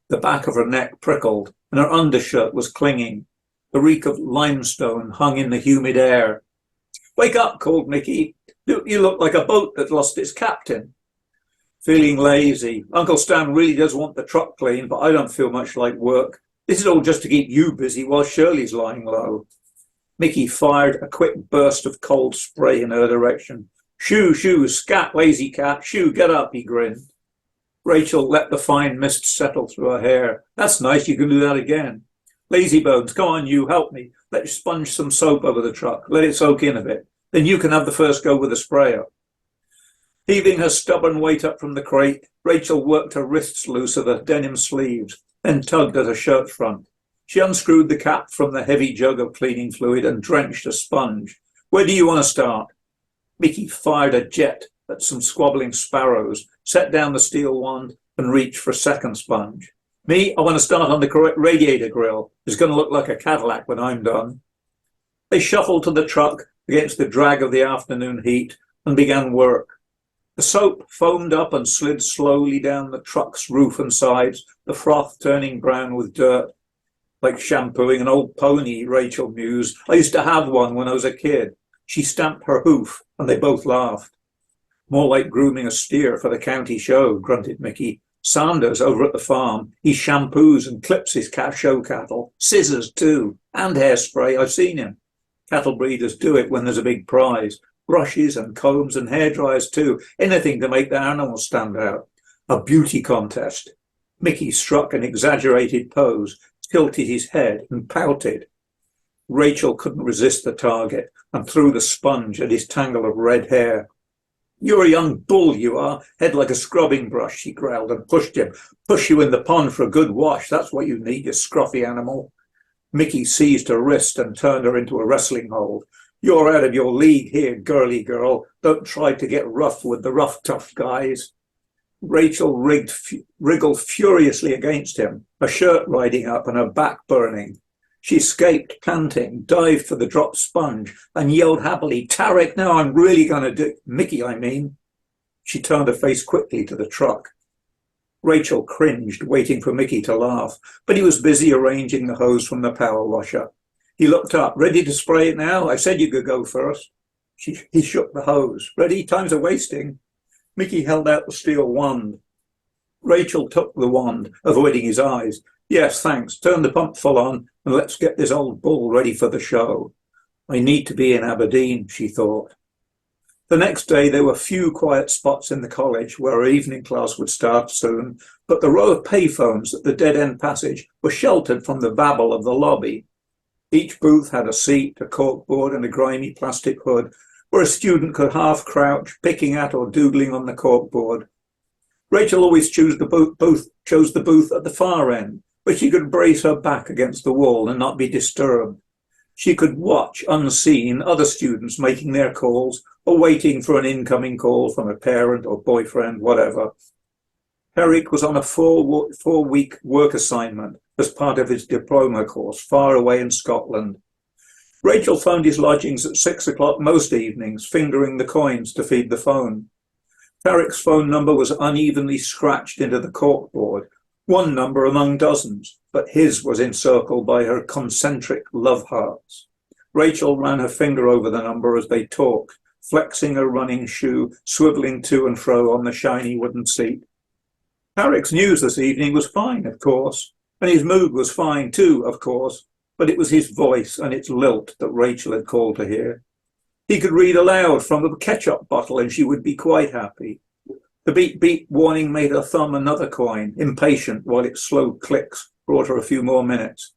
S5: The back of her neck prickled, and her undershirt was clinging. The reek of limestone hung in the humid air. Wake up, called Mickey. You look like a boat that lost its captain. Feeling lazy. Uncle Stan really does want the truck clean, but I don't feel much like work. This is all just to keep you busy while Shirley's lying low. Mickey fired a quick burst of cold spray in her direction. Shoo, shoo, scat, lazy cat. Shoo, get up, he grinned. Rachel let the fine mist settle through her hair. That's nice, you can do that again. Lazy bones, come on, you, help me. Let's sponge some soap over the truck. Let it soak in a bit. Then you can have the first go with the sprayer. Heaving her stubborn weight up from the crate, Rachel worked her wrists loose of her denim sleeves, then tugged at her shirt front. She unscrewed the cap from the heavy jug of cleaning fluid and drenched a sponge. Where do you want to start? Mickey fired a jet at some squabbling sparrows, set down the steel wand, and reached for a second sponge. Me, I want to start on the radiator grill. It's going to look like a Cadillac when I'm done. They shuffled to the truck against the drag of the afternoon heat and began work. The soap foamed up and slid slowly down the truck's roof and sides, the froth turning brown with dirt. Like shampooing an old pony, Rachel mused. I used to have one when I was a kid. She stamped her hoof, and they both laughed. More like grooming a steer for the county show, grunted Mickey. Sanders over at the farm, he shampoos and clips his show cattle. Scissors, too, and hairspray. I've seen him. Cattle breeders do it when there's a big prize. Brushes and combs and hairdryers, too. Anything to make the animals stand out. A beauty contest. Mickey struck an exaggerated pose, tilted his head, and pouted. Rachel couldn't resist the target and threw the sponge at his tangle of red hair. You're a young bull, you are. Head like a scrubbing brush, she growled and pushed him. Push you in the pond for a good wash. That's what you need, you scruffy animal. Mickey seized her wrist and turned her into a wrestling hold. You're out of your league here, girly girl. Don't try to get rough with the rough, tough guys. Rachel wriggled furiously against him, her shirt riding up and her back burning. She escaped, panting, dived for the dropped sponge, and yelled happily, Tarek, now I'm really going to do... Mickey, I mean. She turned her face quickly to the truck. Rachel cringed, waiting for Mickey to laugh, but he was busy arranging the hose from the power washer. He looked up. Ready to spray it now? I said you could go first. He shook the hose. Ready? Time's a wasting. Mickey held out the steel wand. Rachel took the wand, avoiding his eyes. Yes, thanks. Turn the pump full on and let's get this old bull ready for the show. I need to be in Aberdeen, she thought. The next day there were few quiet spots in the college where our evening class would start soon, but the row of payphones at the dead-end passage were sheltered from the babble of the lobby. Each booth had a seat, a corkboard and a grimy plastic hood where a student could half crouch, picking at or doodling on the corkboard. Rachel always chose the booth at the far end, where she could brace her back against the wall and not be disturbed. She could watch, unseen, other students making their calls or waiting for an incoming call from a parent or boyfriend, whatever. Eric was on a four-week work assignment as part of his diploma course far away in Scotland. Rachel found his lodgings at 6 o'clock most evenings, fingering the coins to feed the phone. Tarek's phone number was unevenly scratched into the corkboard, one number among dozens, but his was encircled by her concentric love hearts. Rachel ran her finger over the number as they talked, flexing her running shoe, swiveling to and fro on the shiny wooden seat. Tarek's news this evening was fine, of course, and his mood was fine too, of course, but it was his voice and its lilt that Rachel had called to hear. He could read aloud from a ketchup bottle and she would be quite happy. The beep beep warning made her thumb another coin, impatient while its slow clicks brought her a few more minutes.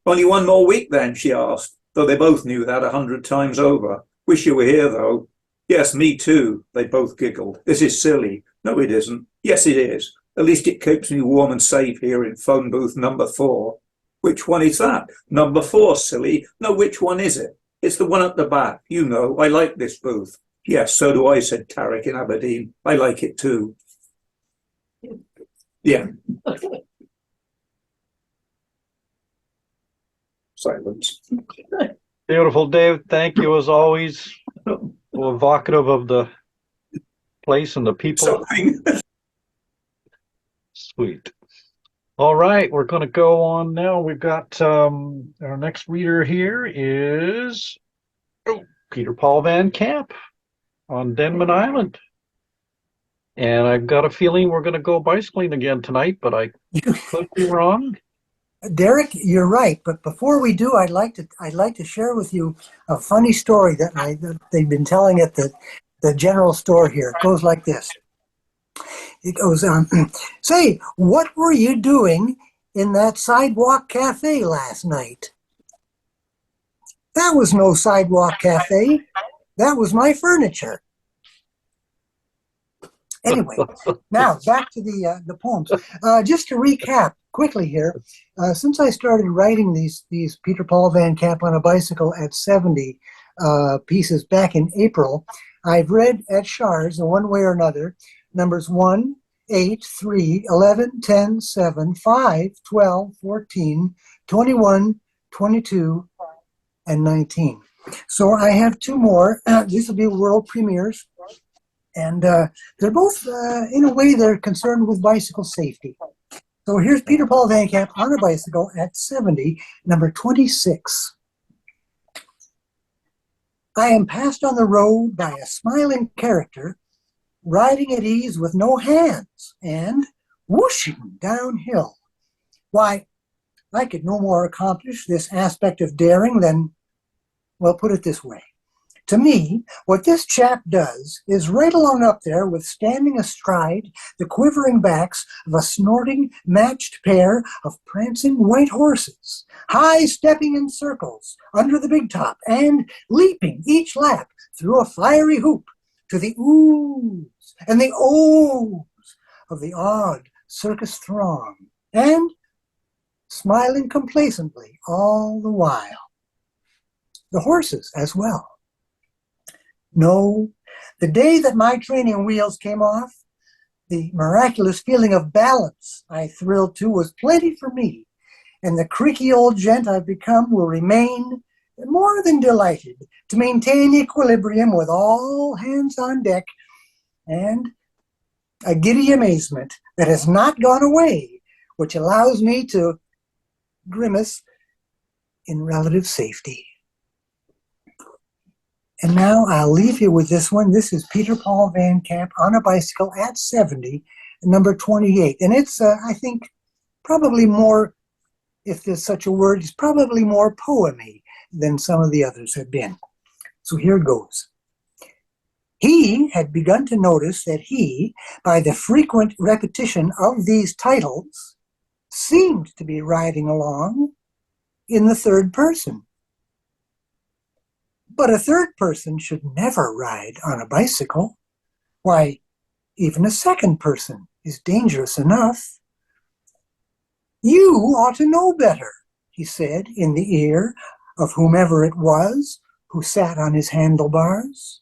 S5: Only one more week then, she asked, though they both knew that 100 times over. Wish you were here though. Yes, me too, they both giggled. This is silly. No, it isn't. Yes, it is. At least it keeps me warm and safe here in phone booth number 4. Which one is that? Number 4, silly. No, which one is it? It's the one at the back. You know, I like this booth. Yes, so do I, said Tarek in Aberdeen. I like it too. Yeah. Silence.
S1: Beautiful, Dave. Thank you as always. Evocative of the place and the people. Sweet. All right, we're going to go on now. We've got our next reader here is Peter Paul Van Camp on Denman Island. And I've got a feeling we're going to go bicycling again tonight, but I could be wrong.
S16: Derek, you're right. But before we do, I'd like to share with you a funny story that they've been telling at the general store here. It goes like this. It goes, say, what were you doing in that sidewalk cafe last night? That was no sidewalk cafe. That was my furniture. Anyway, now back to the poems. Just to recap quickly here, since I started writing these Peter Paul Van Camp on a Bicycle at 70 pieces back in April, I've read at Char's in one way or another, numbers 1, 8, 3, 11, 10, 7, 5, 12, 14, 21, 22, and 19. So I have two more. These will be world premieres. And they're both, in a way, they're concerned with bicycle safety. So here's Peter Paul Van Camp on a bicycle at 70, number 26. I am passed on the road by a smiling character, riding at ease with no hands and whooshing downhill. Why, I could no more accomplish this aspect of daring than, well, put it this way. To me, what this chap does is right along up there with standing astride the quivering backs of a snorting, matched pair of prancing white horses, high-stepping in circles under the big top and leaping each lap through a fiery hoop to the oohs and the ohs of the awed circus throng, and smiling complacently all the while. The horses as well. No, the day that my training wheels came off, the miraculous feeling of balance I thrilled to was plenty for me, and the creaky old gent I've become will remain more than delighted to maintain equilibrium with all hands on deck, and a giddy amazement that has not gone away, which allows me to grimace in relative safety. And now I'll leave you with this one. This is Peter Paul Van Camp on a bicycle at 70, number 28. And it's, I think, probably more, if there's such a word, it's probably more poemy than some of the others have been. So here goes. He had begun to notice that he, by the frequent repetition of these titles, seemed to be riding along in the third person. But a third person should never ride on a bicycle. Why, even a second person is dangerous enough. You ought to know better, he said in the ear of whomever it was who sat on his handlebars.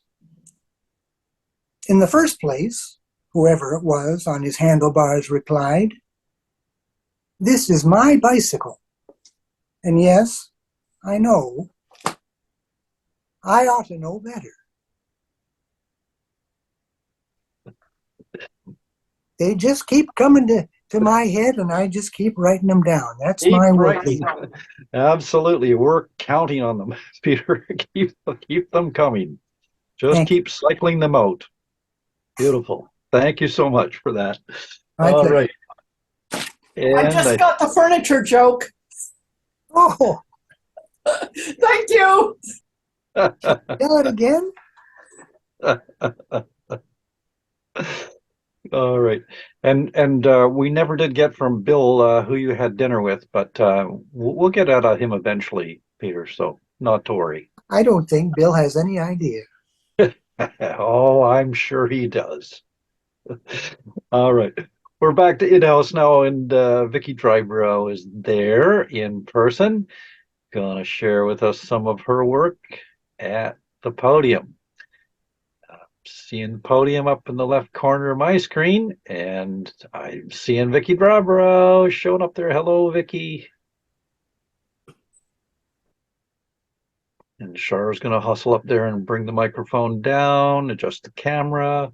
S16: In the first place, whoever it was on his handlebars replied, "This is my bicycle. And yes, I know, I ought to know better." They just keep coming to my head, and I just keep writing them down. That's my work.
S1: Absolutely. We're counting on them, Peter. Keep them coming. Just keep cycling them out. Beautiful. Thank you so much for that. All right. And
S10: I just got the furniture joke.
S16: Oh.
S10: Thank you.
S16: Tell it again.
S1: All right. And we never did get from Bill who you had dinner with, but we'll get out of him eventually, Peter, so not to worry.
S16: I don't think Bill has any idea.
S1: Oh, I'm sure he does. All right. We're back to in-house now, and Vicki Drybrow is there in person. Gonna share with us some of her work at the podium. Seeing the podium up in the left corner of my screen, and I'm seeing Vicki Drybrow showing up there. Hello, Vicki. And Char's going to hustle up there and bring the microphone down, adjust the camera.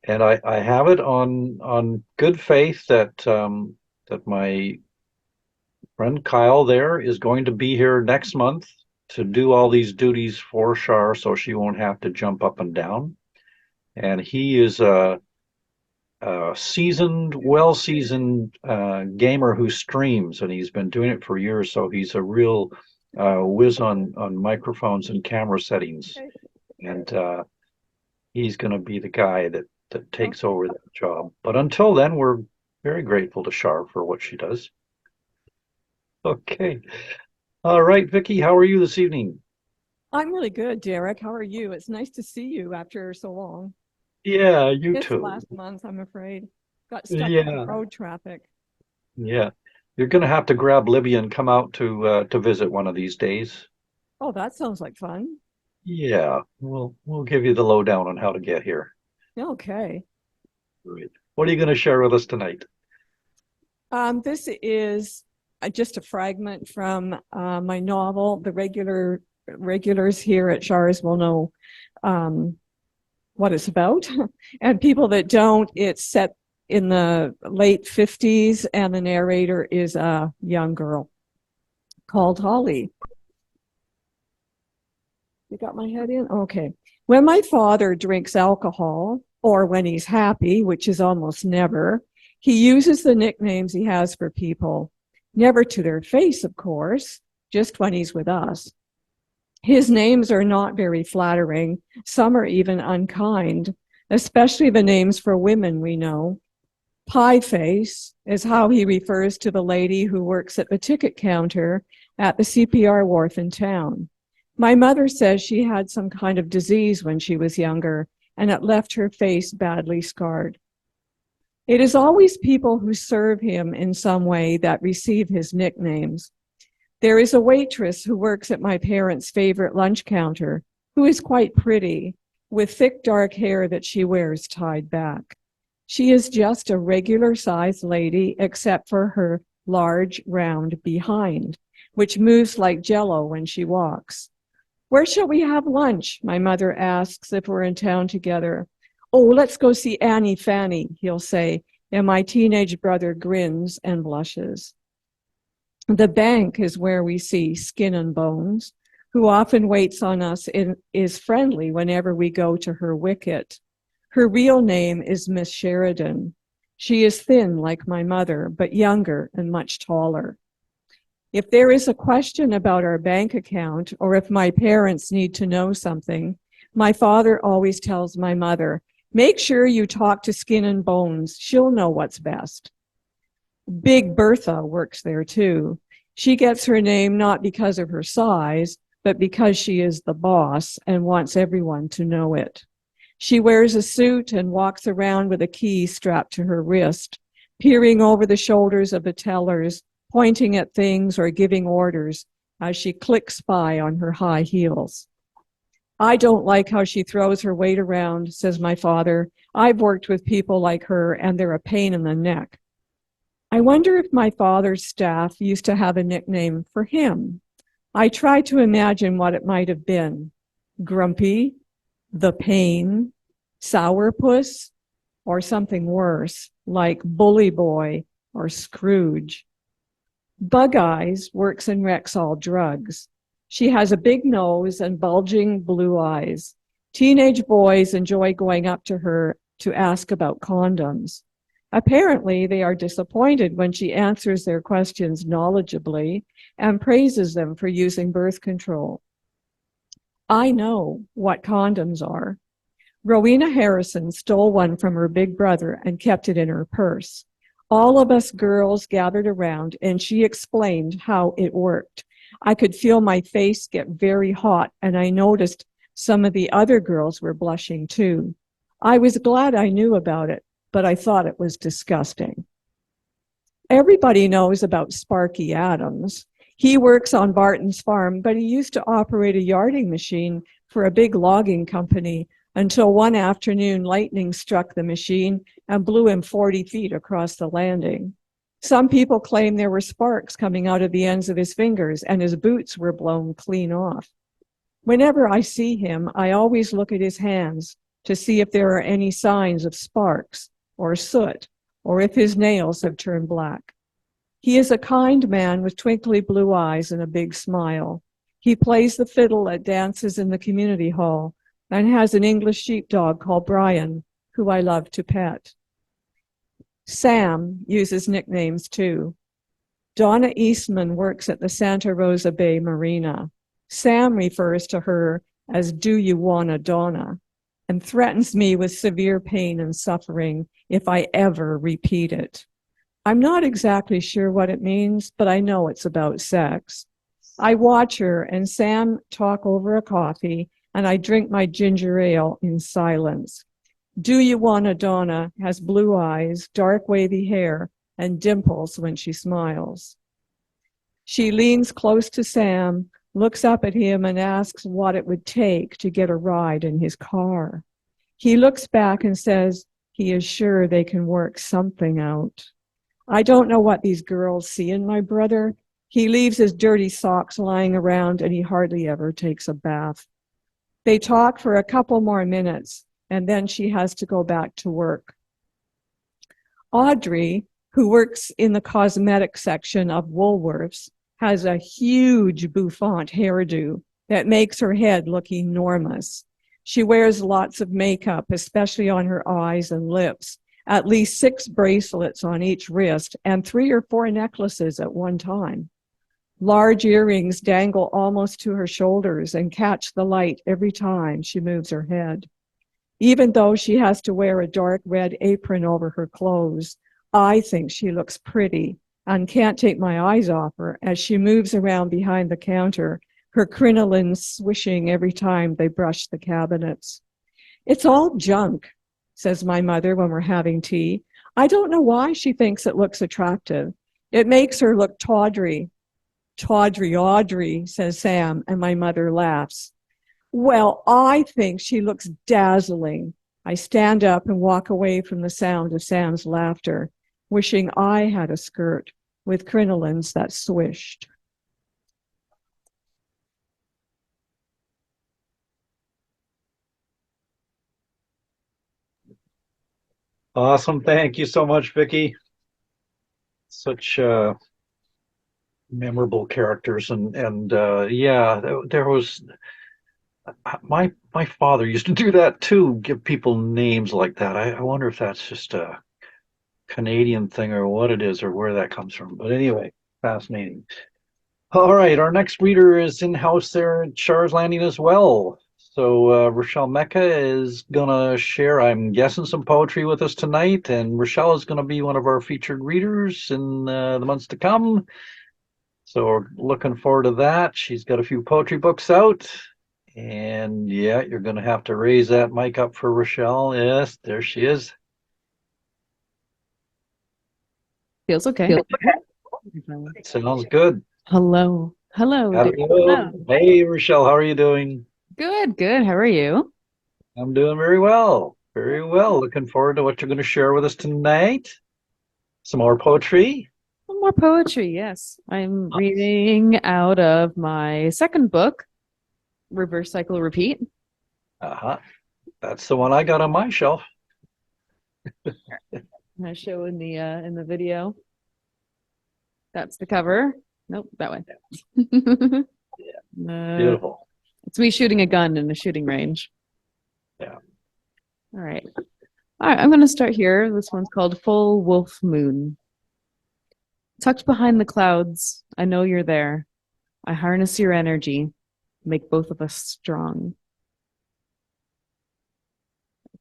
S1: And I have it on good faith that that my friend Kyle there is going to be here next month to do all these duties for Char, so she won't have to jump up and down. And he is a seasoned, well-seasoned gamer who streams, and he's been doing it for years. So he's a real whiz on microphones and camera settings, and he's going to be the guy that takes over that job. But until then, we're very grateful to Char for what she does. Okay. All right, Vicki, how are you this evening?
S8: I'm really good, Derek. How are you? It's nice to see you after so long.
S1: Yeah, you
S8: It's
S1: too.
S8: last month, I'm afraid. Got stuck in
S1: Yeah.
S8: road traffic.
S1: Yeah. You're going to have to grab Libby and come out to visit one of these days.
S8: Oh, that sounds like fun.
S1: Yeah, we'll give you the lowdown on how to get here.
S8: Okay.
S1: Great. What are you going to share with us tonight?
S8: This is just a fragment from my novel. The regulars here at Char's will know what it's about. And people that don't, it's set in the late 50s, and the narrator is a young girl called Holly. You got my head in? Okay. When my father drinks alcohol, or when he's happy, which is almost never, he uses the nicknames he has for people. Never to their face, of course, just when he's with us. His names are not very flattering. Some are even unkind, especially the names for women we know. Pie Face is how he refers to the lady who works at the ticket counter at the CPR wharf in town. My mother says she had some kind of disease when she was younger, and it left her face badly scarred. It is always people who serve him in some way that receive his nicknames. There is a waitress who works at my parents' favorite lunch counter, who is quite pretty, with thick dark hair that she wears tied back. She is just a regular-sized lady, except for her large, round behind, which moves like jello when she walks. Where shall we have lunch? My mother asks if we're in town together. Oh, let's go see Annie Fanny, he'll say, and my teenage brother grins and blushes. The bank is where we see Skin and Bones, who often waits on us and is friendly whenever we go to her wicket. Her real name is Miss Sheridan. She is thin like my mother, but younger and much taller. If there is a question about our bank account, or if my parents need to know something, my father always tells my mother, make sure you talk to Skin and Bones. She'll know what's best. Big Bertha works there too. She gets her name not because of her size, but because she is the boss and wants everyone to know it. She wears a suit and walks around with a key strapped to her wrist, peering over the shoulders of the tellers, pointing at things or giving orders as she clicks by on her high heels. I don't like how she throws her weight around, says my father. I've worked with people like her, and they're a pain in the neck. I wonder if my father's staff used to have a nickname for him. I try to imagine what it might have been. Grumpy, the Pain, Sourpuss, or something worse, like Bully Boy or Scrooge. Bug Eyes works in Rexall Drugs. She has a big nose and bulging blue eyes. Teenage boys enjoy going up to her to ask about condoms. Apparently, they are disappointed when she answers their questions knowledgeably and praises them for using birth control. I know what condoms are. Rowena Harrison stole one from her big brother and kept it in her purse. All of us girls gathered around, and she explained how it worked. I could feel my face get very hot, and I noticed some of the other girls were blushing too. I was glad I knew about it, but I thought it was disgusting. Everybody knows about Sparky Adams. He works on Barton's farm, but he used to operate a yarding machine for a big logging company until one afternoon lightning struck the machine and blew him 40 feet across the landing. Some people claim there were sparks coming out of the ends of his fingers and his boots were blown clean off. Whenever I see him, I always look at his hands to see if there are any signs of sparks or soot, or if his nails have turned black. He is a kind man with twinkly blue eyes and a big smile. He plays the fiddle at dances in the community hall and has an English sheepdog called Brian, who I love to pet. Sam uses nicknames too. Donna Eastman works at the Santa Rosa Bay Marina. Sam refers to her as "Do you wanna Donna?" and threatens me with severe pain and suffering if I ever repeat it. I'm not exactly sure what it means, but I know it's about sex. I watch her and Sam talk over a coffee, and I drink my ginger ale in silence. Do you wanna Donna has blue eyes, dark wavy hair, and dimples when she smiles. She leans close to Sam, looks up at him, and asks what it would take to get a ride in his car.
S14: He looks back and says he is sure they can work something out. I don't know what these girls see in my brother. He leaves his dirty socks lying around and he hardly ever takes a bath. They talk for a couple more minutes and then she has to go back to work. Audrey, who works in the cosmetic section of Woolworths, has a huge bouffant hairdo that makes her head look enormous. She wears lots of makeup, especially on her eyes and lips, at least 6 bracelets on each wrist and 3 or 4 necklaces at one time. Large earrings dangle almost to her shoulders and catch the light every time she moves her head. Even though she has to wear a dark red apron over her clothes, I think she looks pretty and can't take my eyes off her as she moves around behind the counter, her crinolines swishing every time they brush the cabinets. It's all junk, says my mother when we're having tea. I don't know why she thinks it looks attractive. It makes her look tawdry. Tawdry, Audrey, says Sam, and my mother laughs. Well, I think she looks dazzling. I stand up and walk away from the sound of Sam's laughter, wishing I had a skirt with crinolines that swished.
S1: Awesome. Thank you so much, Vicky. Such memorable characters, and yeah, there was my father used to do that too, give people names like that. I wonder if that's just a Canadian thing or what it is or where that comes from. But anyway, fascinating. All right, our next reader is in-house there at Char's Landing as well. So Rochelle Mecca is gonna share, I'm guessing, some poetry with us tonight, and Rochelle is gonna be one of our featured readers in the months to come. So we're looking forward to that. She's got a few poetry books out. And yeah, you're going to have to raise that mic up for Rochelle. Yes, there she is.
S12: Feels okay.
S1: Sounds good.
S12: Hello. Hello.
S1: Hello. Hey, Rochelle, how are you doing?
S12: Good, good. How are you?
S1: I'm doing very well. Very well. Looking forward to what you're going to share with us tonight. Some more poetry.
S12: Some more poetry, yes. I'm reading out of my second book, Reverse Cycle Repeat.
S1: That's the one I got on my shelf.
S12: I show in the video. That's the cover. Nope, that way.
S1: Beautiful.
S12: It's me shooting a gun in a shooting range.
S1: Yeah.
S12: All right. I'm going to start here. This one's called Full Wolf Moon. Tucked behind the clouds, I know you're there. I harness your energy, make both of us strong.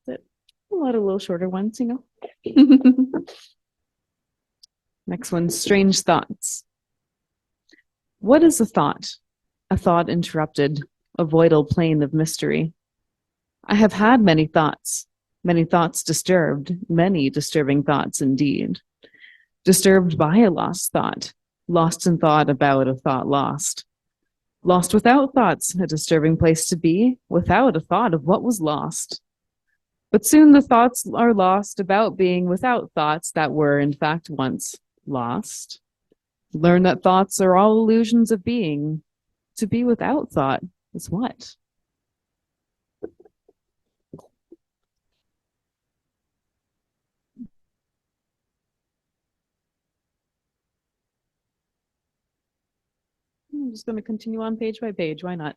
S12: That's it. A lot of little shorter ones, you know. Next one, Strange Thoughts. What is a thought? A thought interrupted, a voidal plane of mystery. I have had many thoughts disturbed, many disturbing thoughts indeed. Disturbed by a lost thought, lost in thought about a thought lost. Lost without thoughts, a disturbing place to be, without a thought of what was lost. But soon the thoughts are lost about being without thoughts that were in fact once lost. Learn that thoughts are all illusions of being. To be without thought is what? I'm just going to continue on page by page. Why not?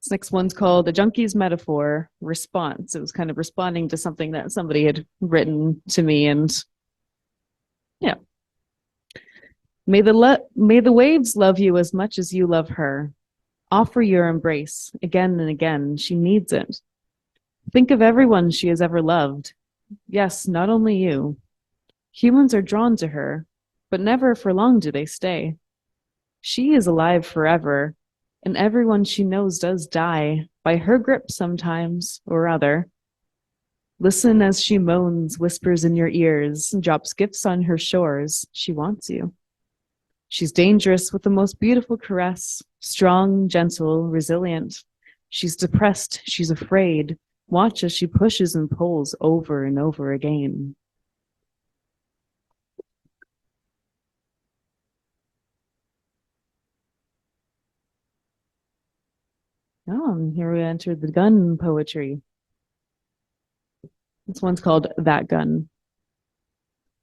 S12: This next one's called A Junkie's Metaphor Response. It was kind of responding to something that somebody had written to me, and yeah. May the waves love you as much as you love her. Offer your embrace again and again. She needs it. Think of everyone she has ever loved. Yes, not only you. Humans are drawn to her, but never for long do they stay. She is alive forever, and everyone she knows does die, by her grip sometimes or other. Listen as she moans, whispers in your ears, drops gifts on her shores. She wants you. She's dangerous with the most beautiful caress, strong, gentle, resilient. She's depressed, she's afraid, Watch as she pushes and pulls over and over again. Oh, and here we enter the gun poetry. This one's called That Gun.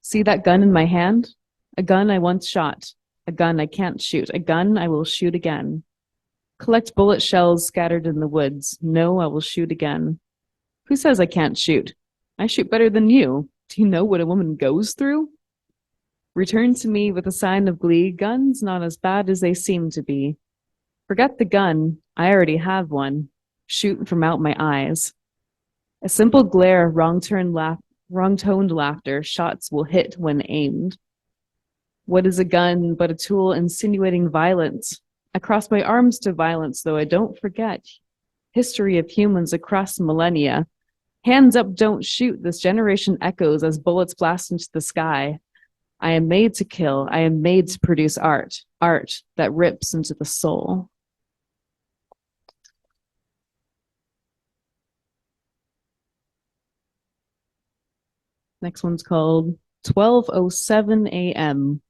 S12: See that gun in my hand? A gun I once shot. A gun I can't shoot. A gun I will shoot again. Collect bullet shells scattered in the woods. No, I will shoot again. Who says I can't shoot? I shoot better than you. Do you know what a woman goes through? Return to me with a sign of glee. Guns not as bad as they seem to be. Forget the gun. I already have one. Shoot from out my eyes. A simple glare, wrong-toned laughter. Shots will hit when aimed. What is a gun but a tool insinuating violence? I cross my arms to violence, though I don't forget. History of humans across millennia. Hands up, don't shoot. This generation echoes as bullets blast into the sky. I am made to kill. I am made to produce art. Art that rips into the soul. Next one's called 12:07 a.m.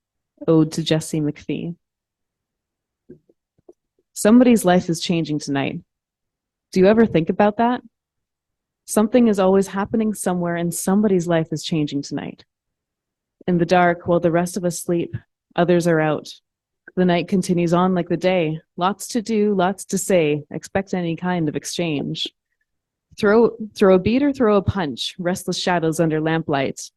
S12: Ode to Jesse McPhee. Somebody's life is changing tonight. Do you ever think about that? Something is always happening somewhere and somebody's life is changing tonight. In the dark, while the rest of us sleep, others are out. The night continues on like the day. Lots to do, lots to say. Expect any kind of exchange. Throw a beat or throw a punch. Restless shadows under lamplight.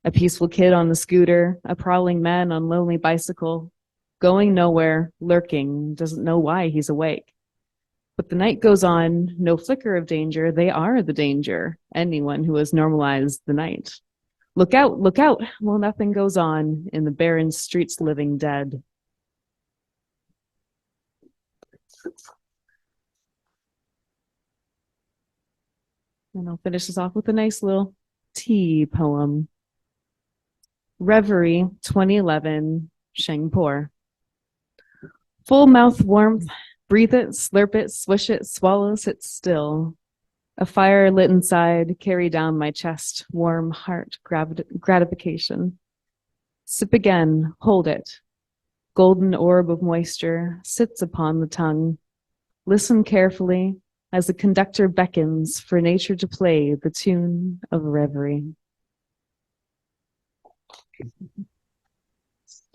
S12: A peaceful kid on the scooter. A prowling man on lonely bicycle. Going nowhere, lurking, doesn't know why he's awake. But the night goes on, no flicker of danger. They are the danger. Anyone who has normalized the night. Look out, look out. Well, nothing goes on in the barren streets living dead. And I'll finish this off with a nice little tea poem. Reverie, 2011, Shengpor. Full mouth warmth, breathe it, slurp it, swish it, swallow, sit still. A fire lit inside, carry down my chest, warm heart gratification. Sip again, hold it. Golden orb of moisture sits upon the tongue. Listen carefully as the conductor beckons for nature to play the tune of reverie.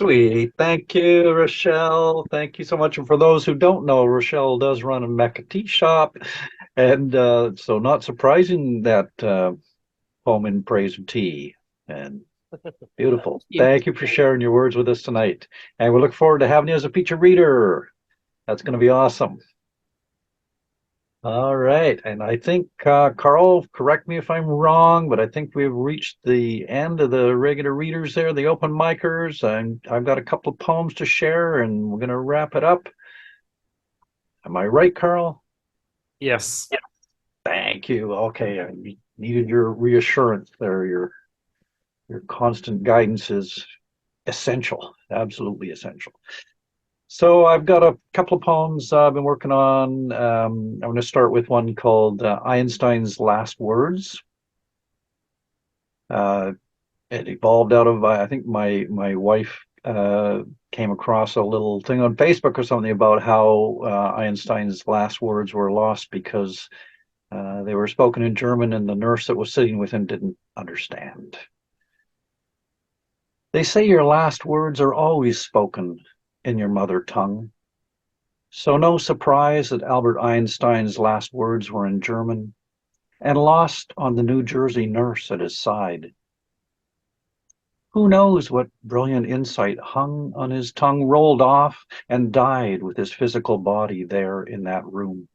S1: Sweet. Thank you, Rochelle. Thank you so much. And for those who don't know, Rochelle does run a Mecca tea shop. And so not surprising that poem in praise of tea. And beautiful. Thank you for sharing your words with us tonight. And we look forward to having you as a feature reader. That's going to be awesome. All right. And I think, Karl, correct me if I'm wrong, but I think we've reached the end of the regular readers there, the open micers. I've got a couple of poems to share, and we're going to wrap it up. Am I right, Karl?
S3: Yes.
S1: Thank you. Okay. I needed your reassurance there. Your constant guidance is essential, absolutely essential. So I've got a couple of poems I've been working on. I'm going to start with one called Einstein's Last Words. It evolved out of, I think my wife came across a little thing on Facebook or something about how Einstein's last words were lost because they were spoken in German and the nurse that was sitting with him didn't understand. They say your last words are always spoken in your mother tongue. So no surprise that Albert Einstein's last words were in German and lost on the New Jersey nurse at his side. Who knows what brilliant insight hung on his tongue, rolled off, and died with his physical body there in that room.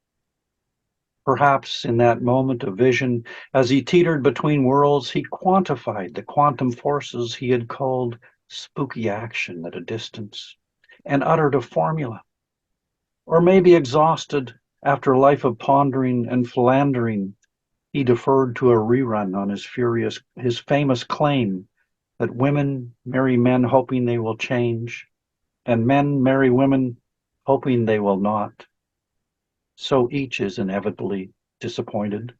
S1: Perhaps in that moment of vision, as he teetered between worlds, he quantified the quantum forces he had called spooky action at a distance, and uttered a formula. Or maybe exhausted after a life of pondering and philandering, he deferred to a rerun on his famous claim that women marry men hoping they will change, and men marry women hoping they will not. So each is inevitably disappointed.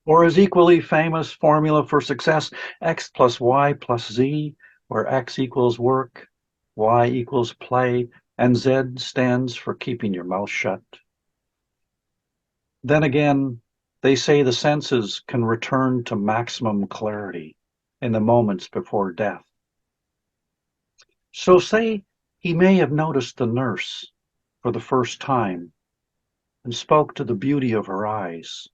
S1: Or his equally famous formula for success, X plus Y plus Z, where X equals work, Y equals play, and Z stands for keeping your mouth shut. Then again, they say the senses can return to maximum clarity in the moments before death. So say he may have noticed the nurse for the first time and spoke to the beauty of her eyes,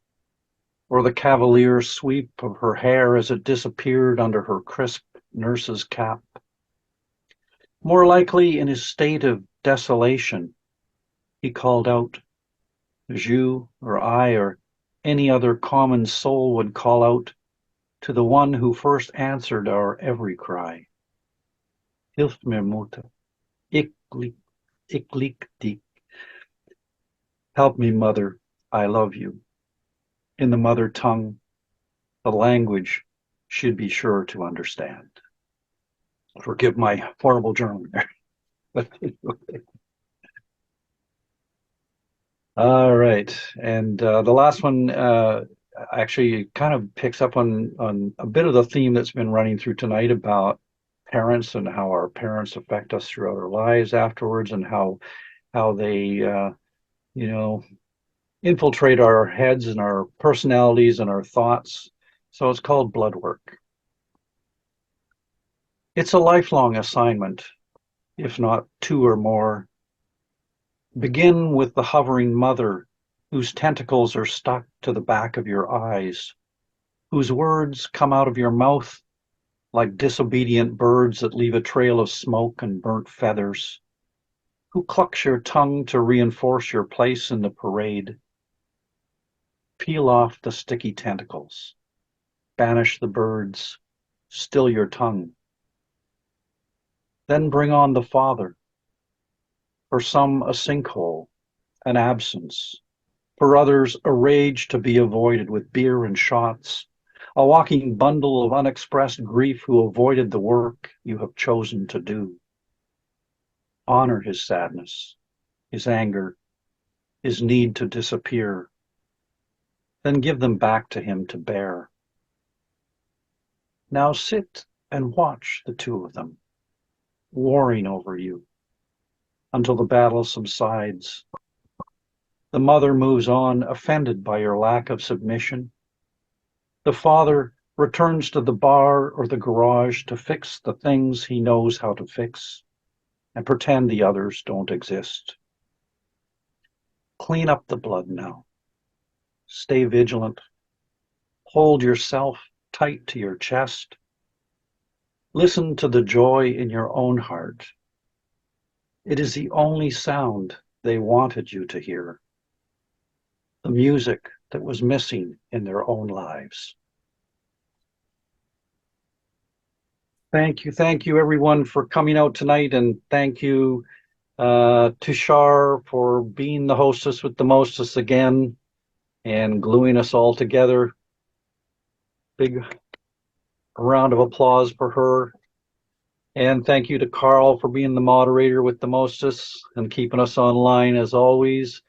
S1: or the cavalier sweep of her hair as it disappeared under her crisp nurse's cap. More likely, in his state of desolation, he called out, as you or I or any other common soul would call out to the one who first answered our every cry. Hilf mir, Mutter. Ich lieg dich. Help me, mother. I love you. In the mother tongue, the language should be sure to understand. Forgive my horrible German there. All right. And the last one actually kind of picks up on a bit of the theme that's been running through tonight about parents and how our parents affect us throughout our lives afterwards, and how they infiltrate our heads and our personalities and our thoughts. So it's called blood work. It's a lifelong assignment, if not two or more. Begin with the hovering mother, whose tentacles are stuck to the back of your eyes, whose words come out of your mouth like disobedient birds that leave a trail of smoke and burnt feathers, who clucks your tongue to reinforce your place in the parade. Peel off the sticky tentacles, banish the birds, still your tongue. Then bring on the father. For some, a sinkhole, an absence. For others, a rage to be avoided with beer and shots, a walking bundle of unexpressed grief who avoided the work you have chosen to do. Honor his sadness, his anger, his need to disappear. Then give them back to him to bear. Now sit and watch the two of them, warring over you, until the battle subsides. The mother moves on, offended by your lack of submission. The father returns to the bar or the garage to fix the things he knows how to fix and pretend the others don't exist. Clean up the blood now. Stay vigilant. Hold yourself tight to your chest. Listen to the joy in your own heart. It is the only sound they wanted you to hear. The music that was missing in their own lives. Thank you everyone for coming out tonight, and thank you to Char for being the hostess with the mostest again and gluing us all together. Big round of applause for her. And thank you to Karl for being the moderator with the mostest and keeping us online as always.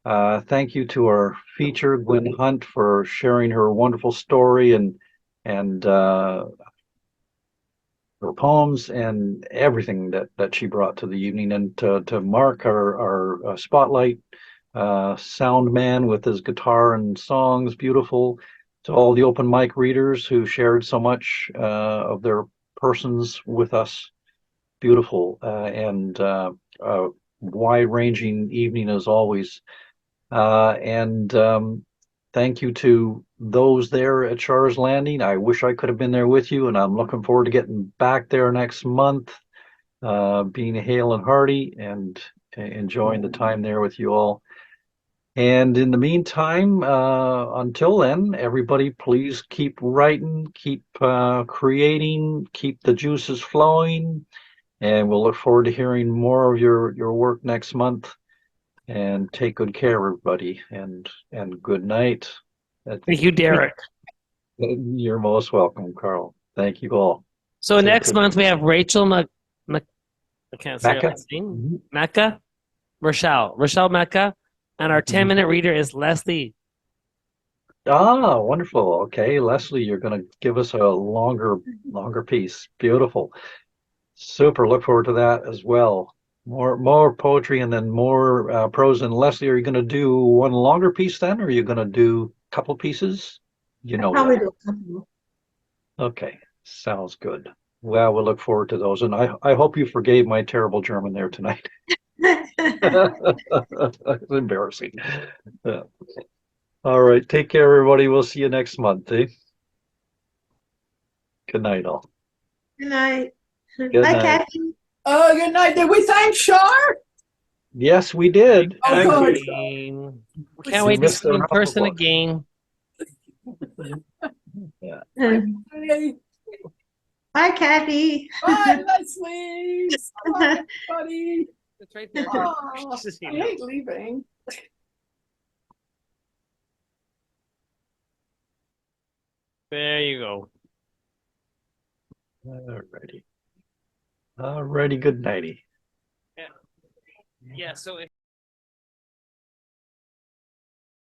S1: Thank you to our feature, Gwynne Hunt, for sharing her wonderful story and her poems and everything that she brought to the evening. And to Mark, our spotlight sound man with his guitar and songs, beautiful. To all the open mic readers who shared so much of their persons with us, beautiful, and wide-ranging evening as always. Thank you to those there at Char's Landing. I wish I could have been there with you, and I'm looking forward to getting back there next month, being hale and hearty and enjoying the time there with you all. And in the meantime, until then, everybody please keep writing, keep creating, keep the juices flowing, and we'll look forward to hearing more of your work next month. And take good care, everybody, and good night.
S3: Thank you, Derek.
S1: You're most welcome, Karl. Thank you all.
S3: So next month we have Rachel I can't say her last name. Mecca? Rochelle Mecca. And our 10-minute reader is Leslie.
S1: Ah, wonderful. Okay, Leslie, you're going to give us a longer piece. Beautiful. Super. Look forward to that as well. More poetry and then more prose. And Leslie, are you going to do one longer piece then, or are you going to do a couple pieces? You know
S11: Probably
S1: yet.
S11: do a couple.
S1: Okay, sounds good. Well, we'll look forward to those. And I hope you forgave my terrible German there tonight. It's embarrassing. Yeah. All right. Take care, everybody. We'll see you next month. Eh? Good night, all.
S11: Good night.
S1: Good
S11: Bye,
S1: night.
S11: Kathy.
S10: Oh, good night. Did we thank Char?
S1: Yes, we did.
S10: Oh, good.
S3: Can't
S1: We
S3: wait to
S1: missed
S3: see you in
S1: the
S3: person
S1: book.
S3: again.
S1: Yeah.
S10: Hey,
S11: Bye, Kathy.
S10: bye, Leslie. Bye, everybody.
S3: It's right there.
S10: Oh, I hate leaving.
S3: There you go.
S1: Alrighty. Alrighty. Good nighty.
S3: Yeah. Yeah. So if